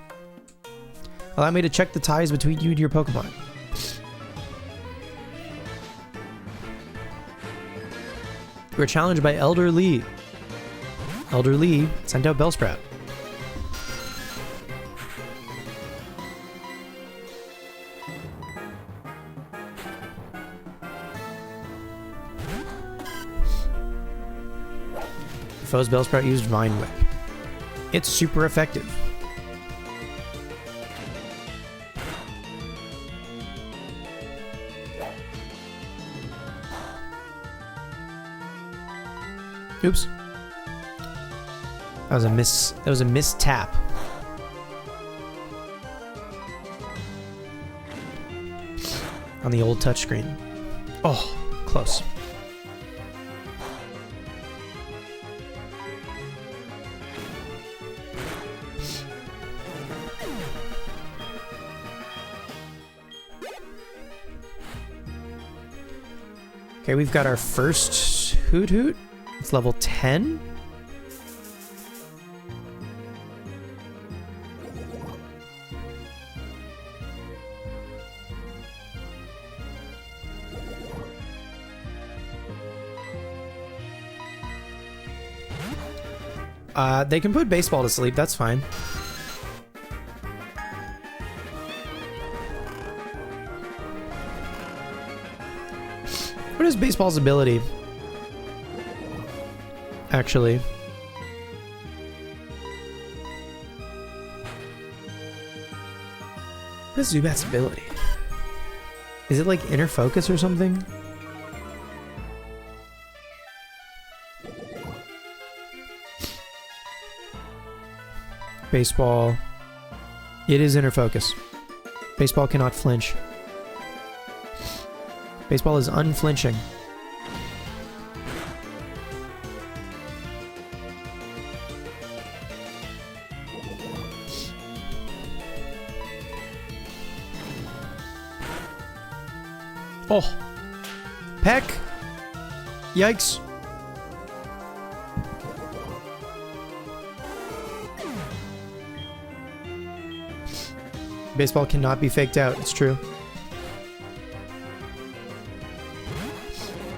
Allow me to check the ties between you and your Pokemon. You were challenged by Elder Lee. Elder Lee sent out Bellsprout. Foe's Bellsprout used Vine Whip. It's super effective. Oops. That was a mistap. On the old touchscreen. Oh, close. Okay, we've got our first Hoot. It's level 10. They can put baseball to sleep, that's fine. What is baseball's ability? Actually. What is Zubat's ability? Is it like inner focus or something? Baseball. It is inner focus. Baseball cannot flinch. Baseball is unflinching. Oh. Peck. Yikes. Baseball cannot be faked out, it's true.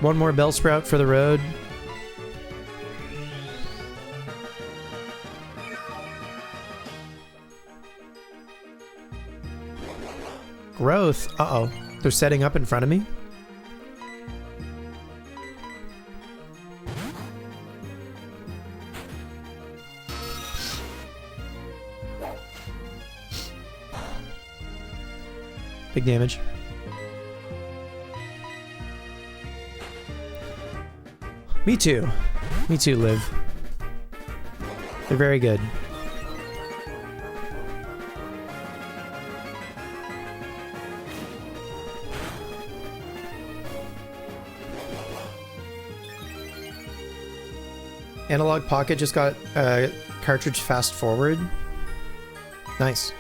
One more Bellsprout for the road. Growth. Uh-oh. They're setting up in front of me? Big damage. Me too. Me too, Liv. They're very good. Analog Pocket just got cartridge fast forward. Nice.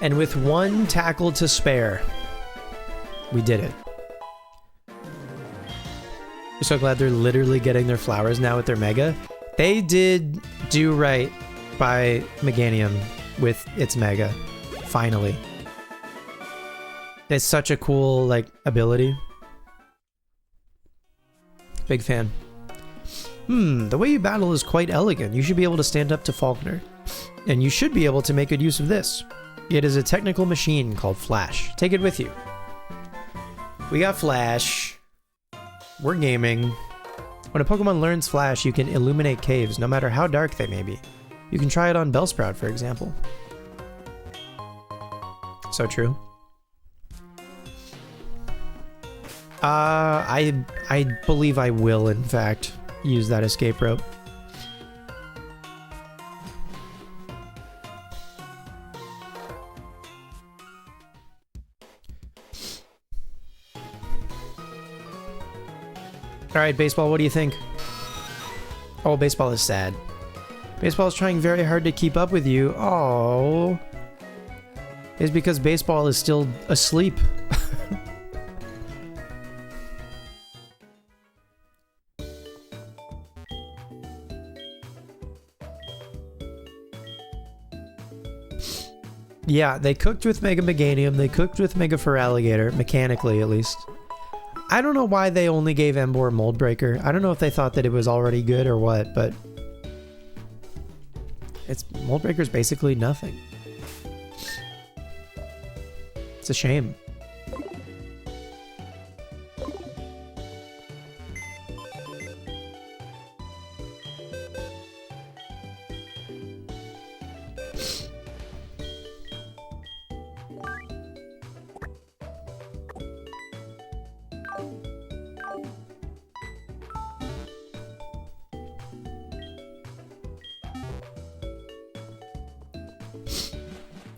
And with one tackle to spare, we did it. I'm so glad they're literally getting their flowers now with their Mega. They did do right by Meganium with its Mega, finally. It's such a cool, like, ability. Big fan. The way you battle is quite elegant. You should be able to stand up to Faulkner. And you should be able to make good use of this. It is a technical machine called Flash. Take it with you. We got Flash. We're gaming. When a Pokemon learns Flash, you can illuminate caves, no matter how dark they may be. You can try it on Bellsprout, for example. So true. I believe I will, in fact, use that escape rope. Alright, Baseball, what do you think? Oh, Baseball is sad. Baseball is trying very hard to keep up with you. Oh, it's because Baseball is still asleep. Yeah, they cooked with Mega Meganium, they cooked with Mega Feraligatr, mechanically at least. I don't know why they only gave Emboar Mold Breaker. I don't know if they thought that it was already good or what, but Mold Breaker's basically nothing. It's a shame.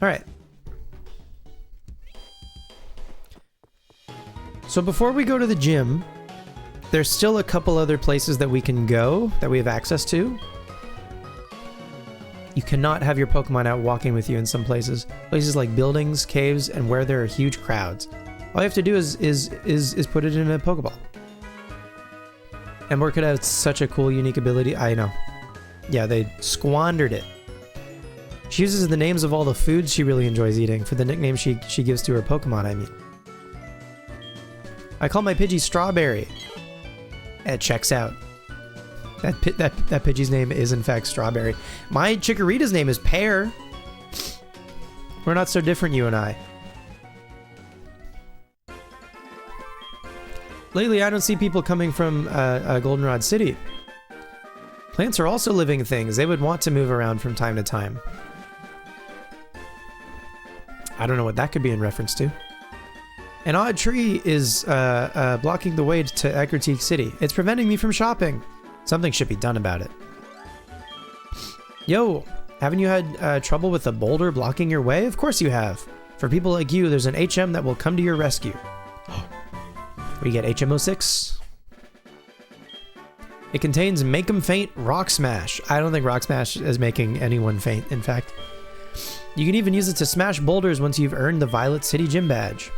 All right. So before we go to the gym, there's still a couple other places that we can go that we have access to. You cannot have your Pokemon out walking with you in some places. Places like buildings, caves, and where there are huge crowds. All you have to do is put it in a Pokeball. Emboar could have such a cool, unique ability. I know. Yeah, they squandered it. She uses the names of all the foods she really enjoys eating for the nickname she gives to her Pokemon, I mean. I call my Pidgey Strawberry. It checks out. That Pidgey's name is in fact Strawberry. My Chikorita's name is Pear. We're not so different, you and I. Lately, I don't see people coming from Goldenrod City. Plants are also living things. They would want to move around from time to time. I don't know what that could be in reference to. An odd tree is blocking the way to Ecruteak City. It's preventing me from shopping. Something should be done about it. Yo, haven't you had trouble with a boulder blocking your way? Of course you have. For people like you, there's an HM that will come to your rescue. We get HM06. It contains Make 'em Faint Rock Smash. I don't think Rock Smash is making anyone faint, in fact. You can even use it to smash boulders once you've earned the Violet City Gym Badge.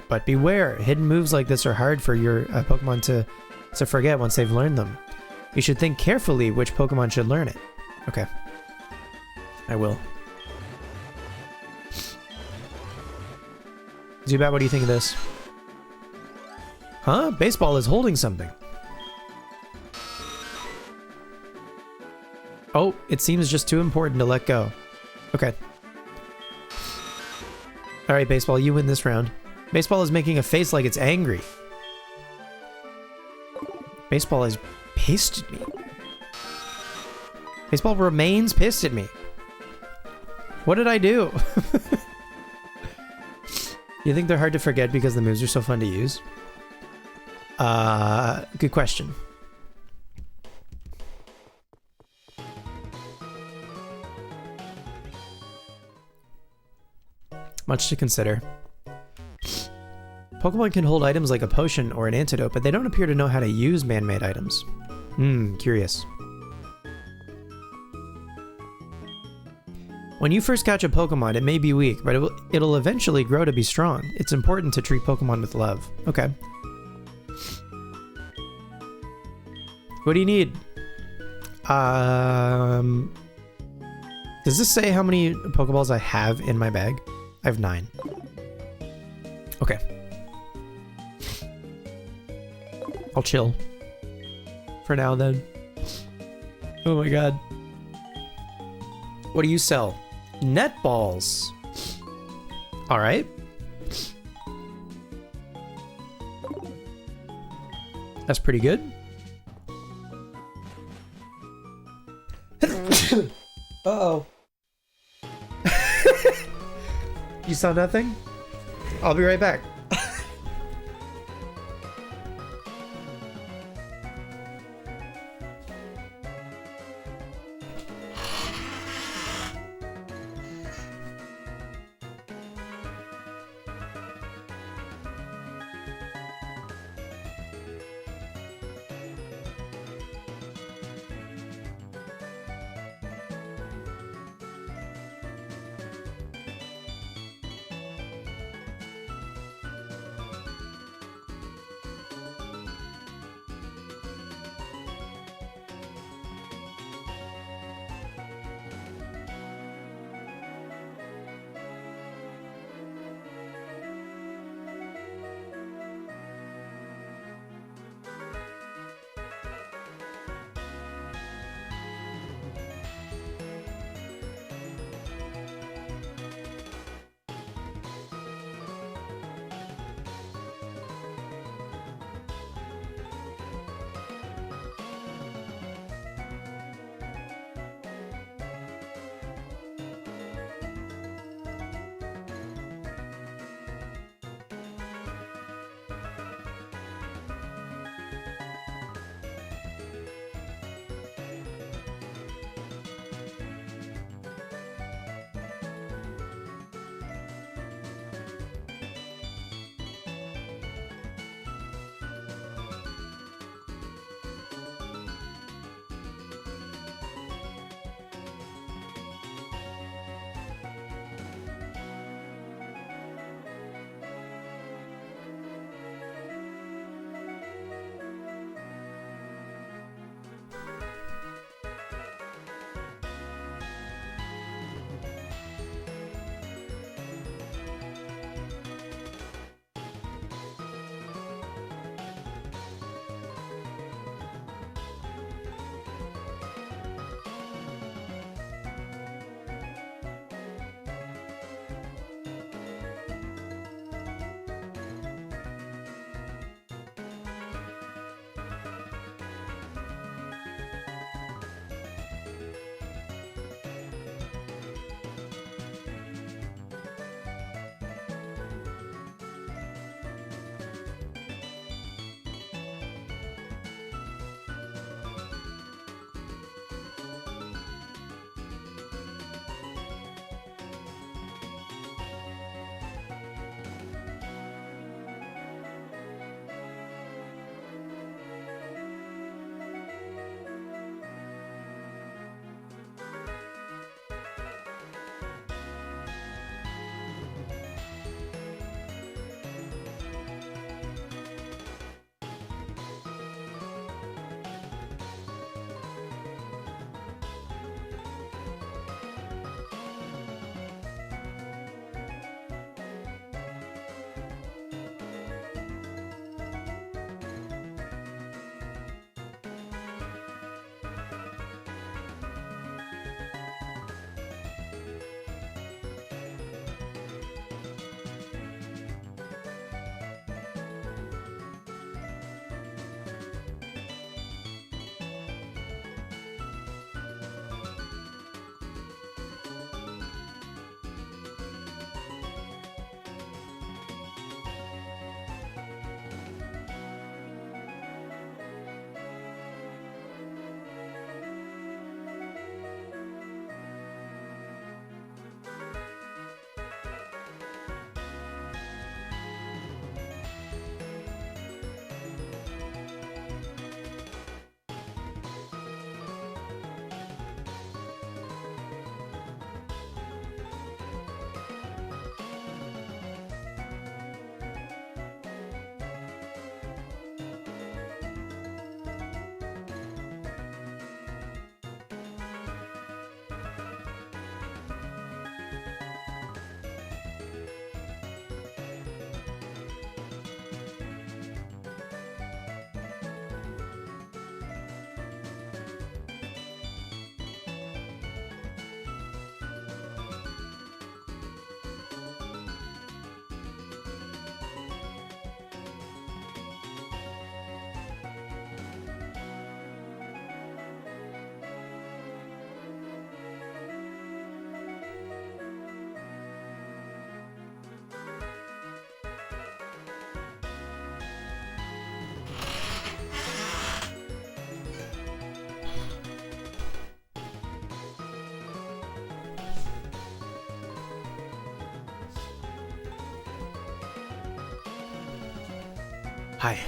But beware, hidden moves like this are hard for your Pokemon to forget once they've learned them. You should think carefully which Pokemon should learn it. Okay. I will. Zubat, what do you think of this? Huh? Baseball is holding something. Oh, it seems just too important to let go. Okay. Alright, Baseball, you win this round. Baseball is making a face like it's angry. Baseball is pissed at me. Baseball remains pissed at me. What did I do? You think they're hard to forget because the moves are so fun to use? Good question. Much to consider. Pokemon can hold items like a potion or an antidote, but they don't appear to know how to use man-made items. Curious. When you first catch a Pokemon, it may be weak, but it'll eventually grow to be strong. It's important to treat Pokemon with love. Okay. What do you need? Does this say how many Pokeballs I have in my bag? I have 9. Okay. I'll chill. For now, then. Oh my god. What do you sell? Netballs. Alright. That's pretty good. Uh-oh. You saw nothing? I'll be right back. Hi.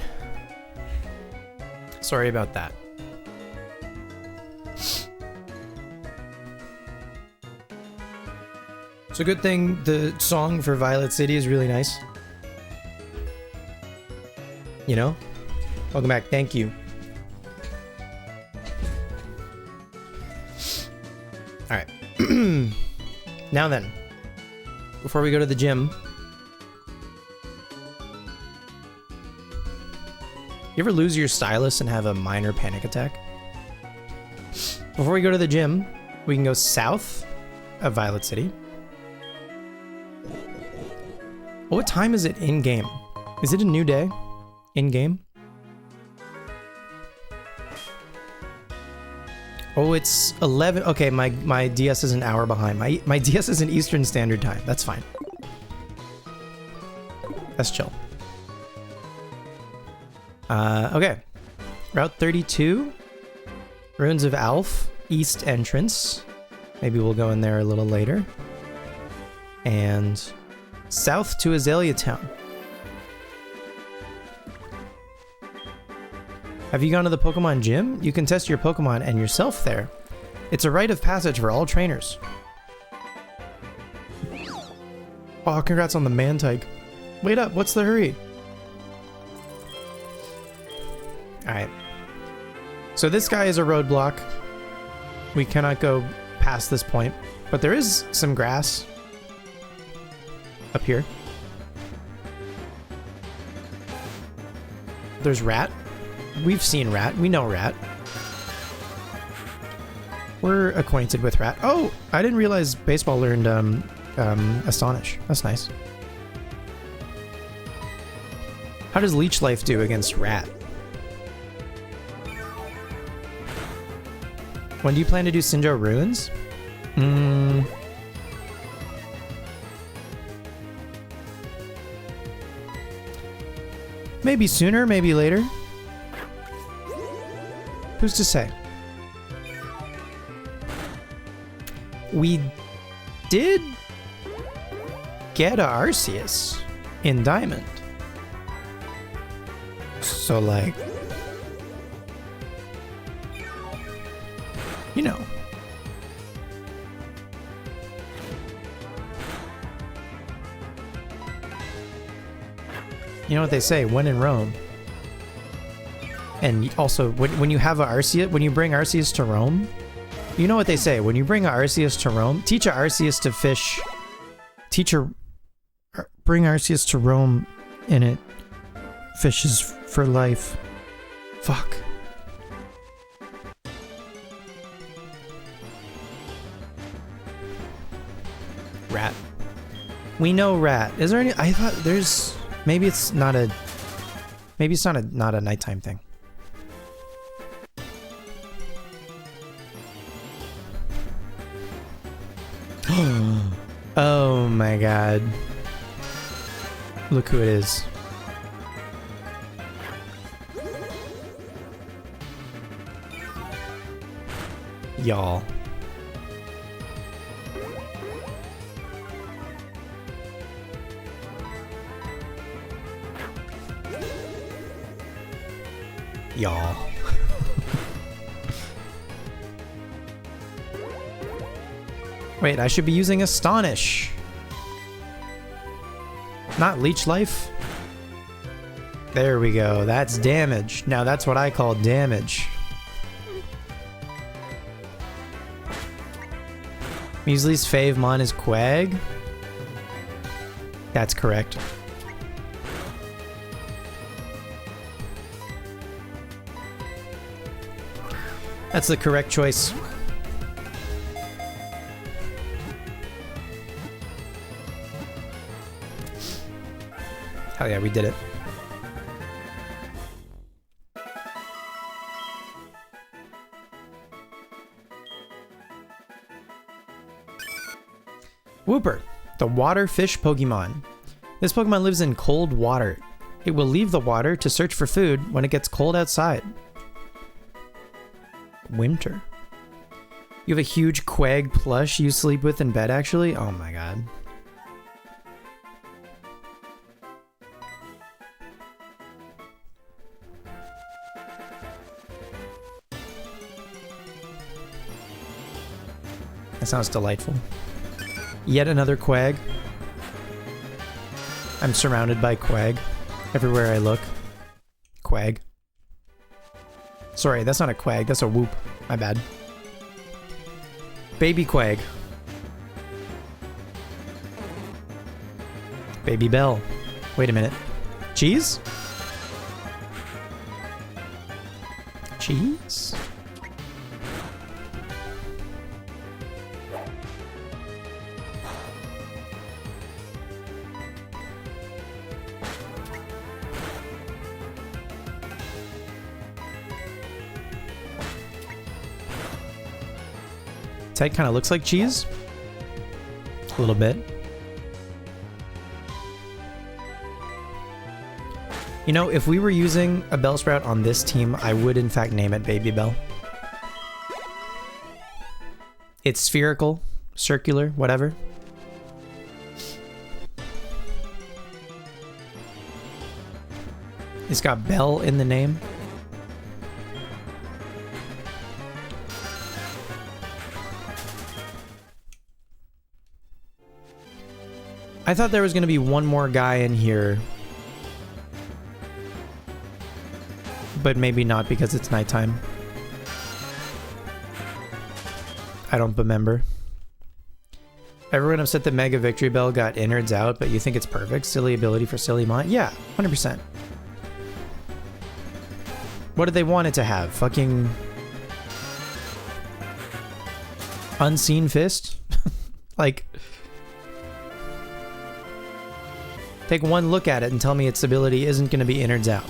Sorry about that. It's a good thing the song for Violet City is really nice. You know? Welcome back. Thank you. Alright. Now then. Before we go to the gym. You ever lose your stylus and have a minor panic attack? Before we go to the gym, we can go south of Violet City. What time is it in-game? Is it a new day? In-game? Oh, it's 11. Okay, my DS is an hour behind. My DS is in Eastern Standard Time. That's fine. That's chill. Okay. Route 32. Ruins of Alf. East entrance. Maybe we'll go in there a little later. And south to Azalea Town. Have you gone to the Pokemon Gym? You can test your Pokemon and yourself there. It's a rite of passage for all trainers. Oh, congrats on the Mantike. Wait up, what's the hurry? Alright. So this guy is a roadblock. We cannot go past this point. But there is some grass up here. There's Rat. We've seen Rat. We know Rat. We're acquainted with Rat. Oh, I didn't realize Baseball learned Astonish. That's nice. How does Leech Life do against Rat? When do you plan to do Sinjo Ruins? Maybe sooner, maybe later. Who's to say? We did get a Arceus in Diamond. So, like, you know. You know what they say, when in Rome. And also, when you have a Arceus, when you bring Arceus to Rome, you know what they say, when you bring a Arceus to Rome, teach a Arceus to fish, bring Arceus to Rome, and it fishes for life. Fuck. Rat. We know Rat. Is there any, I thought there's, maybe it's not a nighttime thing. Oh my god. Look who it is. Y'all. Y'all. Wait, I should be using Astonish. Not Leech Life. There we go. That's damage. Now that's what I call damage. Muesli's Favemon is Quag. That's correct. That's the correct choice. Hell yeah, we did it. Wooper, the water fish Pokemon. This Pokemon lives in cold water. It will leave the water to search for food when it gets cold outside. Winter. You have a huge Quag plush you sleep with in bed, actually? Oh my god. That sounds delightful. Yet another quag. I'm surrounded by quag. Everywhere I look. Quag. Sorry, that's not a quag, that's a whoop. My bad. Baby quag. Baby bell. Wait a minute. Cheese? Cheese? Ted kind of looks like cheese. A little bit. You know, if we were using a Bellsprout on this team, I would in fact name it Baby Bell. It's spherical, circular, whatever. It's got Bell in the name. I thought there was going to be one more guy in here. But maybe not because it's nighttime. I don't remember. Everyone upset that Mega Victory Bell got innards out, but you think it's perfect? Silly ability for silly mon? Yeah, 100%. What did they want it to have? Fucking... Unseen Fist? Like... Take one look at it and tell me its ability isn't going to be innards out.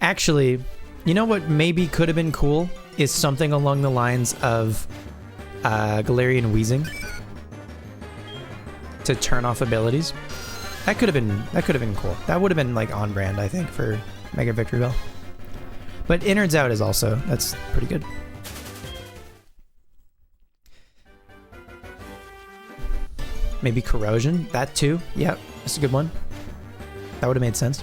Actually, you know what maybe could have been cool? Is something along the lines of Galarian Wheezing to turn off abilities. That could have been cool. That would have been like on brand, I think, for Mega Victory Bell. But innards out is also, that's pretty good. Maybe corrosion, that too. Yep, that's a good one. That would have made sense.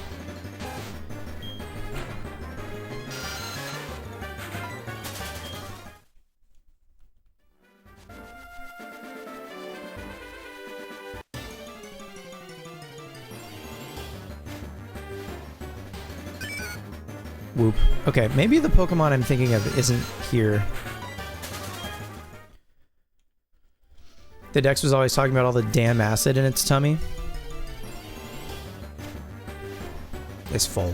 Whoop. Okay, maybe the Pokemon I'm thinking of isn't here. The Dex was always talking about all the damn acid in its tummy. It's full.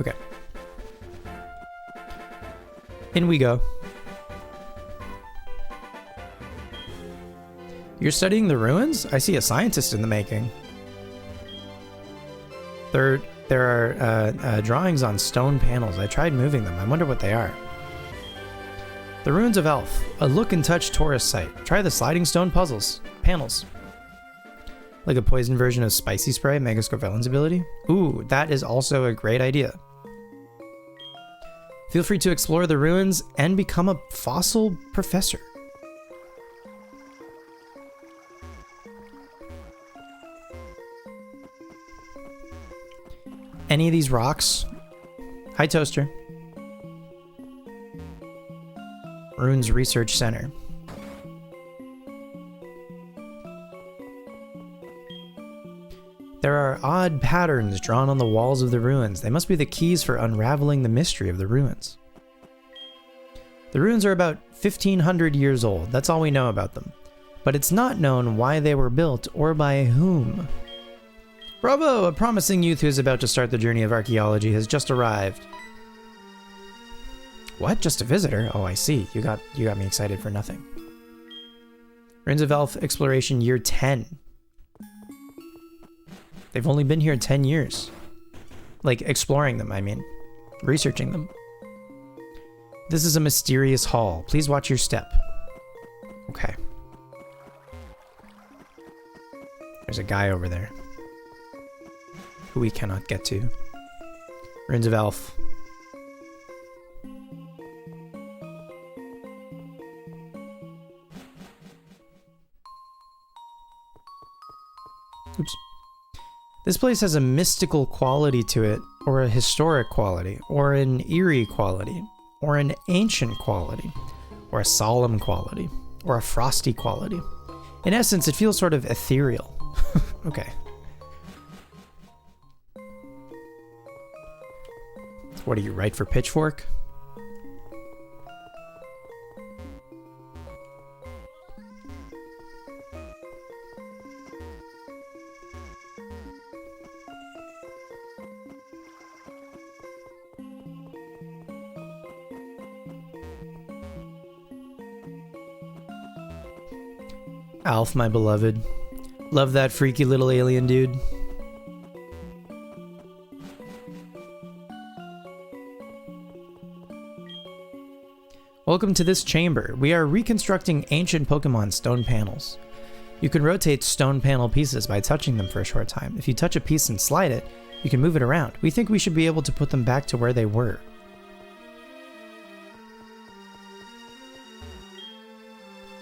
Okay. In we go. You're studying the ruins? I see a scientist in the making. There are drawings on stone panels. I tried moving them. I wonder what they are. The Ruins of Elf. A look and touch tourist site. Try the sliding stone panels. Like a poison version of Spicy Spray, Mega Scorvelon's ability. Ooh, that is also a great idea. Feel free to explore the ruins and become a fossil professor. Any of these rocks? Hi, Toaster. Ruins Research Center. There are odd patterns drawn on the walls of the ruins. They must be the keys for unraveling the mystery of the ruins. The ruins are about 1,500 years old. That's all we know about them. But it's not known why they were built or by whom. Bravo! A promising youth who is about to start the journey of archaeology has just arrived. What? Just a visitor? Oh, I see. You got me excited for nothing. Ruins of Elf Exploration Year 10. They've only been here 10 years. Like, exploring them, I mean. Researching them. This is a mysterious hall. Please watch your step. Okay. There's a guy over there. Who we cannot get to. Ruins of Elf. Oops. This place has a mystical quality to it, or a historic quality, or an eerie quality, or an ancient quality, or a solemn quality, or a frosty quality. In essence, it feels sort of ethereal. Okay. What are you, right for Pitchfork? Alf, my beloved. Love that freaky little alien dude. Welcome to this chamber. We are reconstructing ancient Pokemon stone panels. You can rotate stone panel pieces by touching them for a short time. If you touch a piece and slide it, you can move it around. We think we should be able to put them back to where they were.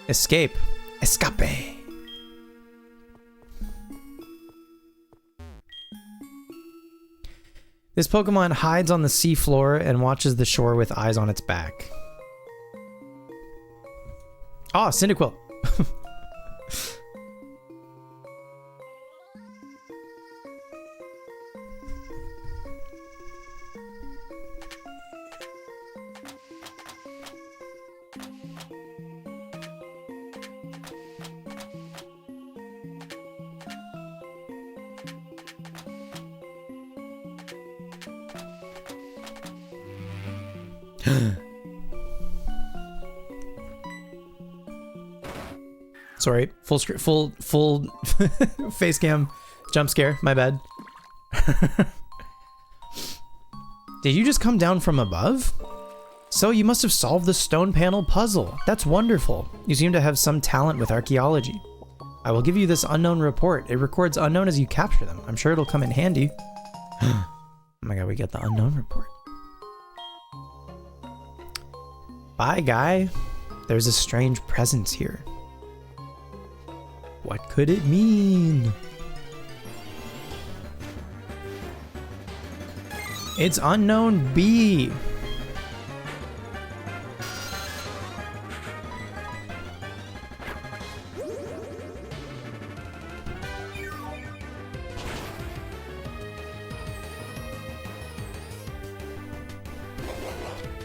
Escape. Escape. This Pokemon hides on the sea floor and watches the shore with eyes on its back. Ah, Cyndaquil. Sorry, full face cam jump scare, my bad. Did you just come down from above? So you must have solved the stone panel puzzle. That's wonderful. You seem to have some talent with archaeology. I will give you this unknown report. It records unknown as you capture them. I'm sure it'll come in handy. Oh my god, we get the unknown report. Bye, guy. There's a strange presence here. What could it mean? It's unknown B.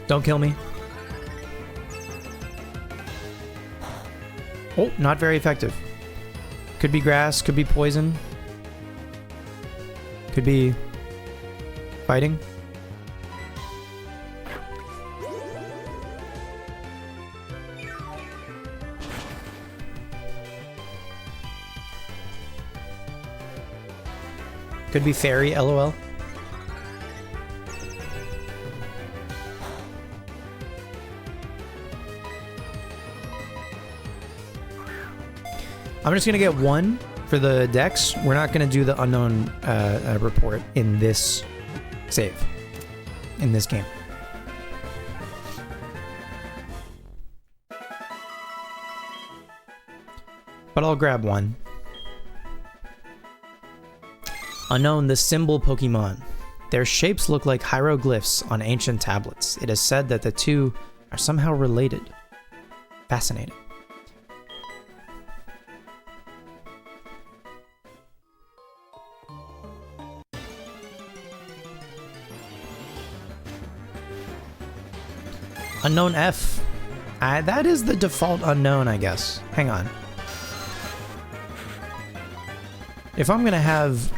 Don't kill me. Oh, not very effective. Could be grass, could be poison. Could be fighting. Could be fairy, LOL. I'm just gonna get one for the dex. We're not gonna do the unknown report in this save, in this game. But I'll grab one. Unknown, the symbol Pokemon. Their shapes look like hieroglyphs on ancient tablets. It is said that the two are somehow related. Fascinating. Unknown F. That is the default unknown, I guess. Hang on. If I'm gonna have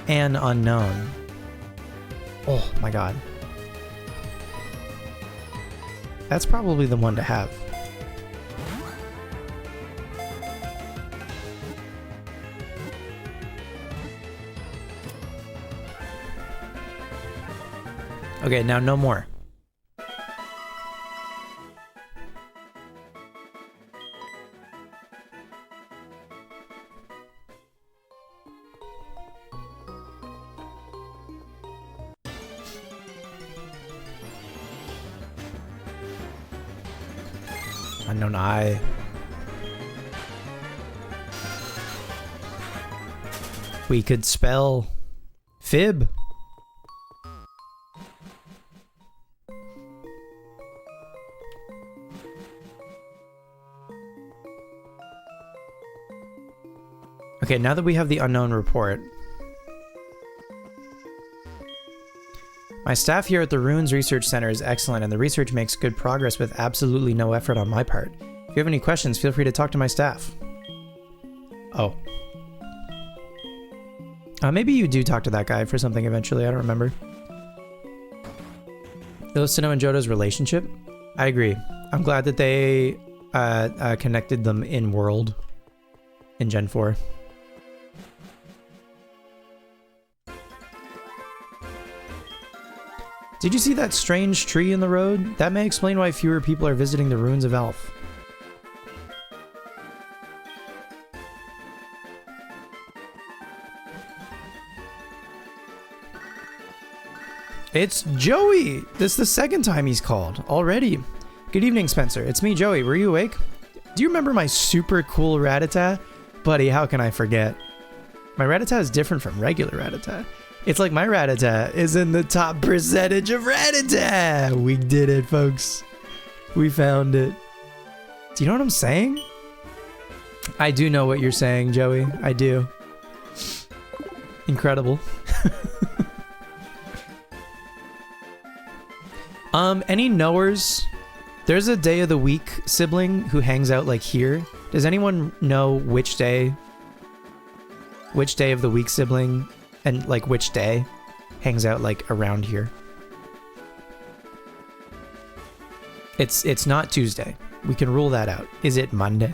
an unknown... Oh my god. That's probably the one to have. Okay, now no more. Unknown eye. We could spell fib. Okay, now that we have the unknown report, my staff here at the Runes Research Center is excellent, and the research makes good progress with absolutely no effort on my part. If you have any questions, feel free to talk to my staff. Oh. Maybe you do talk to that guy for something eventually, I don't remember. Illucino and Jodo's relationship? I agree. I'm glad that they connected them in world in Gen 4. Did you see that strange tree in the road? That may explain why fewer people are visiting the ruins of Elf. It's Joey! This is the second time he's called already. Good evening, Spencer. It's me, Joey. Were you awake? Do you remember my super cool Rattata? Buddy, how can I forget? My Rattata is different from regular Rattata. It's like my Rattata is in the top percentage of Rattata. We did it, folks. We found it. Do you know what I'm saying? I do know what you're saying, Joey. I do. Incredible. Any knowers? There's a day of the week sibling who hangs out like here. Does anyone know which day of the week sibling and like which day hangs out like around here? It's not Tuesday. We can rule that out. Is it Monday?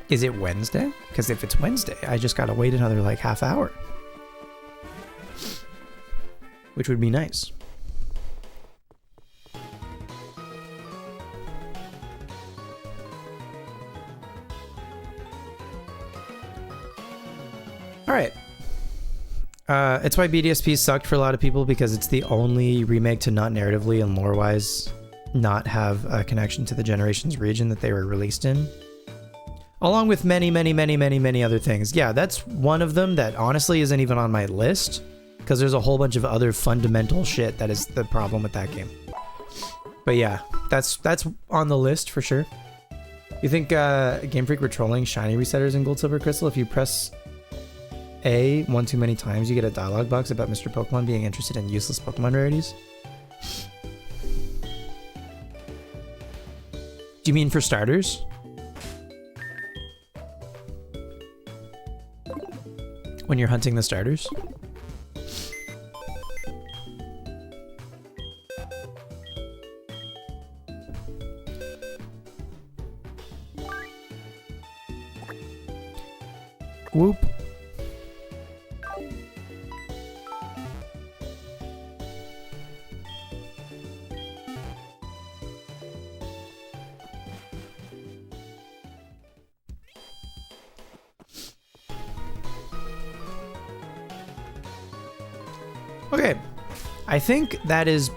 Is it Wednesday? Because if it's Wednesday, I just gotta wait another like half hour. Which would be nice. Alright. It's why BDSP sucked for a lot of people, because it's the only remake to not narratively and lore-wise not have a connection to the Generations region that they were released in. Along with many, many, many, many, many other things. Yeah, that's one of them that honestly isn't even on my list, because there's a whole bunch of other fundamental shit that is the problem with that game. But yeah, that's on the list for sure. You think Game Freak were trolling shiny resetters in Gold Silver Crystal? If you press A one too many times, you get a dialogue box about Mr. Pokemon being interested in useless Pokemon rarities. Do you mean for starters? When you're hunting the starters? Whoop. Okay, I think that is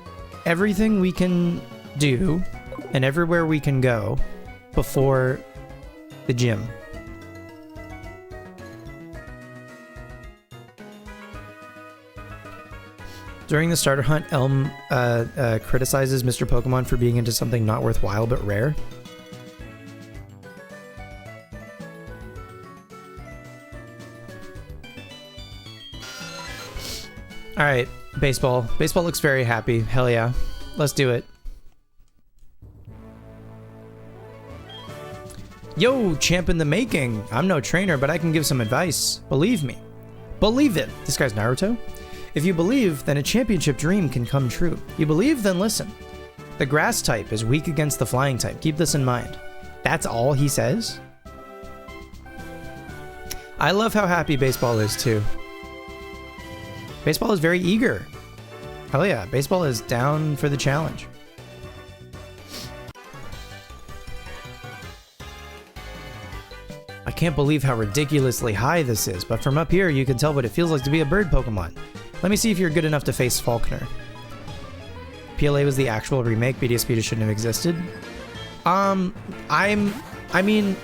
everything we can do and everywhere we can go before the gym. During the starter hunt, Elm criticizes Mr. Pokemon for being into something not worthwhile but rare. Alright, baseball. Baseball looks very happy. Hell yeah. Let's do it. Yo, champ in the making. I'm no trainer, but I can give some advice. Believe me. Believe it. This guy's Naruto? If you believe, then a championship dream can come true. You believe, then listen. The grass type is weak against the flying type. Keep this in mind. That's all he says? I love how happy baseball is too. Baseball is very eager. Hell yeah, baseball is down for the challenge. I can't believe how ridiculously high this is, but from up here you can tell what it feels like to be a bird Pokemon. Let me see if you're good enough to face Faulkner. PLA was the actual remake, BDSP just shouldn't have existed. I mean...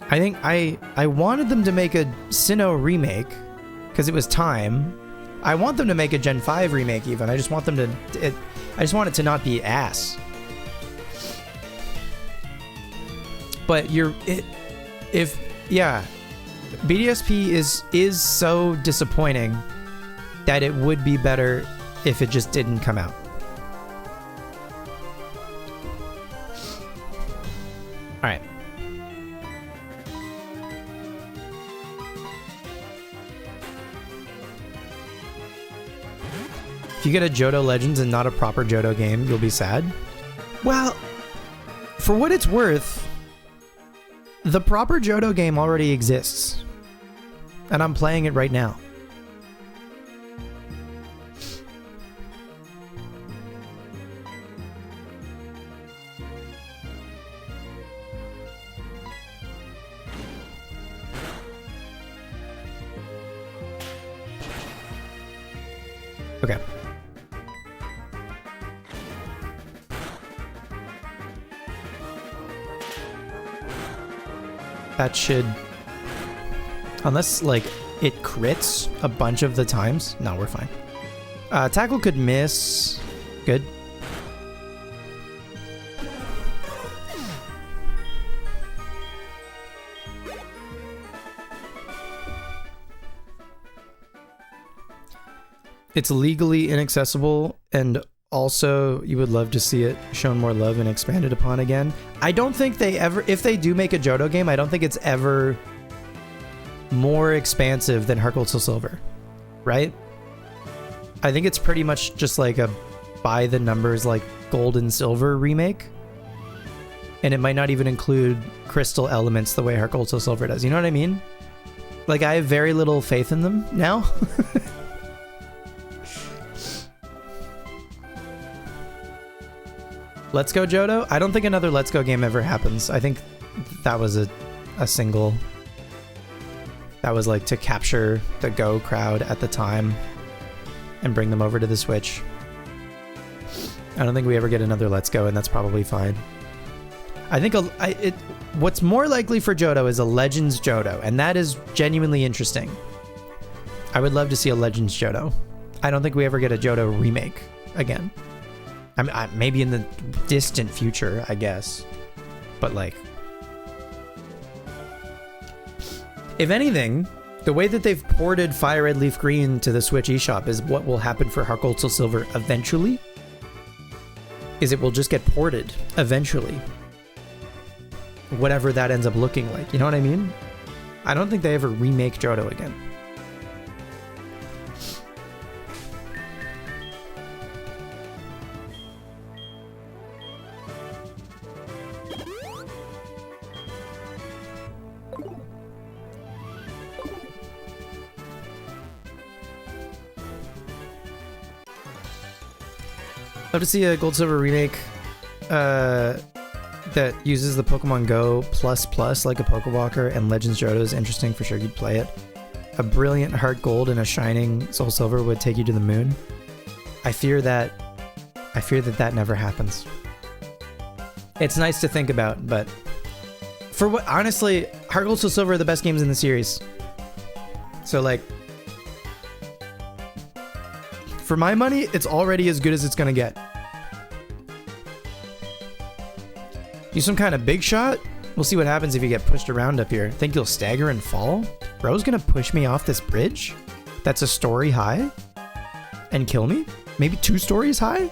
I think I wanted them to make a Sinnoh remake because it was time. I want them to make a Gen 5 remake even. I just want them to I just want it to not be ass. But BDSP is so disappointing that it would be better if it just didn't come out. All right. If you get a Johto Legends and not a proper Johto game, you'll be sad. Well, for what it's worth, the proper Johto game already exists, and I'm playing it right now. Okay. That should... Unless, like, it crits a bunch of the times. No, we're fine. Tackle could miss. Good. It's legally inaccessible, and also you would love to see it shown more love and expanded upon again. I don't think they ever, if they do make a Johto game, I don't think it's ever more expansive than HeartGold Soul Silver, right? I think it's pretty much just like a by the numbers like Gold and Silver remake, and it might not even include crystal elements the way HeartGold Soul Silver does. You know what I mean? Like, I have very little faith in them now. Let's Go Johto? I don't think another Let's Go game ever happens. I think that was a single. That was like to capture the Go crowd at the time and bring them over to the Switch. I don't think we ever get another Let's Go, and that's probably fine. I think what's more likely for Johto is a Legends Johto, and that is genuinely interesting. I would love to see a Legends Johto. I don't think we ever get a Johto remake again. I mean, maybe in the distant future, I guess. But like, if anything, the way that they've ported Fire Red Leaf Green to the Switch eShop is what will happen for HeartGold Soul Silver eventually. Is it will just get ported eventually. Whatever that ends up looking like. You know what I mean? I don't think they ever remake Johto again. Love to see a Gold Silver remake that uses the Pokemon Go plus like a Pokewalker, and Legends Johto is interesting for sure. You'd play it. A brilliant Heart Gold and a shining Soul Silver would take you to the moon. I fear that never happens. It's nice to think about, but for what, honestly, Heart Gold Soul Silver are the best games in the series. So like, for my money, it's already as good as it's gonna get. You some kind of big shot? We'll see what happens if you get pushed around up here. Think you'll stagger and fall? Bro's gonna push me off this bridge? That's a story high? And kill me? Maybe 2 stories high?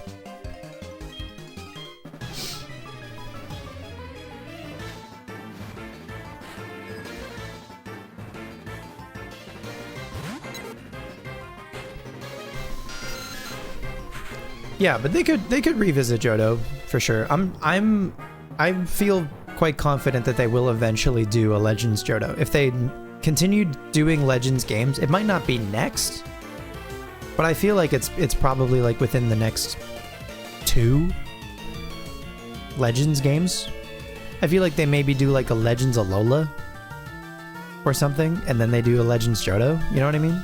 Yeah, but they could revisit Johto for sure. I feel quite confident that they will eventually do a Legends Johto. If they continue doing Legends games, it might not be next, but I feel like it's probably like within the next 2 Legends games. I feel like they maybe do like a Legends Alola or something, and then they do a Legends Johto. You know what I mean?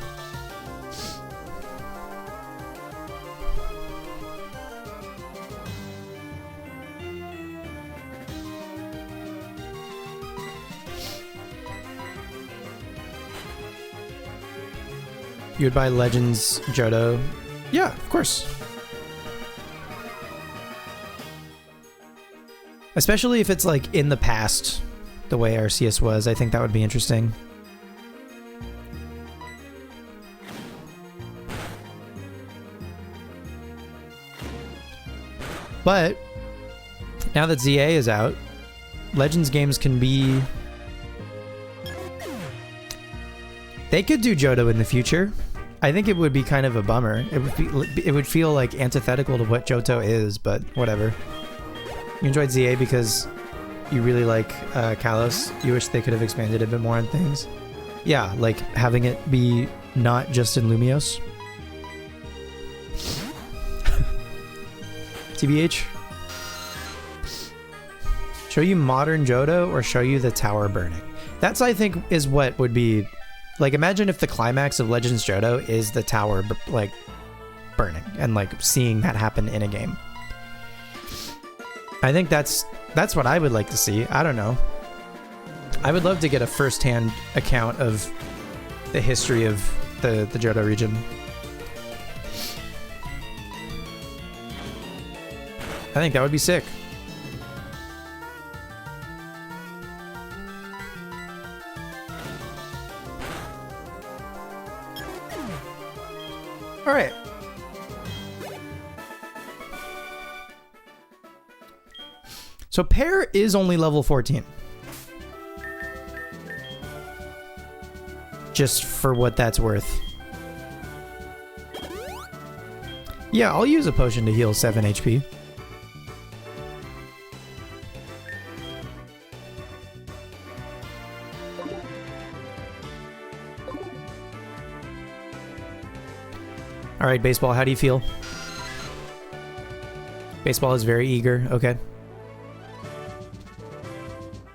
You would buy Legends Johto? Yeah, of course. Especially if it's like in the past, the way Arceus was. I think that would be interesting. But now that ZA is out, Legends games can be... They could do Johto in the future. I think it would be kind of a bummer. It would feel like antithetical to what Johto is, but whatever. You enjoyed ZA because you really like Kalos. You wish they could have expanded a bit more on things. Yeah, like having it be not just in Lumiose. TBH. Show you modern Johto or show you the tower burning? That's, I think, is what would be... Like, imagine if the climax of Legends Johto is the tower, like, burning. And, like, seeing that happen in a game. I think that's what I would like to see. I don't know. I would love to get a first-hand account of the history of the Johto region. I think that would be sick. All right. So Pear is only level 14. Just for what that's worth. Yeah, I'll use a potion to heal 7 HP. All right, Baseball, how do you feel? Baseball is very eager. Okay.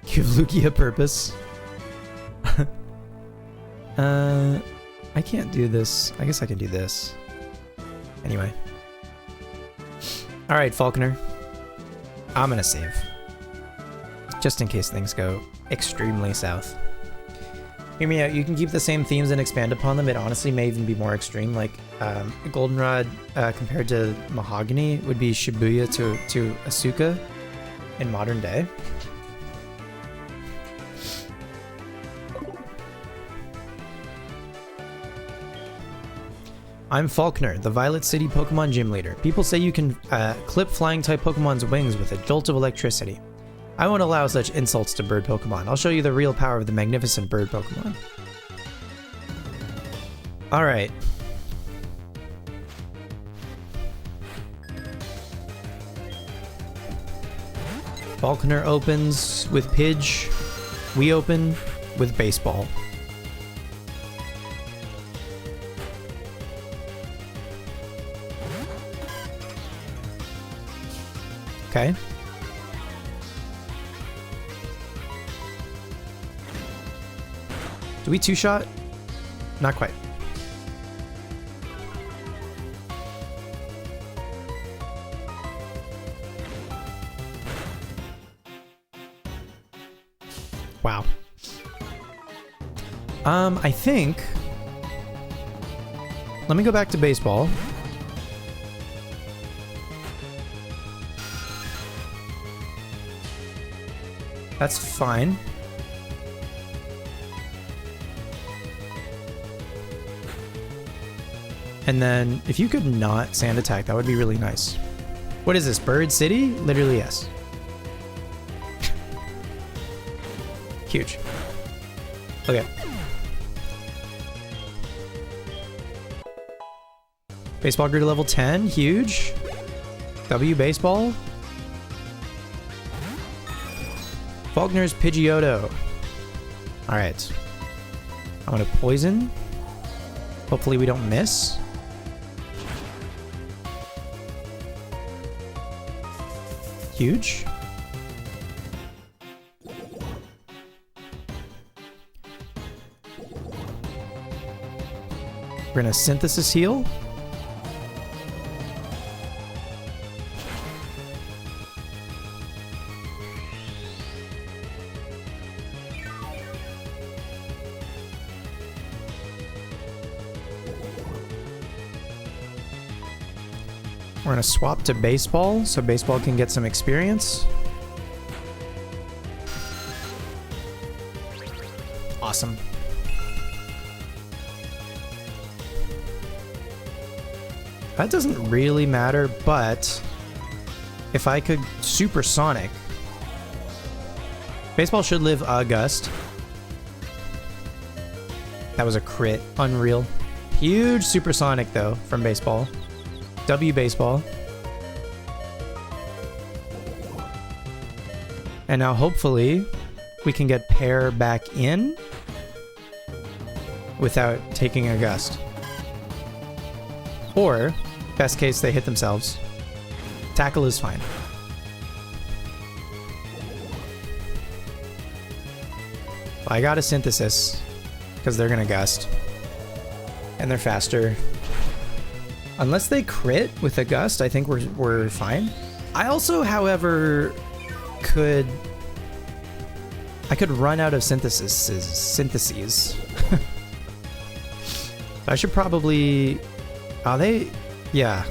Give Luki a purpose. I can't do this. I guess I can do this. Anyway. All right, Falconer. I'm gonna save. Just in case things go extremely south. Hear me out. You can keep the same themes and expand upon them. It honestly may even be more extreme. Like, Goldenrod compared to Mahogany would be Shibuya to Asuka in modern day. I'm Falconer, the Violet City Pokemon Gym Leader. People say you can clip flying-type Pokemon's wings with a jolt of electricity. I won't allow such insults to bird Pokemon. I'll show you the real power of the magnificent bird Pokemon. Alright. Falconer opens with Pidge. We open with Baseball. Okay. Do we two-shot? Not quite. Wow. I think... Let me go back to Baseball. That's fine. And then, if you could not Sand Attack, that would be really nice. What is this, Bird City? Literally, yes. Huge. Okay. Baseball grew to level 10, huge. W Baseball. Faulkner's Pidgeotto. Alright. I'm gonna Poison. Hopefully we don't miss. Huge. We're gonna Synthesis Heal. We're gonna swap to baseball so baseball can get some experience. Awesome. That doesn't really matter, but if I could supersonic, baseball should live a gust. That was a crit. Unreal. Huge supersonic though from baseball. W baseball. And now hopefully we can get pair back in without taking a gust. Or, best case, they hit themselves. Tackle is fine. I got a synthesis because they're gonna gust. And they're faster. Unless they crit with a gust, I think we're fine. I also, however, I could run out of syntheses. I should probably... Are they? Yeah.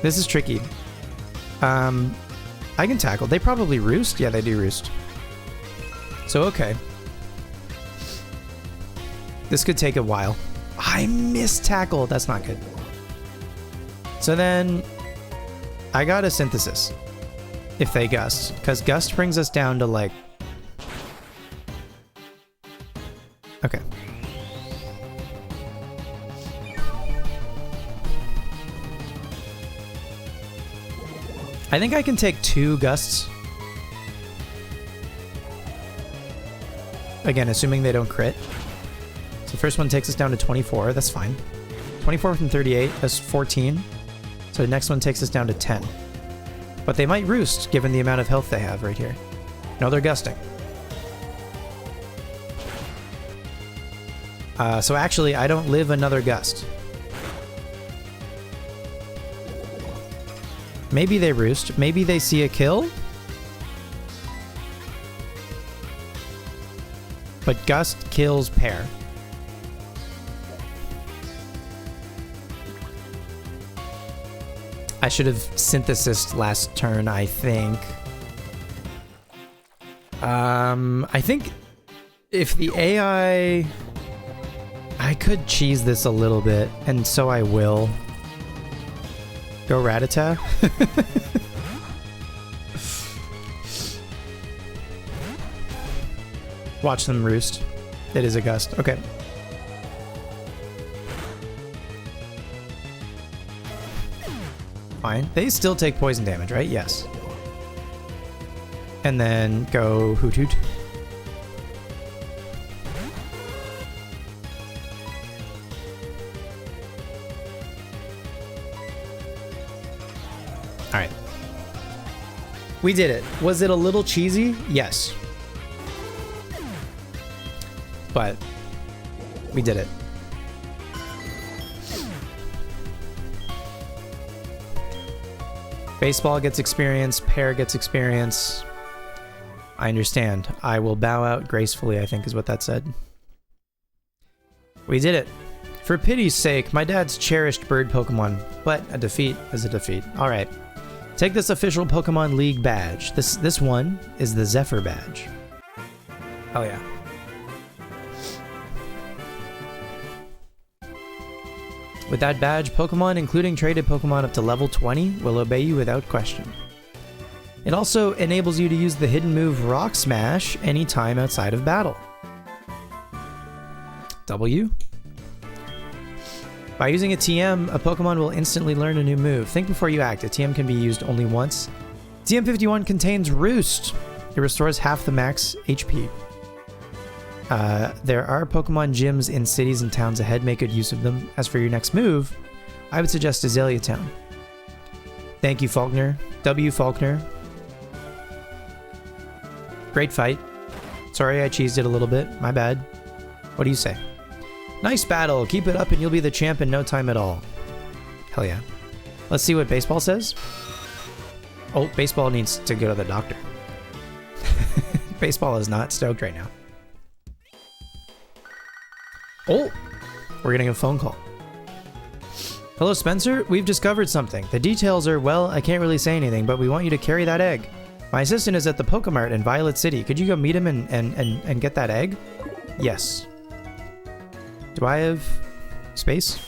This is tricky. I can tackle. They probably roost? Yeah, they do roost. So, okay. This could take a while. I missed tackle. That's not good. So then, I got a synthesis. If they gust. Because gust brings us down to like... Okay. I think I can take 2 gusts. Again, assuming they don't crit. So the first one takes us down to 24. That's fine. 24 from 38. That's 14. So the next one takes us down to 10. But they might roost, given the amount of health they have right here. No, they're gusting. So actually, I don't live another gust. Maybe they roost. Maybe they see a kill. But gust kills pair. I should have synthesized last turn, I think. I think if the AI... I could cheese this a little bit, and so I will. Go Rattata. Watch them roost. It is a gust. Okay. Fine. They still take poison damage, right? Yes. And then go Hoot Hoot. Alright. We did it. Was it a little cheesy? Yes. But we did it. Baseball gets experience, pair gets experience. I understand. I will bow out gracefully, I think is what that said. We did it. For pity's sake, my dad's cherished bird Pokemon, but a defeat is a defeat. Alright. Take this official Pokemon League badge. This one is the Zephyr badge. Oh yeah. With that badge, Pokemon, including traded Pokemon up to level 20, will obey you without question. It also enables you to use the hidden move Rock Smash anytime outside of battle. W. By using a TM, a Pokemon will instantly learn a new move. Think before you act. A TM can be used only once. TM51 contains Roost. It restores half the max HP. There are Pokemon gyms in cities and towns ahead. Make good use of them. As for your next move, I would suggest Azalea Town. Thank you, Faulkner. W. Faulkner. Great fight. Sorry I cheesed it a little bit. My bad. What do you say? Nice battle. Keep it up and you'll be the champ in no time at all. Hell yeah. Let's see what baseball says. Oh, baseball needs to go to the doctor. Baseball is not stoked right now. Oh, we're getting a phone call. Hello, Spencer. We've discovered something. The details are, well, I can't really say anything, but we want you to carry that egg. My assistant is at the Pokemart in Violet City. Could you go meet him and get that egg? Yes. Do I have space?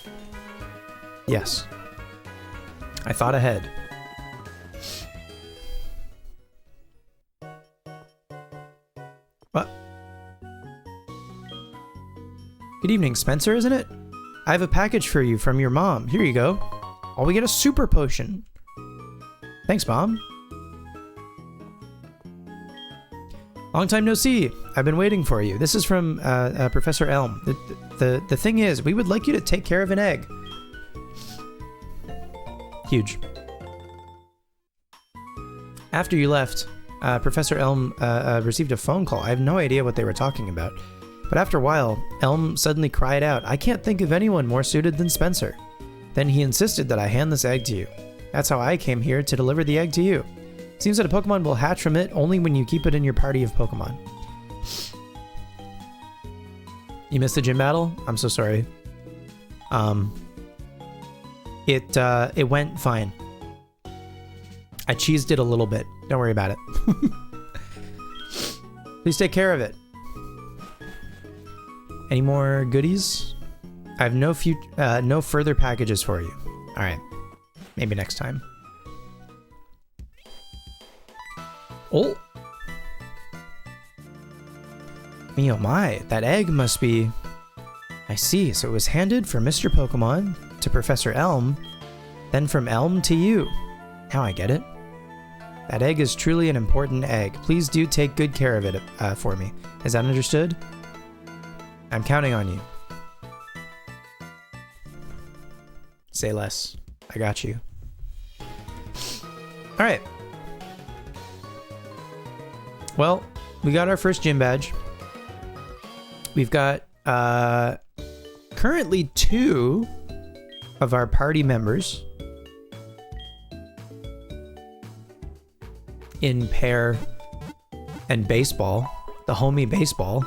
Yes. I thought ahead. What? Good evening, Spencer, isn't it? I have a package for you from your mom. Here you go. Oh, we get a super potion. Thanks, Mom. Long time no see. I've been waiting for you. This is from Professor Elm. The thing is, we would like you to take care of an egg. Huge. After you left, Professor Elm received a phone call. I have no idea what they were talking about. But after a while, Elm suddenly cried out, I can't think of anyone more suited than Spencer. Then he insisted that I hand this egg to you. That's how I came here to deliver the egg to you. Seems that a Pokemon will hatch from it only when you keep it in your party of Pokemon. You missed the gym battle? I'm so sorry. It went fine. I cheesed it a little bit. Don't worry about it. Please take care of it. Any more goodies? I have no further packages for you. All right, maybe next time. Oh, me oh my! That egg must be. I see. So it was handed from Mr. Pokemon to Professor Elm, then from Elm to you. Now I get it. That egg is truly an important egg. Please do take good care of it for me. Is that understood? I'm counting on you. Say less. I got you. All right. Well, we got our first gym badge. We've got currently 2 of our party members in pair and baseball, the homie baseball.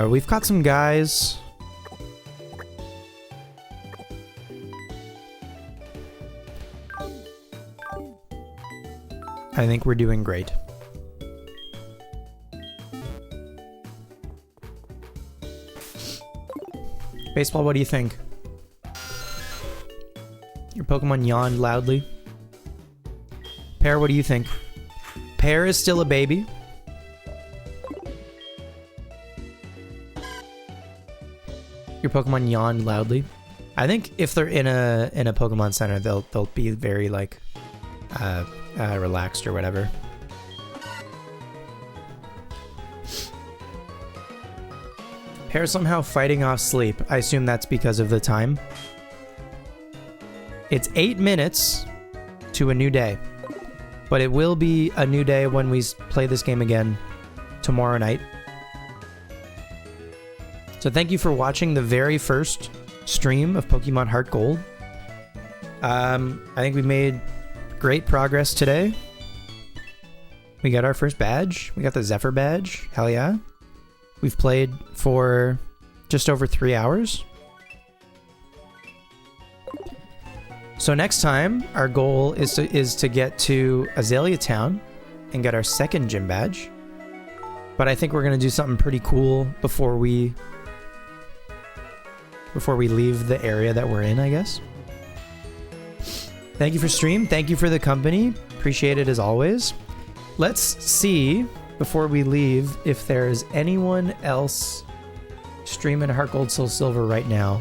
We've got some guys. I think we're doing great. Baseball, what do you think? Your Pokemon yawned loudly. Pear, what do you think? Pear is still a baby. Your Pokemon yawned loudly. I think if they're in a Pokemon Center, they'll be very like relaxed or whatever. Pear somehow fighting off sleep. I assume that's because of the time. It's 8 minutes to a new day, but it will be a new day when we play this game again tomorrow night. So thank you for watching the very first stream of Pokemon HeartGold. I think we made great progress today. We got our first badge. We got the Zephyr badge. Hell yeah. We've played for just over 3 hours. So next time, our goal is to get to Azalea Town and get our second gym badge. But I think we're going to do something pretty cool before we leave the area that we're in, I guess. Thank you for stream. Thank you for the company. Appreciate it as always. Let's see, before we leave, if there's anyone else streaming HeartGold Soul Silver right now.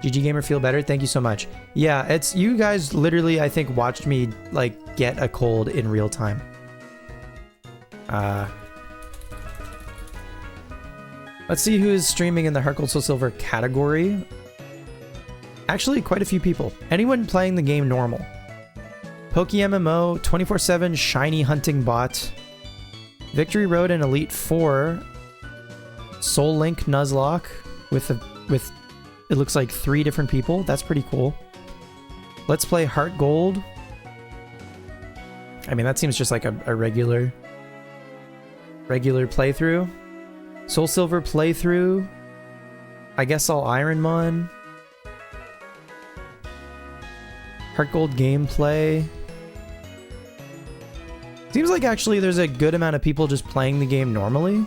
GG Gamer, feel better? Thank you so much. Yeah, it's you guys literally, I think, watched me like get a cold in real time. Let's see who is streaming in the HeartGold Soul Silver category. Actually, quite a few people. Anyone playing the game normal. PokeMMO, 24/7 Shiny Hunting Bot, Victory Road and Elite 4, Soul Link Nuzlocke with It looks like 3 different people. That's pretty cool. Let's play HeartGold. I mean, that seems just like a regular playthrough. Soul Silver playthrough. I guess I'll Ironmon. HeartGold gameplay. Seems like actually there's a good amount of people just playing the game normally.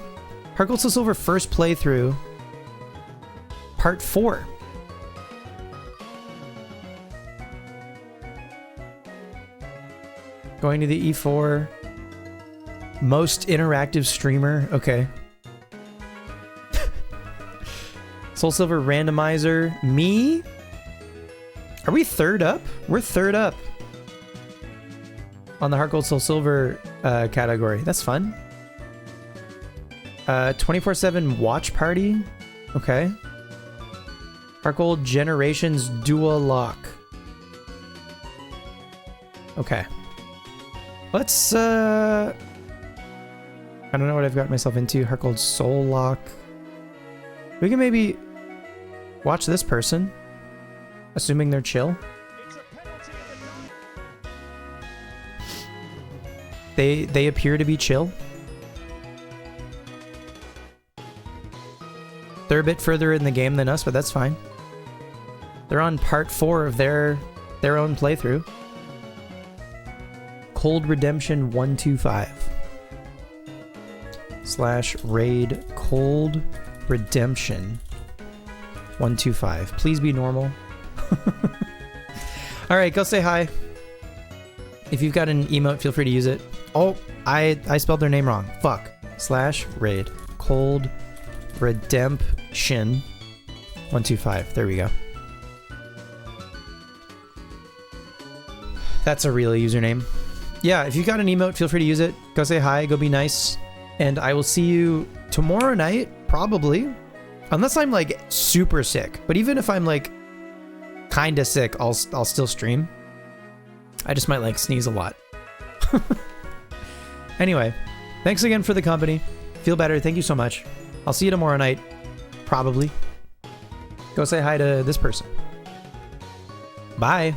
HeartGold Soul Silver first playthrough. Part 4. Going to the E4. Most interactive streamer. Okay. Soul Silver randomizer. Me? Are we third up? We're third up on the HeartGold Soul Silver category. That's fun. 24/7 watch party. Okay. HeartGold Generations Dual Lock. Okay. Let's I don't know what I've got myself into. HeartGold Soul Lock. We can maybe watch this person, assuming they're chill. They appear to be chill. They're a bit further in the game than us, but that's fine. They're on part 4 of their own playthrough. Cold Redemption 125 / raid Cold Redemption 125. Please be normal. All right, go say hi. If you've got an emote, feel free to use it. Oh, I spelled their name wrong. Fuck. / raid Cold Redemption 125. There we go. That's a real username. Yeah, if you've got an emote, feel free to use it. Go say hi, go be nice. And I will see you tomorrow night, probably. Unless I'm like super sick. But even if I'm like kinda sick, I'll still stream. I just might like sneeze a lot. Anyway, thanks again for the company. Feel better, thank you so much. I'll see you tomorrow night, probably. Go say hi to this person. Bye.